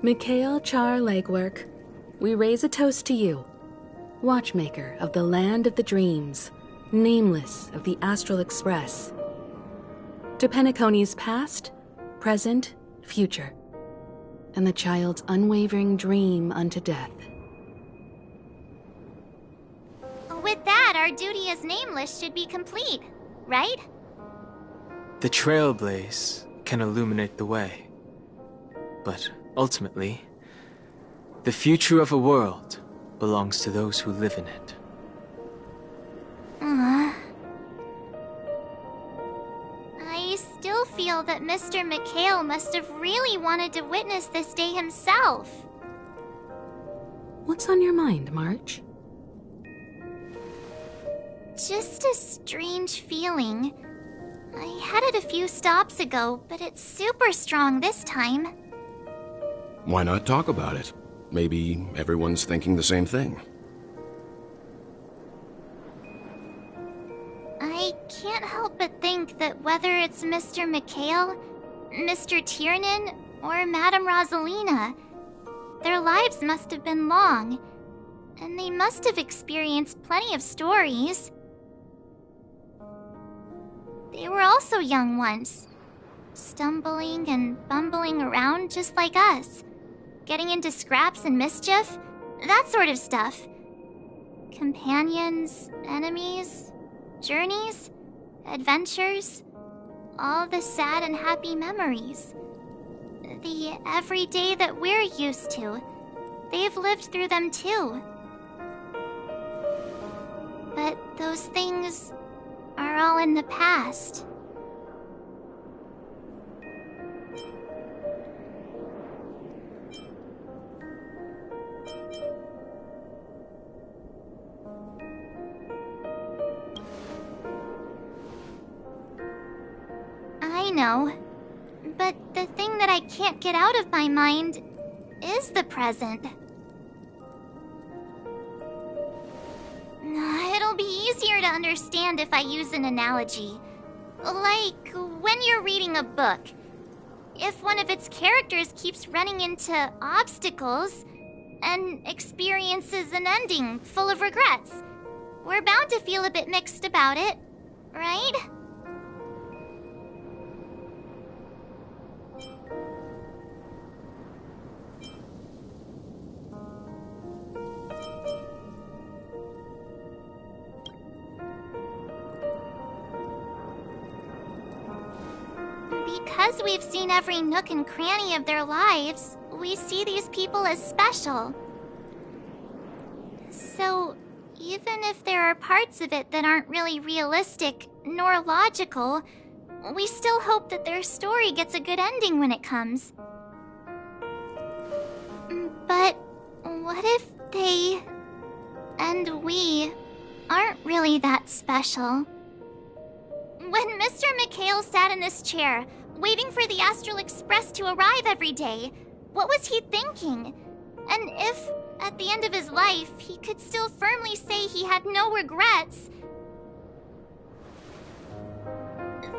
Mikhail Char Legwork, we raise a toast to you, watchmaker of the land of the dreams, nameless of the Astral Express. To Penacony's past, present, future, and the child's unwavering dream unto death. With that, our duty as nameless should be complete, right? The trailblaze can illuminate the way. But ultimately, the future of a world belongs to those who live in it. I still feel that Mr. Mikhail must have really wanted to witness this day himself. What's on your mind, March? Just a strange feeling. I had it a few stops ago, but it's super strong this time. Why not talk about it? Maybe everyone's thinking the same thing. I can't help but think that whether it's Mr. Mikhail, Mr. Tiernan, or Madame Rosalina, their lives must have been long, and they must have experienced plenty of stories. They were also young once, stumbling and bumbling around just like us, getting into scraps and mischief, that sort of stuff. Companions, enemies, journeys, adventures, all the sad and happy memories. The everyday that we're used to, they've lived through them too. But those things are all in the past. I know, but the thing that I can't get out of my mind is the present. It easier to understand if I use an analogy. Like when you're reading a book. If one of its characters keeps running into obstacles and experiences an ending full of regrets, we're bound to feel a bit mixed about it, right? Because we've seen every nook and cranny of their lives, we see these people as special. So, even if there are parts of it that aren't really realistic nor logical, we still hope that their story gets a good ending when it comes. But what if they and we aren't really that special? When Mr. McHale sat in this chair, waiting for the Astral Express to arrive every day, what was he thinking? And if, at the end of his life, he could still firmly say he had no regrets,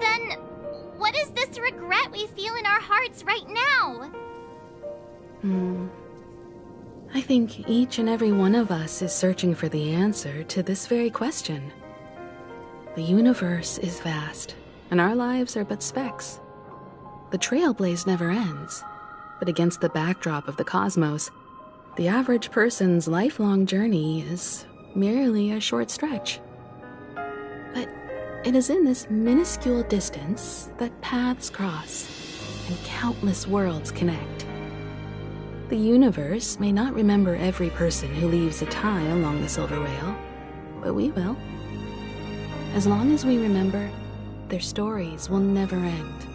then what is this regret we feel in our hearts right now? I think each and every one of us is searching for the answer to this very question. The universe is vast, and our lives are but specks. The trailblaze never ends, but against the backdrop of the cosmos, the average person's lifelong journey is merely a short stretch. But it is in this minuscule distance that paths cross and countless worlds connect. The universe may not remember every person who leaves a tie along the Silver Rail, but we will. As long as we remember, their stories will never end.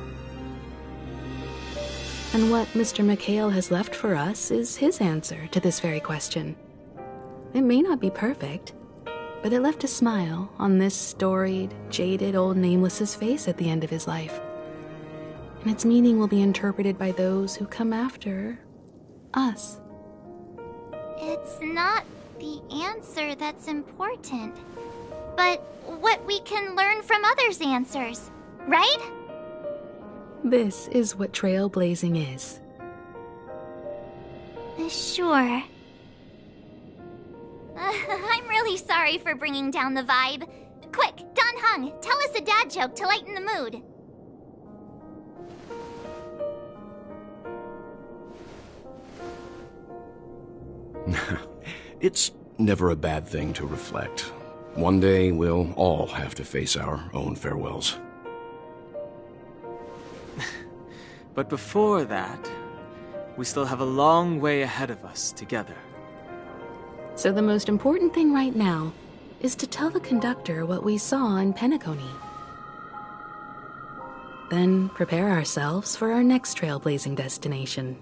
And what Mr. McHale has left for us is his answer to this very question. It may not be perfect, but it left a smile on this storied, jaded old Nameless's face at the end of his life. And its meaning will be interpreted by those who come after us. It's not the answer that's important, but what we can learn from others' answers, right? This is what trailblazing is. Sure. I'm really sorry for bringing down the vibe. Quick, Don Hung, tell us a dad joke to lighten the mood. It's never a bad thing to reflect. One day, we'll all have to face our own farewells. But before that, we still have a long way ahead of us together. So the most important thing right now is to tell the conductor what we saw in Penacony. Then prepare ourselves for our next trailblazing destination.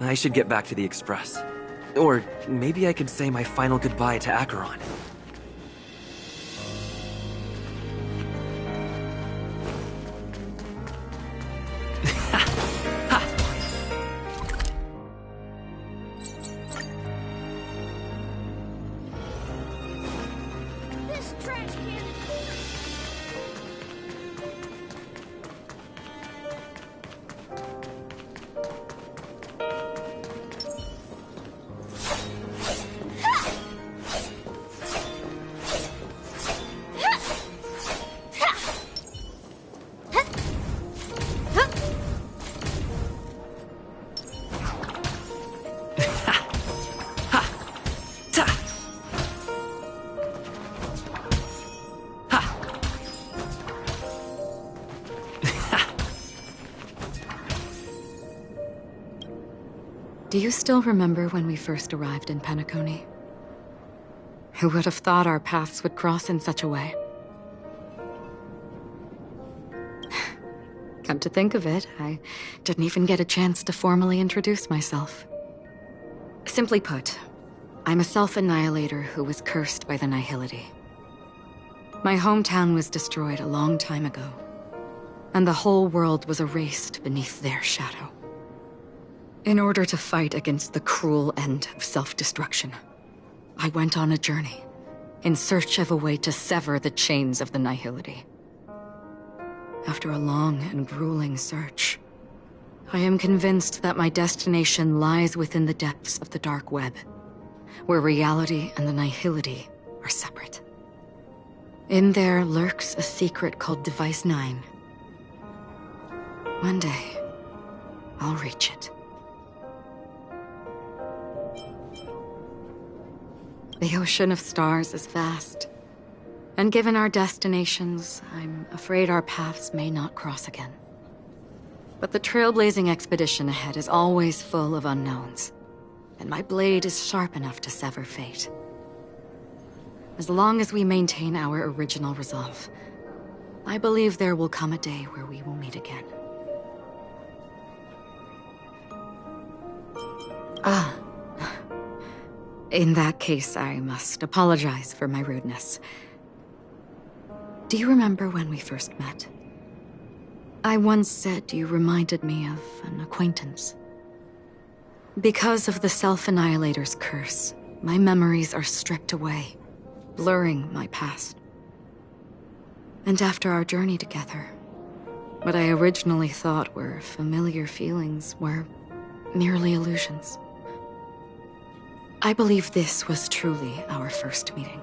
I should get back to the Express. Or maybe I could say my final goodbye to Acheron. This trash can Do you still remember when we first arrived in Penacony? Who would have thought our paths would cross in such a way? Come to think of it, I didn't even get a chance to formally introduce myself. Simply put, I'm a self-annihilator who was cursed by the Nihility. My hometown was destroyed a long time ago, and the whole world was erased beneath their shadow. In order to fight against the cruel end of self-destruction, I went on a journey, in search of a way to sever the chains of the Nihility. After a long and grueling search, I am convinced that my destination lies within the depths of the dark web, where reality and the Nihility are separate. In there lurks a secret called Device 9. One day, I'll reach it. The ocean of stars is vast, and given our destinations, I'm afraid our paths may not cross again. But the trailblazing expedition ahead is always full of unknowns, and my blade is sharp enough to sever fate. As long as we maintain our original resolve, I believe there will come a day where we will meet again. In that case, I must apologize for my rudeness. Do you remember when we first met? I once said you reminded me of an acquaintance. Because of the Self-Annihilator's curse, my memories are stripped away, blurring my past. And after our journey together, what I originally thought were familiar feelings were merely illusions. I believe this was truly our first meeting.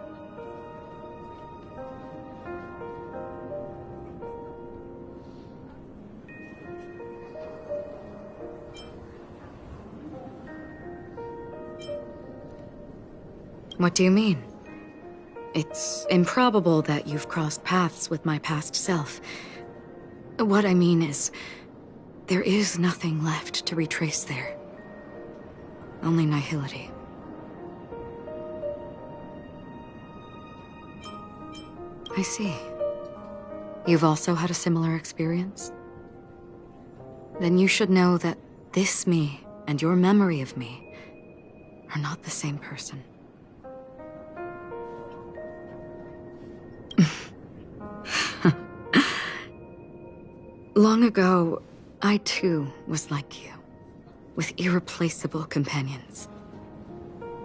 What do you mean? It's improbable that you've crossed paths with my past self. What I mean is, there is nothing left to retrace there. Only nihility. I see. You've also had a similar experience? Then you should know that this me and your memory of me are not the same person. Long ago, I too was like you, with irreplaceable companions.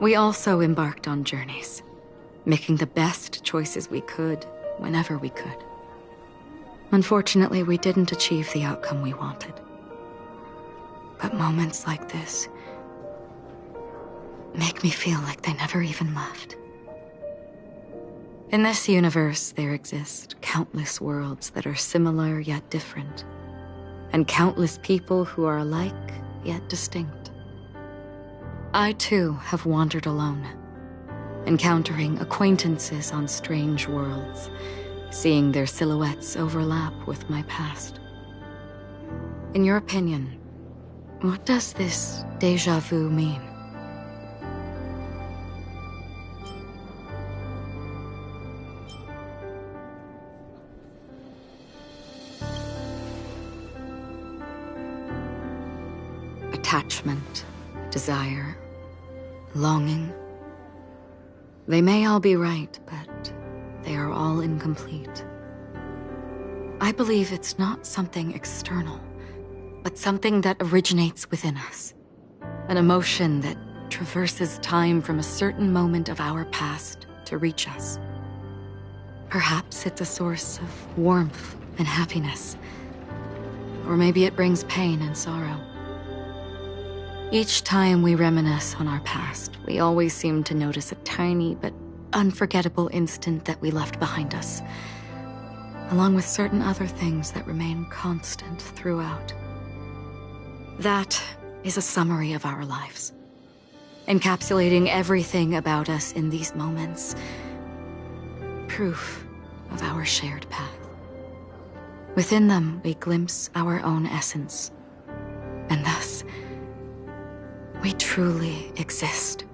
We also embarked on journeys, making the best choices we could, whenever we could. Unfortunately, we didn't achieve the outcome we wanted. But moments like this make me feel like they never even left. In this universe, there exist countless worlds that are similar yet different, and countless people who are alike yet distinct. I too have wandered alone, encountering acquaintances on strange worlds, seeing their silhouettes overlap with my past. In your opinion, what does this déjà vu mean? Attachment, desire, longing. They may all be right, but they are all incomplete. I believe it's not something external, but something that originates within us. An emotion that traverses time from a certain moment of our past to reach us. Perhaps it's a source of warmth and happiness, or maybe it brings pain and sorrow. Each time we reminisce on our past, we always seem to notice a tiny but unforgettable instant that we left behind us, along with certain other things that remain constant throughout. That is a summary of our lives, encapsulating everything about us in these moments, proof of our shared path. Within them, we glimpse our own essence, and thus, we truly exist.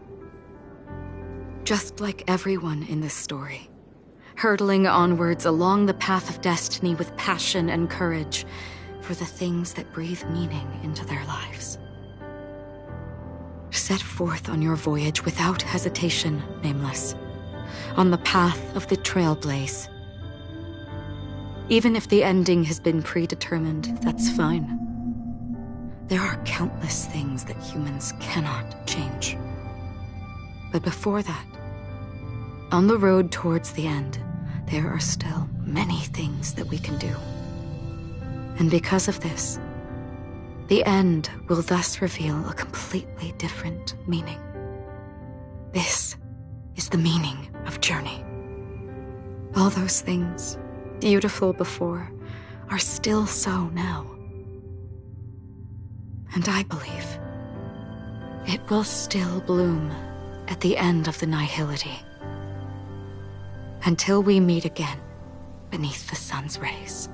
Just like everyone in this story, hurtling onwards along the path of destiny with passion and courage for the things that breathe meaning into their lives. Set forth on your voyage without hesitation, Nameless, on the path of the Trailblaze. Even if the ending has been predetermined, that's fine. There are countless things that humans cannot change. But before that, On the road towards the end, there are still many things that we can do. And because of this, the end will thus reveal a completely different meaning. This is the meaning of journey. All those things, beautiful before, are still so now. And I believe it will still bloom at the end of the nihility. Until we meet again beneath the sun's rays.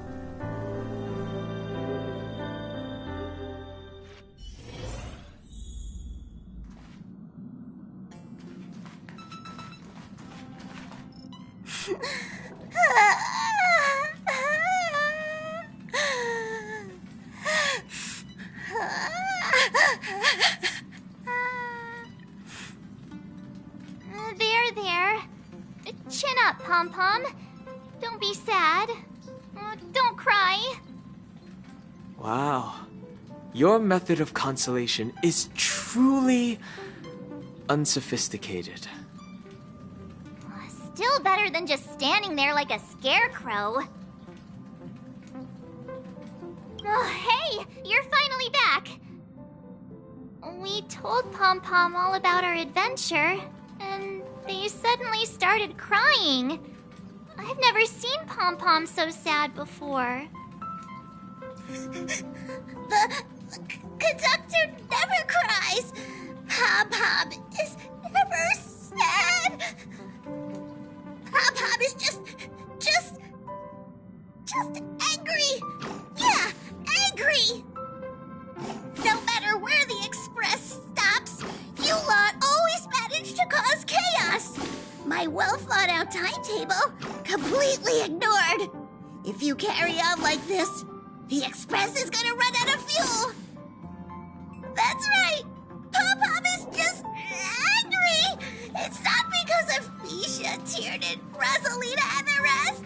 There. Chin up, Pom-Pom. Don't be sad. Don't cry. Wow. Your method of consolation is truly unsophisticated. Still better than just standing there like a scarecrow. Oh, hey! You're finally back! We told Pom-Pom all about our adventure, and they suddenly started crying. I've never seen Pom-Pom so sad before. The conductor never cries. Pom-Pom is never sad. Pom-Pom is just angry. Yeah, angry. No matter where the express stops, you lot always manage to cause chaos. My well-thought-out timetable completely ignored. If you carry on like this, the express is gonna run out of fuel. That's right. Pom-Pom is just angry. It's not because of Misha, Tiernan, Rosalina, and the rest.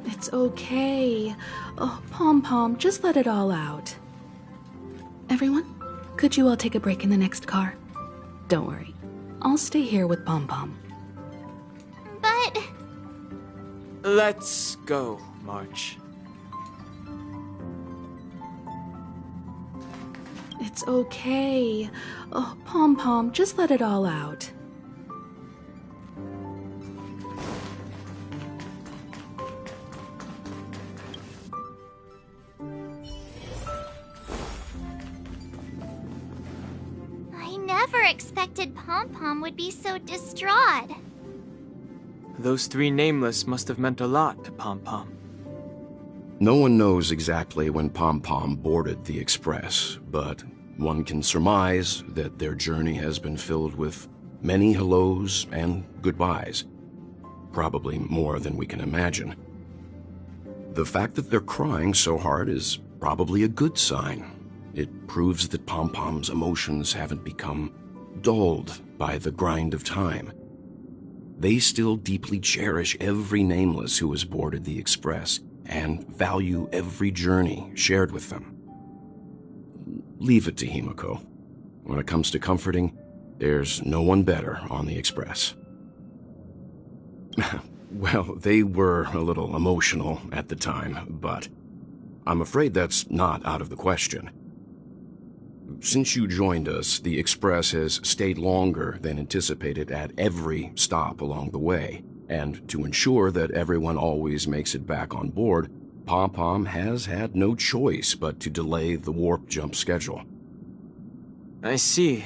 It's okay. Oh, Pom-Pom, just let it all out. Everyone, could you all take a break in the next car? Don't worry. I'll stay here with Pom-Pom. But... Let's go, March. It's okay. Oh, Pom-Pom, just let it all out. I never expected Pom-Pom would be so distraught. Those three nameless must have meant a lot to Pom-Pom. No one knows exactly when Pom-Pom boarded the Express, but one can surmise that their journey has been filled with many hellos and goodbyes. Probably more than we can imagine. The fact that they're crying so hard is probably a good sign. It proves that Pom-Pom's emotions haven't become dulled by the grind of time. They still deeply cherish every nameless who has boarded the Express and value every journey shared with them. Leave it to Himiko. When it comes to comforting, there's no one better on the Express. Well, they were a little emotional at the time, but I'm afraid that's not out of the question. Since you joined us, the Express has stayed longer than anticipated at every stop along the way, and to ensure that everyone always makes it back on board, Pom-Pom has had no choice but to delay the warp jump schedule. I see.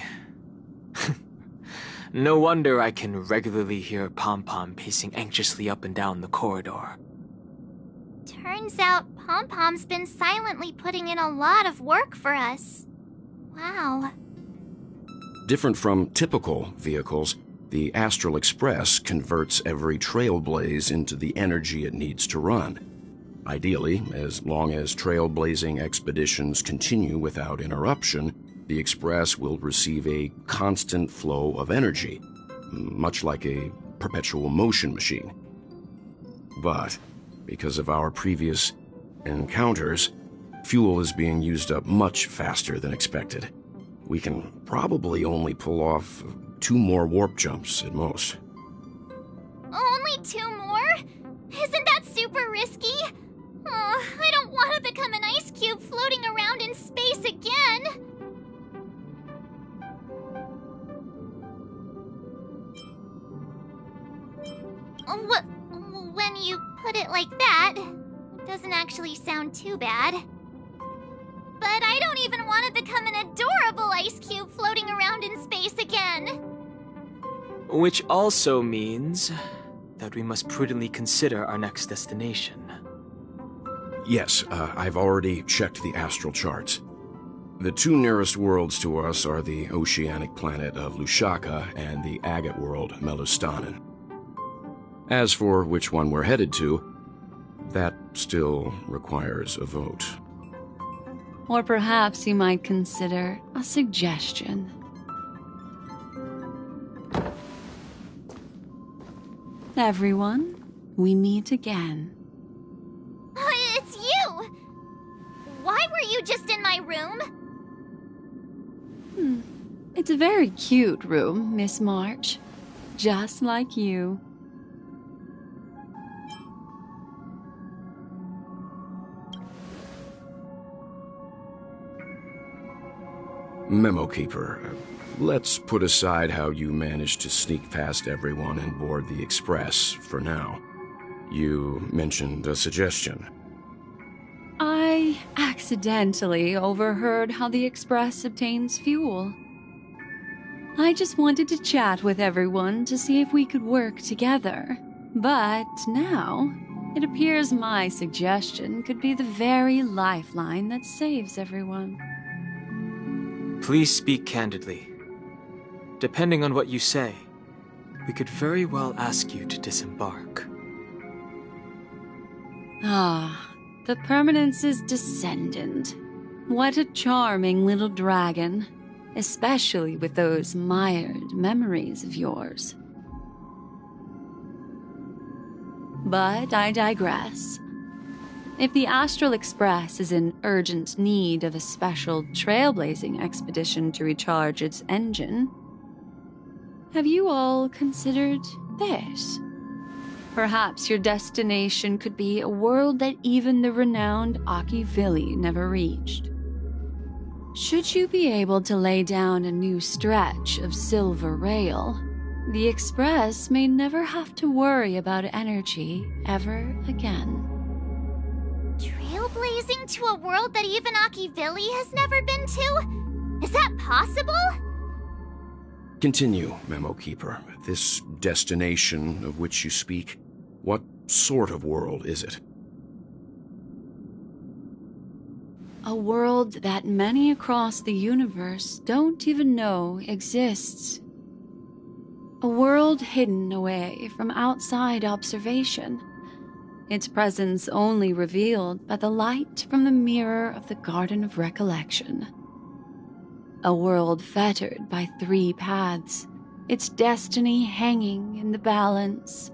No wonder I can regularly hear Pom-Pom pacing anxiously up and down the corridor. Turns out Pom-Pom's been silently putting in a lot of work for us. Wow. Different from typical vehicles, the Astral Express converts every trailblaze into the energy it needs to run. Ideally, as long as trailblazing expeditions continue without interruption, the Express will receive a constant flow of energy, much like a perpetual motion machine. But, because of our previous encounters, fuel is being used up much faster than expected. We can probably only pull off 2 more warp jumps at most. Only 2 more? Isn't that super risky? Oh, I don't want to become an ice cube floating around in space again. When you put it like that, it doesn't actually sound too bad. But I don't even want to become an adorable ice cube floating around in space again. Which also means that we must prudently consider our next destination. Yes, I've already checked the astral charts. The 2 nearest worlds to us are the oceanic planet of Lushaka and the agate world, Melustanen. As for which one we're headed to, that still requires a vote. Or perhaps you might consider a suggestion. Everyone, we meet again. It's you! Why were you just in my room? It's a very cute room, Miss March. Just like you. Memo Keeper, let's put aside how you managed to sneak past everyone and board the Express for now. You mentioned a suggestion. I accidentally overheard how the Express obtains fuel. I just wanted to chat with everyone to see if we could work together. But now, it appears my suggestion could be the very lifeline that saves everyone. Please speak candidly. Depending on what you say, we could very well ask you to disembark. Ah, the Permanence's descendant. What a charming little dragon, especially with those mired memories of yours. But I digress. If the Astral Express is in urgent need of a special trailblazing expedition to recharge its engine, have you all considered this? Perhaps your destination could be a world that even the renowned Akivili never reached. Should you be able to lay down a new stretch of silver rail, the Express may never have to worry about energy ever again. Trailblazing to a world that even Akivili has never been to? Is that possible? Continue, Memo Keeper. This destination of which you speak, what sort of world is it? A world that many across the universe don't even know exists. A world hidden away from outside observation. Its presence only revealed by the light from the mirror of the Garden of Recollection. A world fettered by 3 paths, its destiny hanging in the balance.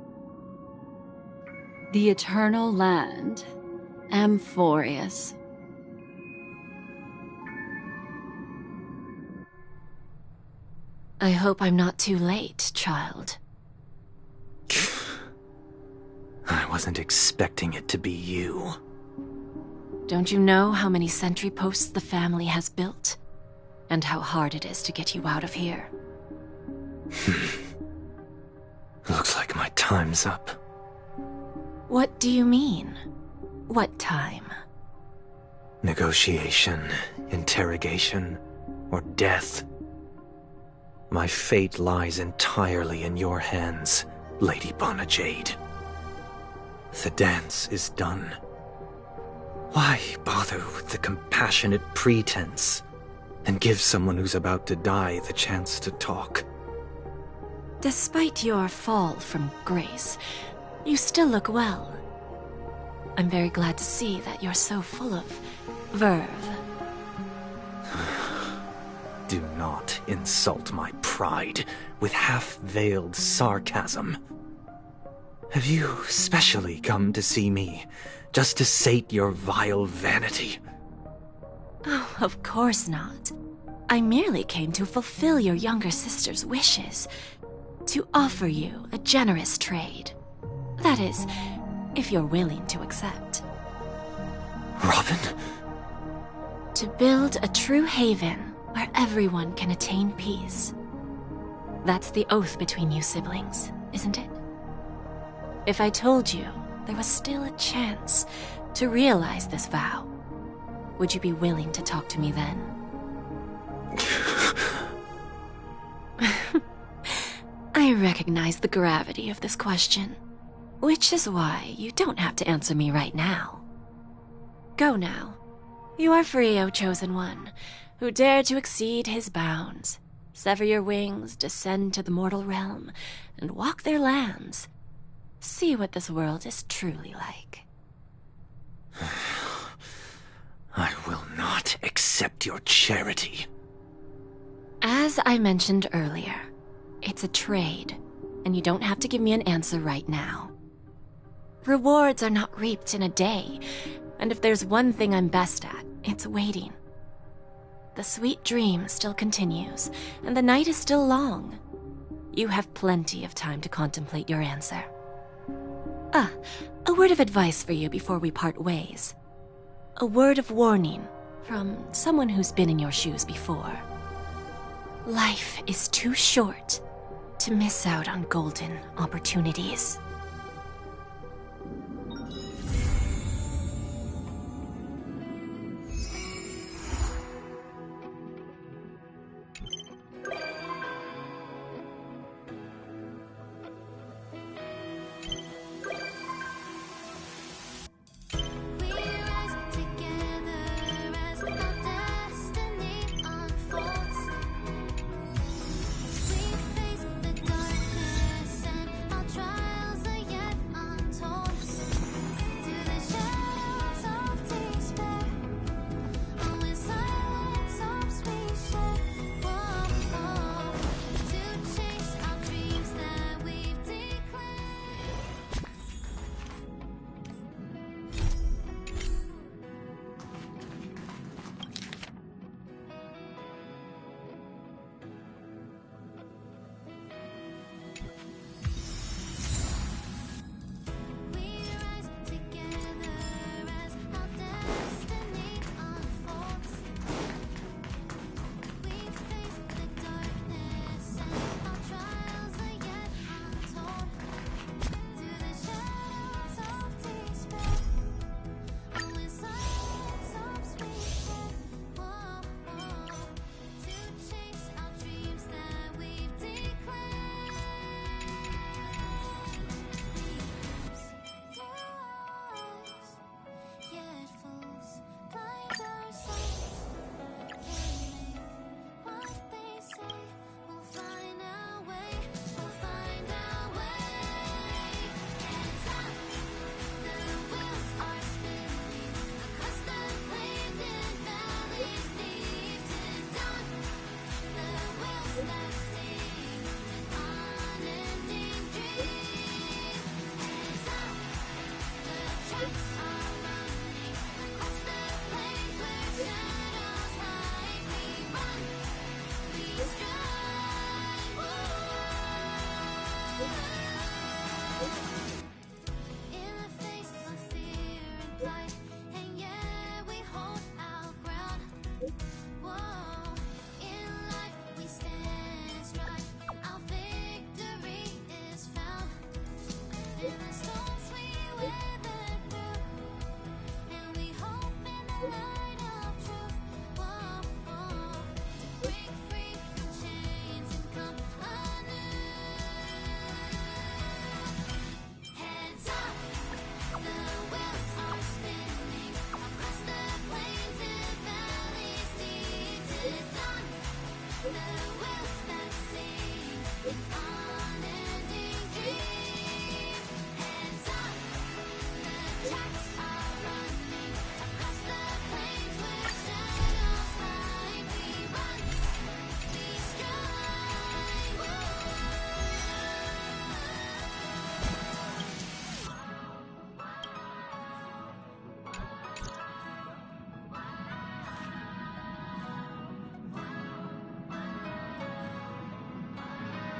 The Eternal Land, Amphorius. I hope I'm not too late, child. I wasn't expecting it to be you. Don't you know how many sentry posts the family has built? And how hard it is to get you out of here? Looks like my time's up. What do you mean? What time? Negotiation, interrogation, or death. My fate lies entirely in your hands, Lady Bonajade. The dance is done. Why bother with the compassionate pretense and give someone who's about to die the chance to talk? Despite your fall from grace, you still look well. I'm very glad to see that you're so full of verve. Do not insult my pride with half-veiled sarcasm. Have you specially come to see me just to sate your vile vanity? Oh, of course not. I merely came to fulfill your younger sister's wishes. To offer you a generous trade. That is, if you're willing to accept. Robin? To build a true haven where everyone can attain peace. That's the oath between you siblings, isn't it? If I told you there was still a chance to realize this vow, would you be willing to talk to me then? I recognize the gravity of this question, which is why you don't have to answer me right now. Go now. You are free, O Chosen One, who dare to exceed his bounds, sever your wings, descend to the mortal realm, and walk their lands. See what this world is truly like. I will not accept your charity. As I mentioned earlier, it's a trade, and you don't have to give me an answer right now. Rewards are not reaped in a day, and if there's one thing I'm best at, it's waiting. The sweet dream still continues, and the night is still long. You have plenty of time to contemplate your answer. A word of advice for you before we part ways. A word of warning from someone who's been in your shoes before. Life is too short to miss out on golden opportunities. The wheels that sing.